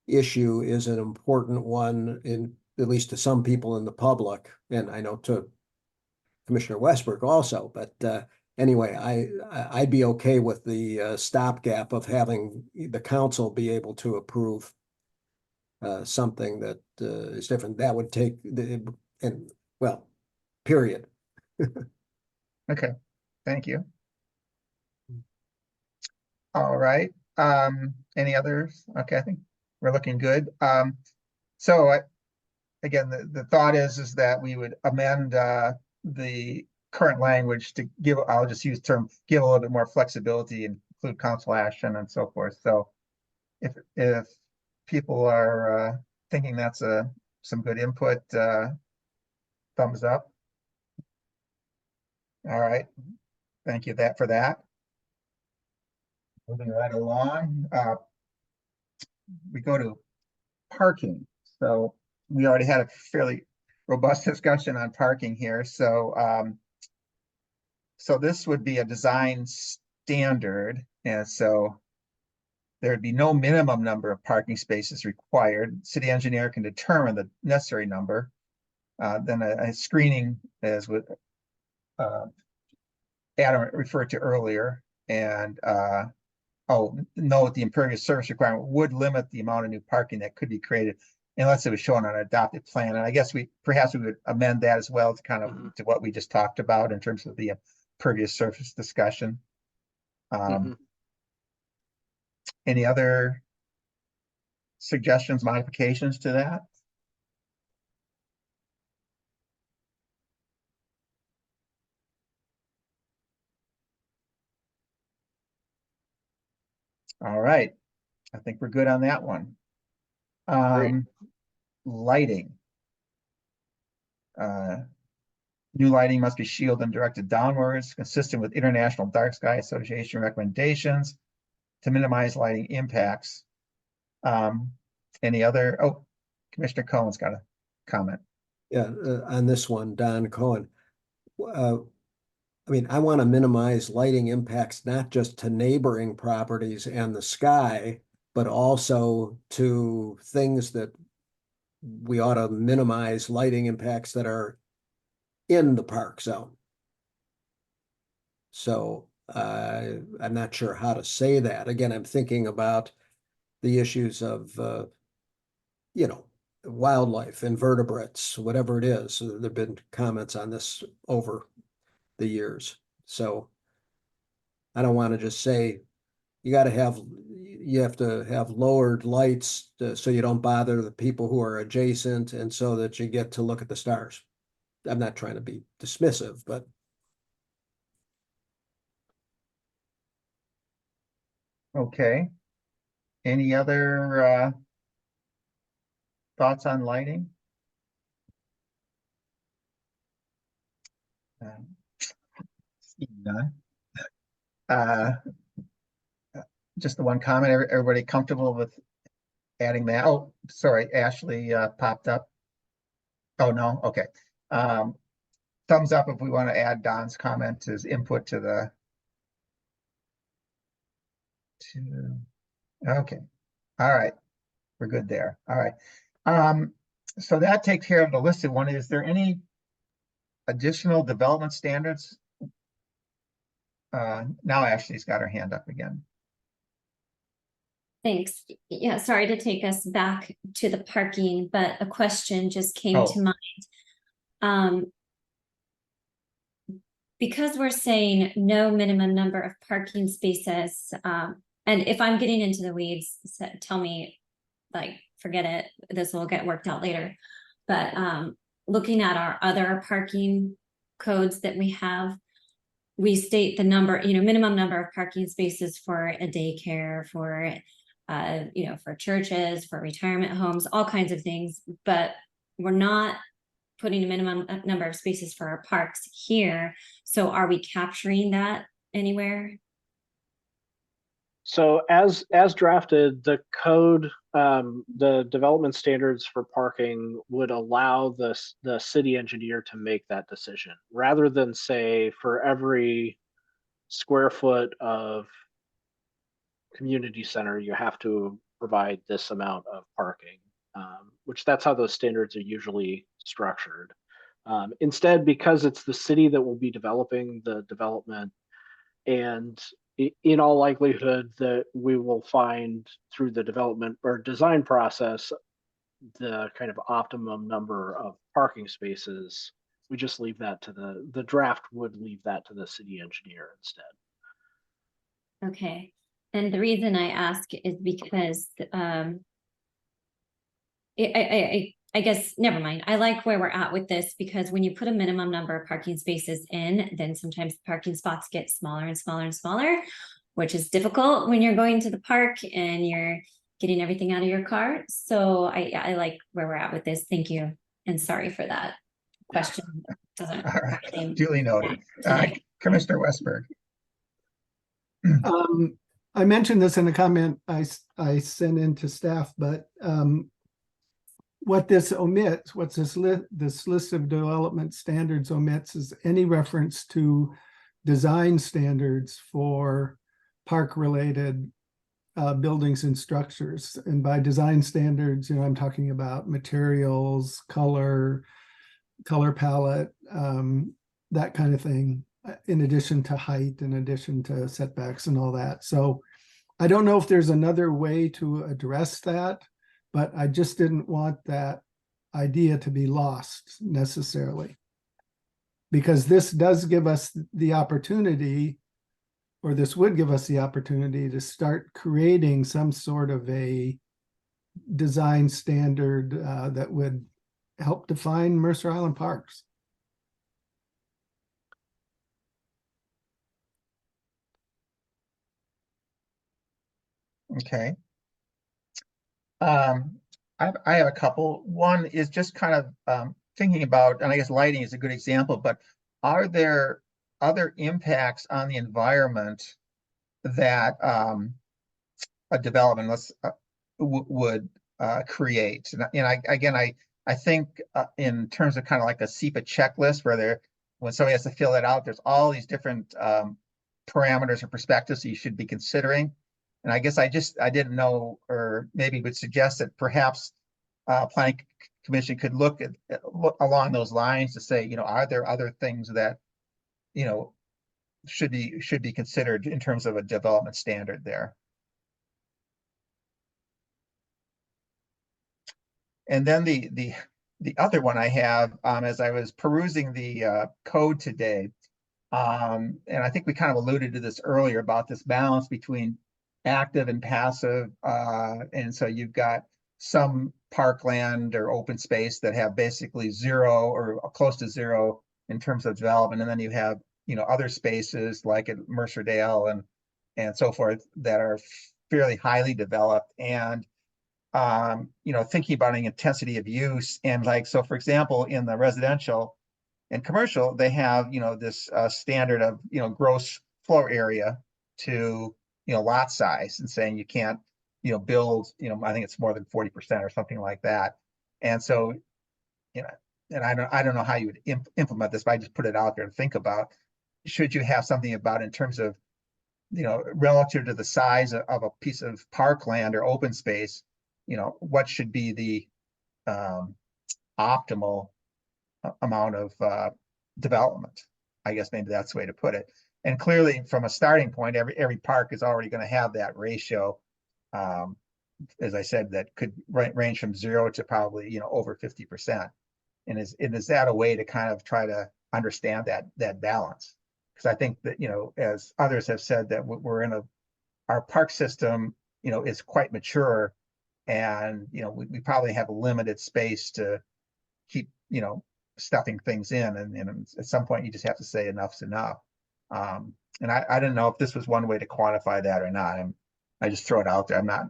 issue is an important one, in at least to some people in the public, and I know to Commissioner Westberg also. But anyway, I'd be okay with the stopgap of having the council be able to approve something that is different. That would take period. Okay, thank you. All right. Any others? Okay, I think we're looking good. So again, the thought is that we would amend the current language to give, I'll just use the term, give a little bit more flexibility and include council action and so forth. So if people are thinking that's some good input, thumbs up. All right, thank you for that. Moving right along, we go to parking. So we already had a fairly robust discussion on parking here, so so this would be a design standard, and so there'd be no minimum number of parking spaces required. City engineer can determine the necessary number. Then a screening, as with Adam referred to earlier, and note the impervious surface requirement would limit the amount of new parking that could be created unless it was shown on an adopted plan. And I guess perhaps we would amend that as well to kind of to what we just talked about in terms of the impervious surface discussion. Any other suggestions, modifications to that? All right, I think we're good on that one. Lighting. New lighting must be shielded and directed downwards, consistent with International Dark Sky Association recommendations to minimize lighting impacts. Any other? Oh, Commissioner Cohen's got a comment. Yeah, on this one, Don Cohen. I mean, I want to minimize lighting impacts, not just to neighboring properties and the sky, but also to things that we ought to minimize lighting impacts that are in the park zone. So I'm not sure how to say that. Again, I'm thinking about the issues of, you know, wildlife, invertebrates, whatever it is. So there've been comments on this over the years. So I don't want to just say you have to have lowered lights so you don't bother the people who are adjacent and so that you get to look at the stars. I'm not trying to be dismissive, but okay. Any other thoughts on lighting? None. Just the one comment. Everybody comfortable with adding that? Oh, sorry, Ashley popped up. Oh no, okay. Thumbs up if we want to add Don's comment as input to the. Okay, all right, we're good there. All right. So that takes care of the listed one. Is there any additional development standards? Now Ashley's got her hand up again. Thanks. Yeah, sorry to take us back to the parking, but a question just came to mind. Because we're saying no minimum number of parking spaces, and if I'm getting into the weeds, tell me, like, forget it, this will get worked out later. But looking at our other parking codes that we have, we state the number, minimum number of parking spaces for a daycare, for for churches, for retirement homes, all kinds of things, but we're not putting a minimum number of spaces for our parks here. So are we capturing that anywhere? So as drafted, the code, the development standards for parking would allow the city engineer to make that decision rather than say for every square foot of community center, you have to provide this amount of parking, which that's how those standards are usually structured. Instead, because it's the city that will be developing the development, and in all likelihood that we will find through the development or design process the kind of optimum number of parking spaces, we just leave that to the draft would leave that to the city engineer instead. Okay. And the reason I ask is because I guess, never mind. I like where we're at with this because when you put a minimum number of parking spaces in, then sometimes the parking spots get smaller and smaller and smaller, which is difficult when you're going to the park and you're getting everything out of your car. So I like where we're at with this. Thank you. And sorry for that question. Doesn't all right. Duly noted. Commissioner Westberg. I mentioned this in a comment I sent in to staff, but what this omits, what's this list of development standards omits is any reference to design standards for park-related buildings and structures. And by design standards, I'm talking about materials, color palette, that kind of thing, in addition to height, in addition to setbacks and all that. So I don't know if there's another way to address that, but I just didn't want that idea to be lost necessarily. Because this does give us the opportunity, or this would give us the opportunity to start creating some sort of a design standard that would help define Mercer Island parks. Okay. I have a couple. One is just kind of thinking about, and I guess lighting is a good example, but are there other impacts on the environment that a development would create? And I think in terms of kind of like a SEPA checklist where when somebody has to fill it out, there's all these different parameters or perspectives that you should be considering. And I guess I didn't know, or maybe would suggest that perhaps planning commission could look along those lines to say, are there other things that, should be considered in terms of a development standard there? And then the other one I have, as I was perusing the code today, and I think we kind of alluded to this earlier about this balance between active and passive. And so you've got some parkland or open space that have basically zero or close to zero in terms of development. And then you have, other spaces like at Mercerdale and so forth that are fairly highly developed. And, thinking about an intensity of use and so for example, in the residential and commercial, they have, this standard of, gross floor area to, lot size, and saying you can't, build, I think it's more than 40% or something like that. And so, and I don't know how you would implement this, but I just put it out there to think about. Should you have something about in terms of, relative to the size of a piece of parkland or open space, what should be the optimal amount of development? I guess maybe that's the way to put it. And clearly, from a starting point, every park is already going to have that ratio. As I said, that could range from 0 to probably over 50%. And is that a way to kind of try to understand that balance? Because I think that as others have said, that we're in our park system is quite mature, and we probably have a limited space to keep stuffing things in, and at some point you just have to say enough's enough. And I don't know if this was one way to quantify that or not. I just throw it out there. I'm not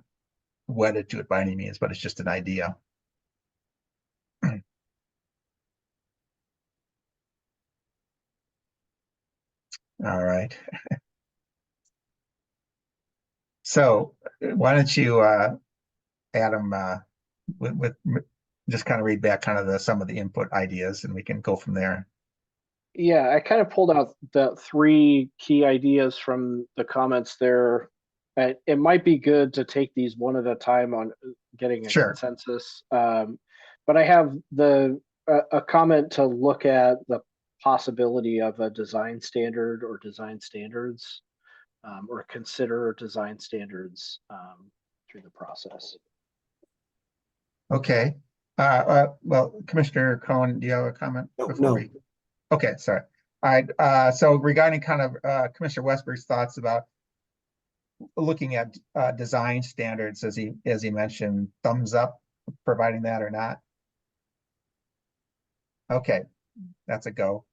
wedded to it by any means, but it's just an idea. All right. So why don't you, Adam, with just kind of read back kind of some of the input ideas, and we can go from there. Yeah, I kind of pulled out the 3 key ideas from the comments there. It might be good to take these one at a time on getting a consensus. But I have a comment to look at the possibility of a design standard or design standards, or consider design standards through the process. Okay. Well, Commissioner Cohen, do you have a comment? No. Okay, sorry. All right. So regarding kind of Commissioner Westberg's thoughts about looking at design standards, as he mentioned, thumbs up, providing that or not? Okay, that's a go.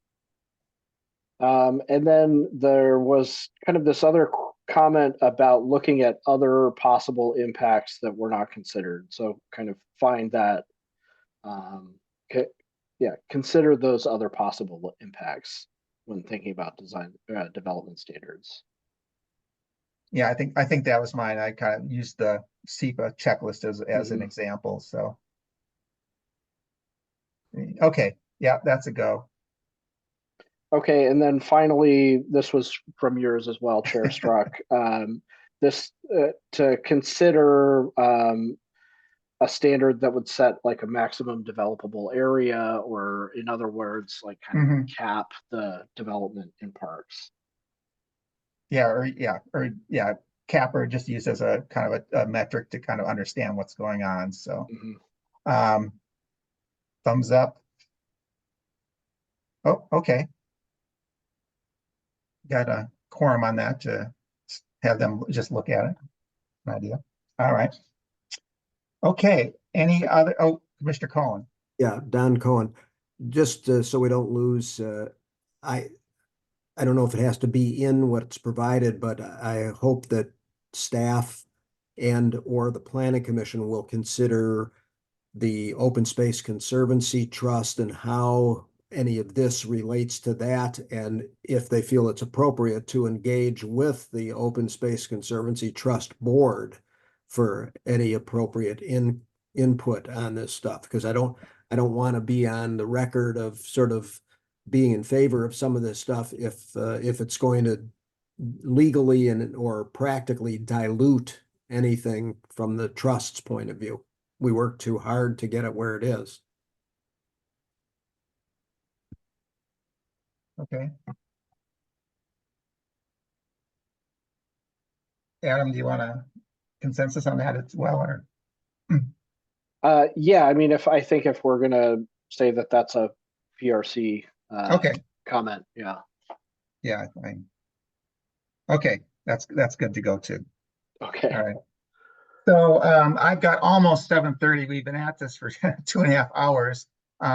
And then there was kind of this other comment about looking at other possible impacts that were not considered. So kind of find that, consider those other possible impacts when thinking about design development standards. Yeah, I think that was mine. I kind of used the SEPA checklist as an example. So, Okay, yeah, that's a go. Okay, and then finally, this was from yours as well, Chair Struck. This to consider a standard that would set like a maximum developable area, or in other words, like kind Mhm. of cap the development in parks. Yeah, cap or just use as a kind of a metric to kind of understand what's going on. So, Mhm. thumbs up. Oh, okay. Got a quorum on that to have them just look at it. An idea. All right. Okay. Any other? Oh, Commissioner Cohen. Yeah, Don Cohen, just so we don't lose, I, I don't know if it has to be in what's provided, but I hope that staff and or the planning commission will consider the Open Space Conservancy Trust and how any of this relates to that, and if they feel it's appropriate to engage with the Open Space Conservancy Trust Board for any appropriate input on this stuff, because I don't want to be on the record of sort of being in favor of some of this stuff if it's going to legally and or practically dilute anything from the trust's point of view. We work too hard to get it where it is. Okay. Adam, do you want a consensus on that as well, or? Yeah, I mean, I think if we're gonna say that that's a PRC Okay. comment, yeah. Yeah, fine. Okay, that's good to go too. Okay. All right. So I've got almost 7:30. We've been at this for 2.5 hours.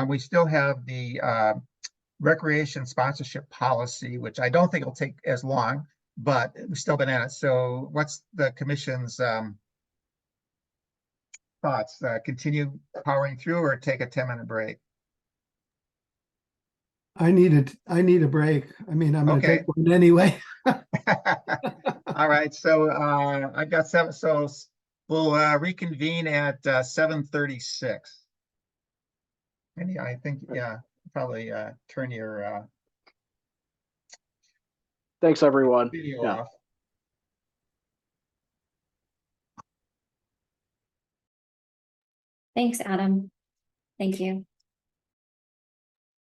We still have the recreation sponsorship policy, which I don't think will take as long, but we've still been at it. So what's the commission's thoughts? Continue powering through or take a 10-minute break? I need a break. I mean, I'm gonna Okay. take one anyway. All right, so I've got seven, so we'll reconvene at 7:36. And I think, yeah, probably turn your Thanks, everyone. video Yeah. off. Thanks, Adam. Thank you.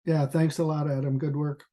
Yeah, thanks a lot, Adam. Good work.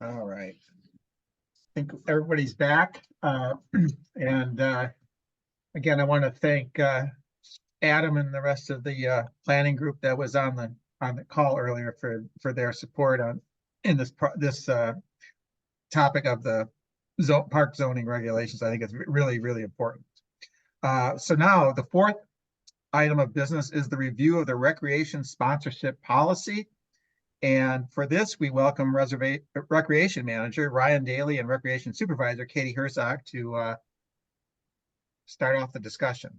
All right. I think everybody's back. And again, I want to thank Adam and the rest of the planning group that was on the call earlier for their support in this topic of the park zoning regulations. I think it's really, really important. So now the fourth item of business is the review of the recreation sponsorship policy. And for this, we welcome Recreation Manager Ryan Daly and Recreation Supervisor Katie Herzog to start off the discussion.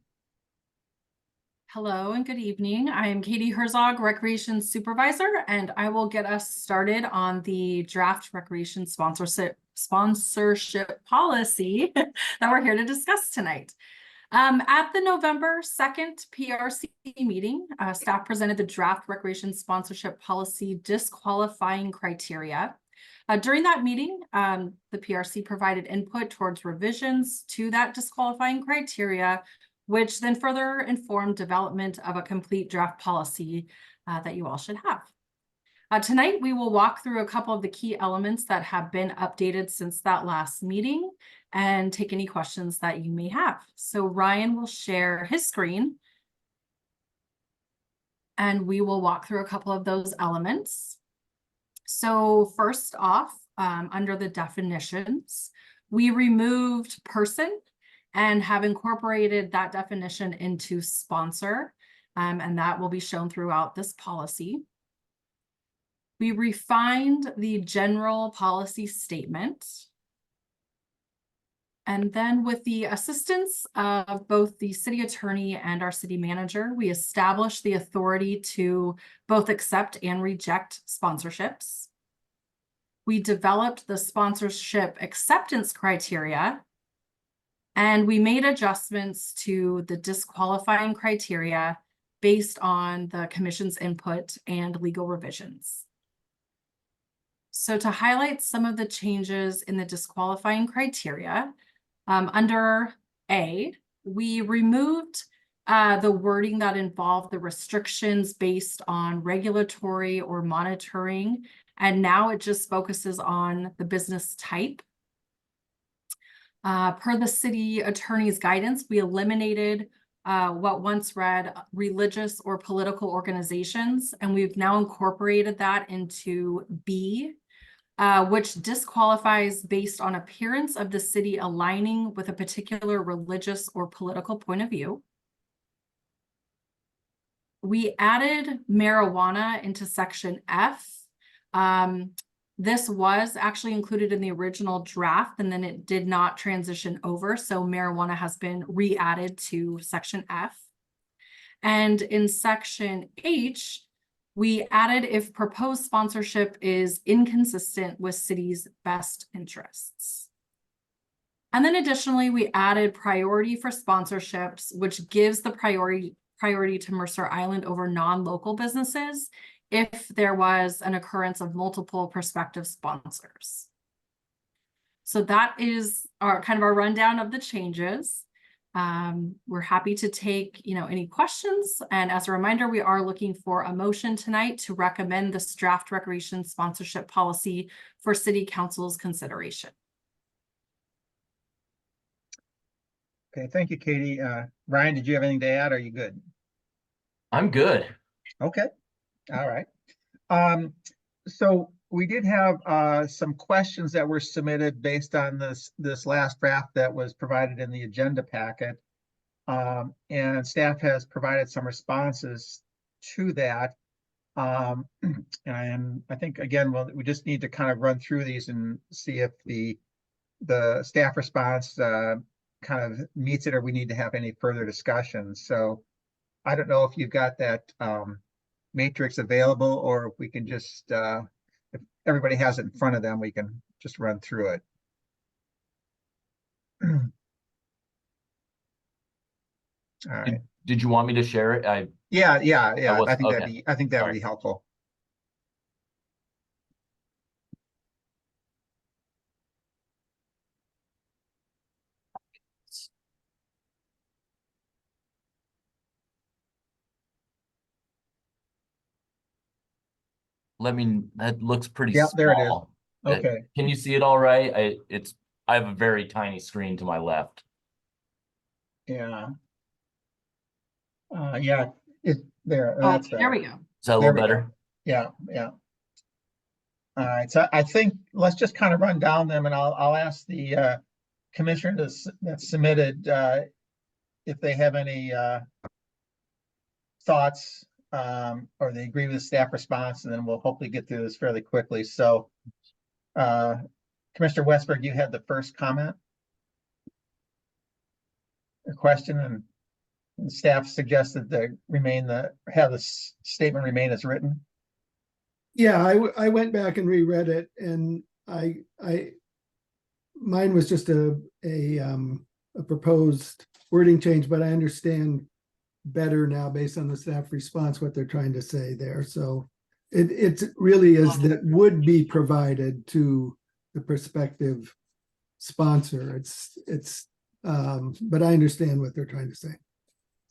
Hello and good evening. I am Katie Herzog, Recreation Supervisor, and I will get us started on the draft recreation sponsorship policy that we're here to discuss tonight. At the November 2nd PRC meeting, staff presented the draft recreation sponsorship policy disqualifying criteria. During that meeting, the PRC provided input towards revisions to that disqualifying criteria, which then further informed development of a complete draft policy that you all should have. Tonight, we will walk through a couple of the key elements that have been updated since that last meeting and take any questions that you may have. So Ryan will share his screen and we will walk through a couple of those elements. So first off, under the definitions, we removed person and have incorporated that definition into sponsor, and that will be shown throughout this policy. We refined the general policy statement. And then with the assistance of both the city attorney and our city manager, we established the authority to both accept and reject sponsorships. We developed the sponsorship acceptance criteria, and we made adjustments to the disqualifying criteria based on the commission's input and legal revisions. So to highlight some of the changes in the disqualifying criteria, under A, we removed the wording that involved the restrictions based on regulatory or monitoring, and now it just focuses on the business type. Per the city attorney's guidance, we eliminated what once read religious or political organizations, and we've now incorporated that into B, which disqualifies based on appearance of the city aligning with a particular religious or political point of view. We added marijuana into section F. This was actually included in the original draft, and then it did not transition over. So marijuana has been re-added to section F. And in section H, we added if proposed sponsorship is inconsistent with city's best interests. And then additionally, we added priority for sponsorships, which gives the priority to Mercer Island over non-local businesses if there was an occurrence of multiple prospective sponsors. So that is our kind of our rundown of the changes. We're happy to take any questions. And as a reminder, we are looking for a motion tonight to recommend this draft recreation sponsorship policy for City Council's consideration. Okay, thank you, Katie. Ryan, did you have anything to add? Are you good? I'm good. Okay, all right. So we did have some questions that were submitted based on this last draft that was provided in the agenda packet. And staff has provided some responses to that. And I think, again, we just need to kind of run through these and see if the staff response kind of meets it, or we need to have any further discussion. So I don't know if you've got that matrix available, or if we can just, if everybody has it in front of them, we can just run through it. All right. Did you want me to share it? Yeah. was- I think okay. that would Sorry. be helpful. That looks pretty Yeah, there it is. small. Okay. Can you see it all right? I have a very tiny screen to my left. Yeah. Yeah, it's there. Oh, That's there we go. Is that a There little we go. better? Yeah. All right, so I think let's just kind of run down them, and I'll ask the commissioner that submitted if they have any thoughts or they agree with the staff response, and then we'll hopefully get through this fairly quickly. So Commissioner Westberg, you had the first comment or question, and the staff suggested that have the statement remain as written. Yeah, I went back and reread it, and mine was just a proposed wording change, but I understand better now based on the staff response what they're trying to say there. So it really is that would be provided to the prospective sponsor. But I understand what they're trying to say.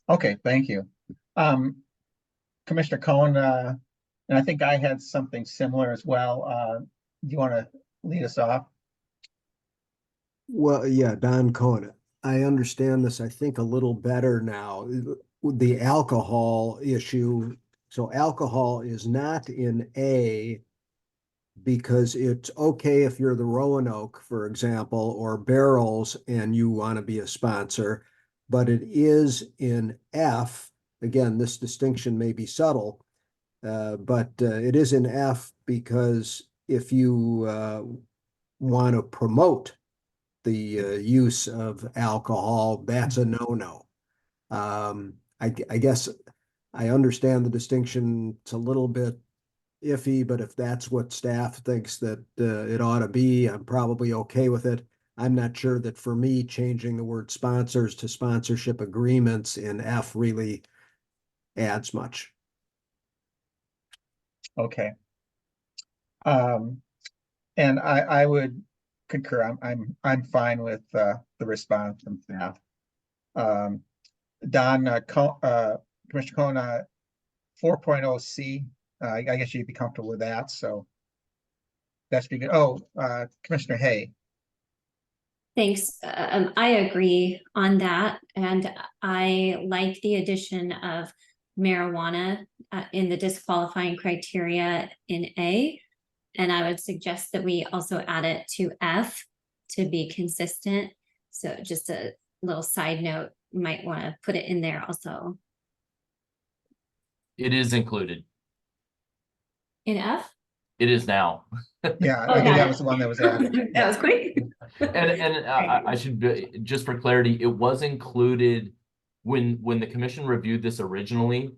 Okay, thank you. Commissioner Cohen, and I think I had something similar as well. Do you want to lead us off? Well, yeah, Don Cohen. I understand this, I think, a little better now. With the alcohol issue, so alcohol is not in A because it's okay if you're the Roanoke, for example, or Barrels, and you want to be a sponsor, but it is in F. Again, this distinction may be subtle, but it is in F because if you want to promote the use of alcohol, that's a no-no. I guess I understand the distinction. It's a little bit iffy, but if that's what staff thinks that it ought to be, I'm probably okay with it. I'm not sure that for me, changing the word sponsors to sponsorship agreements in F really adds much. Okay. And I would concur. I'm fine with the response from staff. Don, Commissioner Cohen, 4.0C, I guess you'd be comfortable with that, so that should be good. Oh, Commissioner Hay. Thanks. I agree on that, and I like the addition of marijuana in the disqualifying criteria in A. And I would suggest that we also add it to F to be consistent. So just a little side note, you might want to put it in there also. It is included. In F? It is now. Yeah, Oh, I think got that it. was the one that was added. That was quick. And I should be, just for clarity, it was included when the commission reviewed this originally.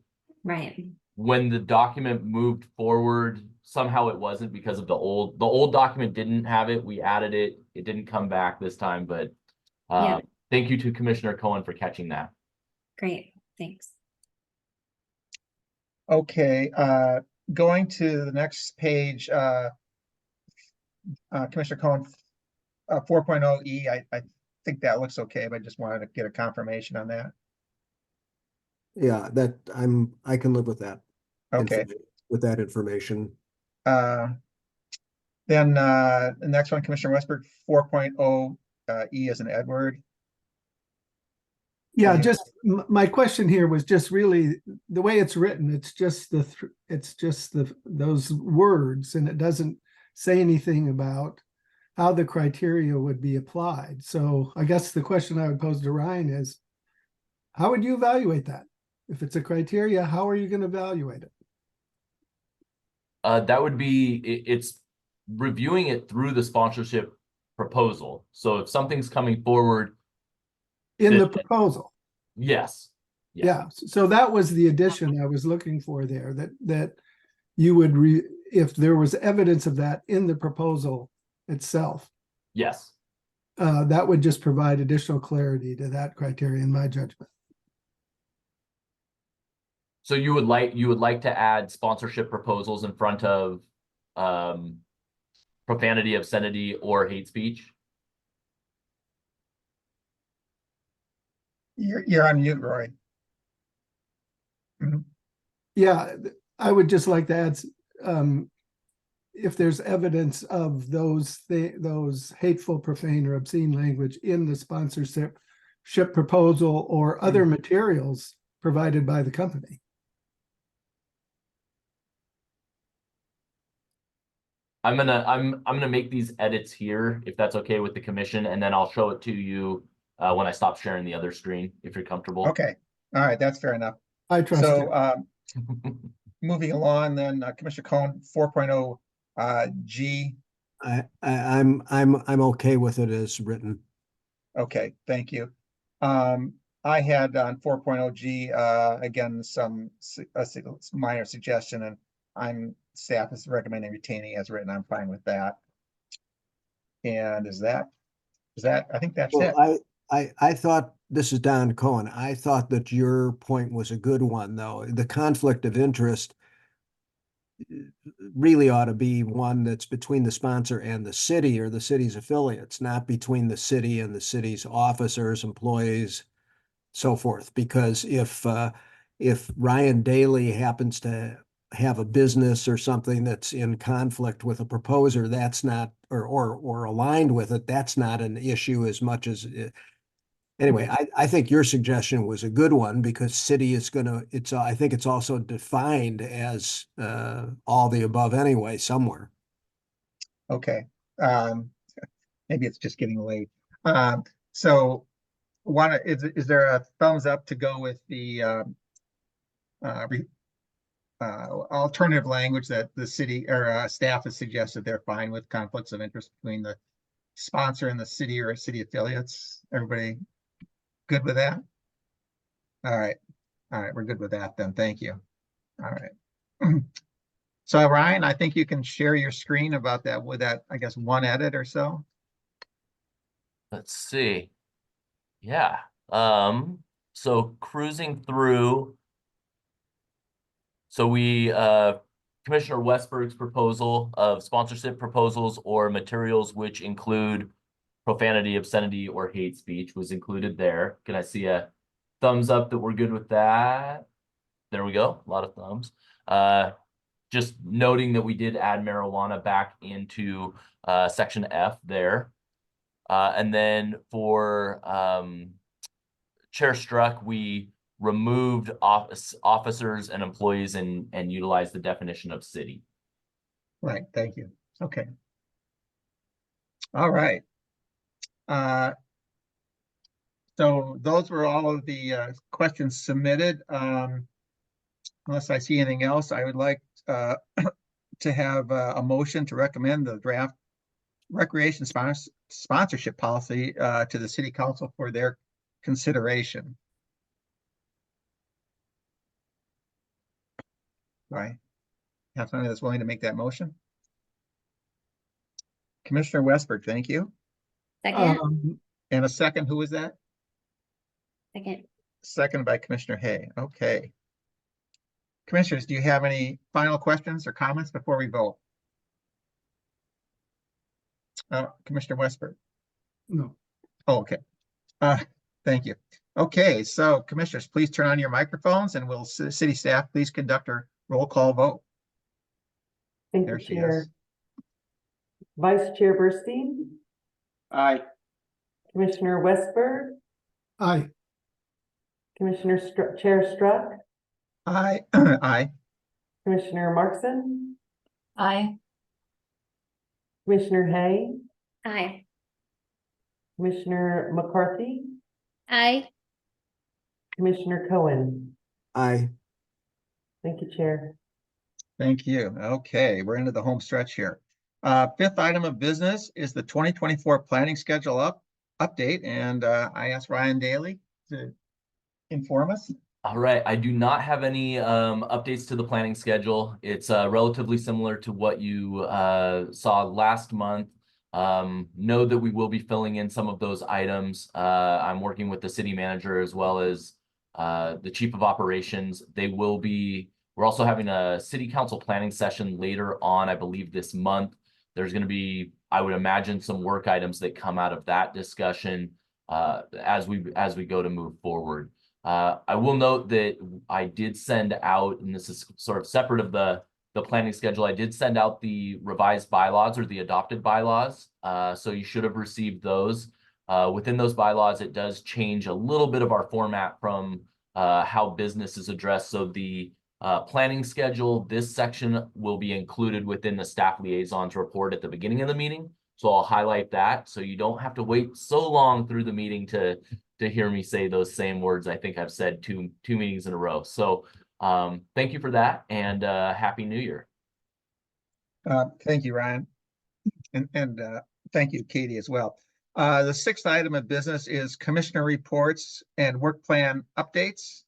Right. When the document moved forward, somehow it wasn't because of the old document didn't have it. We added it. It didn't come back this time, but Yeah. thank you to Commissioner Cohen for catching that. Great, thanks. Okay, going to the next page, Commissioner Cohen, 4.0E, I think that looks okay, but I just wanted to get a confirmation on that. Yeah, I can live with that. Okay. With that information. Then the next one, Commissioner Westberg, 4.0 E as in Edward. Yeah, just my question here was just really the way it's written. It's just those words, and it doesn't. say anything about how the criteria would be applied. So I guess the question I would pose to Ryan is, how would you evaluate that? If it's a criteria, how are you going to evaluate it? That would be, it's reviewing it through the sponsorship proposal. So if something's coming forward, In the that- proposal? yes. Yeah, so that was the addition I was looking for there, that you would if there was evidence of that in the proposal itself, Yes. that would just provide additional clarity to that criteria in my judgment. So you would like to add sponsorship proposals in front of profanity, obscenity, or hate speech? You're on mute, Roy. Mhm. Yeah, I would just like to add, if there's evidence of those hateful, profane, or obscene language in the sponsorship proposal or other materials provided by the company. I'm gonna make these edits here, if that's okay with the commission, and then I'll show it to you when I stop sharing the other screen, if you're comfortable. Okay, all right, that's fair enough. I trust So, you. moving along then, Commissioner Cohen, 4.0 G. I'm okay with it as written. Okay, thank you. I had on 4.0 G, again, some minor suggestion, and staff is recommending retaining as written. I'm fine with that. And is that, I think that's it. Well, I thought, this is Don Cohen. I thought that your point was a good one, though. The conflict of interest really ought to be one that's between the sponsor and the city or the city's affiliates, not between the city and the city's officers, employees, so forth. Because if Ryan Daly happens to have a business or something that's in conflict with a proposer, that's not, or aligned with it, that's not an issue as much as anyway, I think your suggestion was a good one because city is I think it's also defined as all the above anyway, somewhere. Okay. Maybe it's just getting late. So is there a thumbs up to go with the alternative language that the city or staff has suggested? They're fine with conflicts of interest between the sponsor and the city or city affiliates. Everybody good with that? All right. We're good with that then. Thank you. All right. So Ryan, I think you can share your screen about that with that, I guess, one edit or so. Let's see. Yeah. So cruising through. So Commissioner Westberg's proposal of sponsorship proposals or materials which include profanity, obscenity, or hate speech was included there. Can I see a thumbs up that we're good with that? There we go. A lot of thumbs. Just noting that we did add marijuana back into section F there. And then for Chair Struck, we removed officers and employees and utilized the definition of city. Right, thank you. Okay. All right. So those were all of the questions submitted. Unless I see anything else, I would like to have a motion to recommend the draft recreation sponsorship policy to the city council for their consideration. Right. Have somebody that's willing to make that motion? Commissioner Westberg, thank you. Second, And a second, who is that? second. Second by Commissioner Hay. Okay. Commissioners, do you have any final questions or comments before we vote? Commissioner Westberg? No. Oh, okay. Thank you. Okay, so commissioners, please turn on your microphones and will city staff please conduct a roll call vote. Thank There you, she Chair. is. Vice Chair Burstein, Aye. Commissioner Westberg, Aye. Chair Struck, Aye. Aye. Commissioner Markson, Aye. Commissioner Hay, Aye. Commissioner McCarthy, Aye. Commissioner Cohen. Aye. Thank you, Chair. Thank you. Okay, we're into the home stretch here. Fifth item of business is the 2024 planning schedule update, and I asked Ryan Daly to inform us. All right, I do not have any updates to the planning schedule. It's relatively similar to what you saw last month. Know that we will be filling in some of those items. I'm working with the city manager as well as the chief of operations. We're also having a city council planning session later on, I believe this month. There's going to be, I would imagine, some work items that come out of that discussion as we go to move forward. I will note that I did send out, and this is sort of separate of the planning schedule, I did send out the revised bylaws or the adopted bylaws. So you should have received those. Within those bylaws, it does change a little bit of our format from how business is addressed. So the planning schedule, this section will be included within the staff liaisons report at the beginning of the meeting. So I'll highlight that so you don't have to wait so long through the meeting to hear me say those same words. I think I've said two meetings in a row. So thank you for that, and Happy New Year. Thank you, Ryan. And thank you, Katie, as well. The sixth item of business is commissioner reports and work plan updates.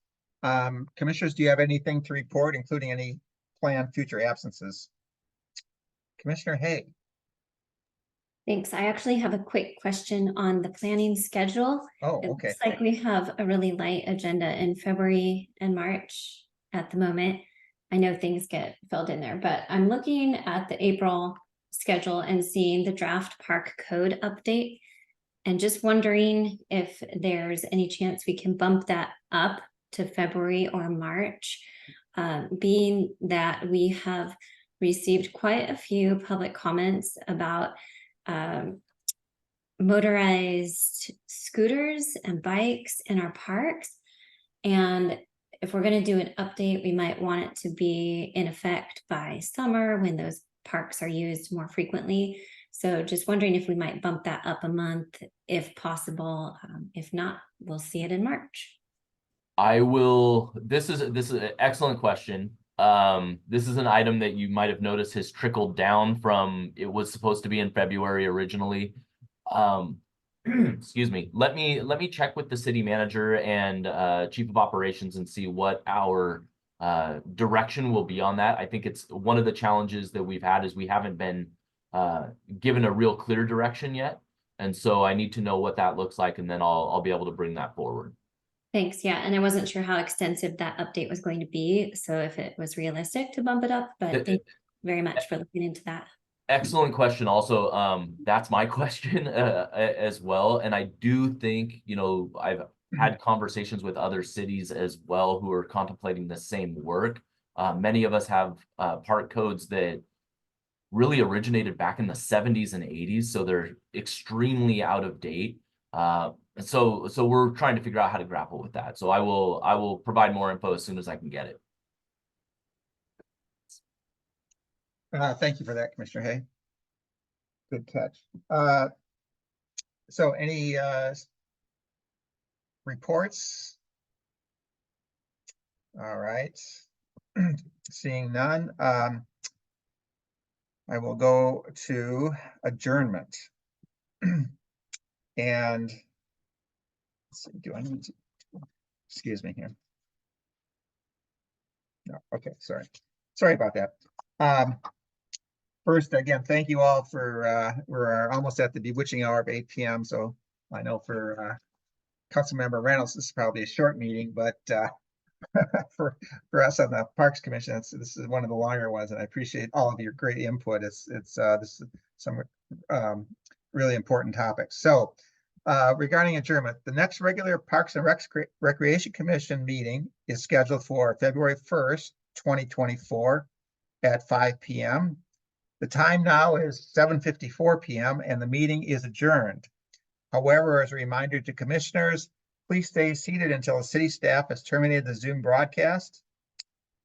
Commissioners, do you have anything to report, including any planned future absences? Commissioner Hay. Thanks. I actually have a quick question on the planning schedule. Oh, It okay. looks like we have a really light agenda in February and March at the moment. I know things get filled in there, but I'm looking at the April schedule and seeing the draft park code update and just wondering if there's any chance we can bump that up to February or March, being that we have received quite a few public comments about motorized scooters and bikes in our parks. And if we're going to do an update, we might want it to be in effect by summer when those parks are used more frequently. So just wondering if we might bump that up a month if possible. If not, we'll see it in March. This is an excellent question. This is an item that you might have noticed has trickled down from, it was supposed to be in February originally. Excuse me. Let me check with the city manager and chief of operations and see what our direction will be on that. I think it's one of the challenges that we've had is we haven't been given a real clear direction yet. And so I need to know what that looks like, and then I'll be able to bring that forward. Thanks. Yeah. And I wasn't sure how extensive that update was going to be. So if it was realistic to bump it up, but thank you very much for looking into that. Excellent question. Also, that's my question as well. And I do think, I've had conversations with other cities as well who are contemplating the same work. Many of us have park codes that really originated back in the 70s and 80s. So they're extremely out of date. So we're trying to figure out how to grapple with that. So I will provide more info as soon as I can get it. Thank you for that, Commissioner Hay. Good catch. So any reports? All right. Seeing none, I will go to adjournment. And let's see, do I need to, excuse me here. No, okay, sorry about that. First, again, thank you all for we're almost at the bewitching hour of 8 p.m. So I know for Councilmember Reynolds, this is probably a short meeting, but for us on the Parks Commission, this is one of the longer ones, and I appreciate all of your great input. This is some really important topics. So regarding adjournment, the next regular Parks and Recreation Commission meeting is scheduled for February 1st, 2024 at 5 p.m. The time now is 7:54 p.m. and the meeting is adjourned. However, as a reminder to commissioners, please stay seated until the city staff has terminated the Zoom broadcast.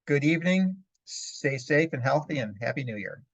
Good evening, stay safe and healthy, and Happy New Year.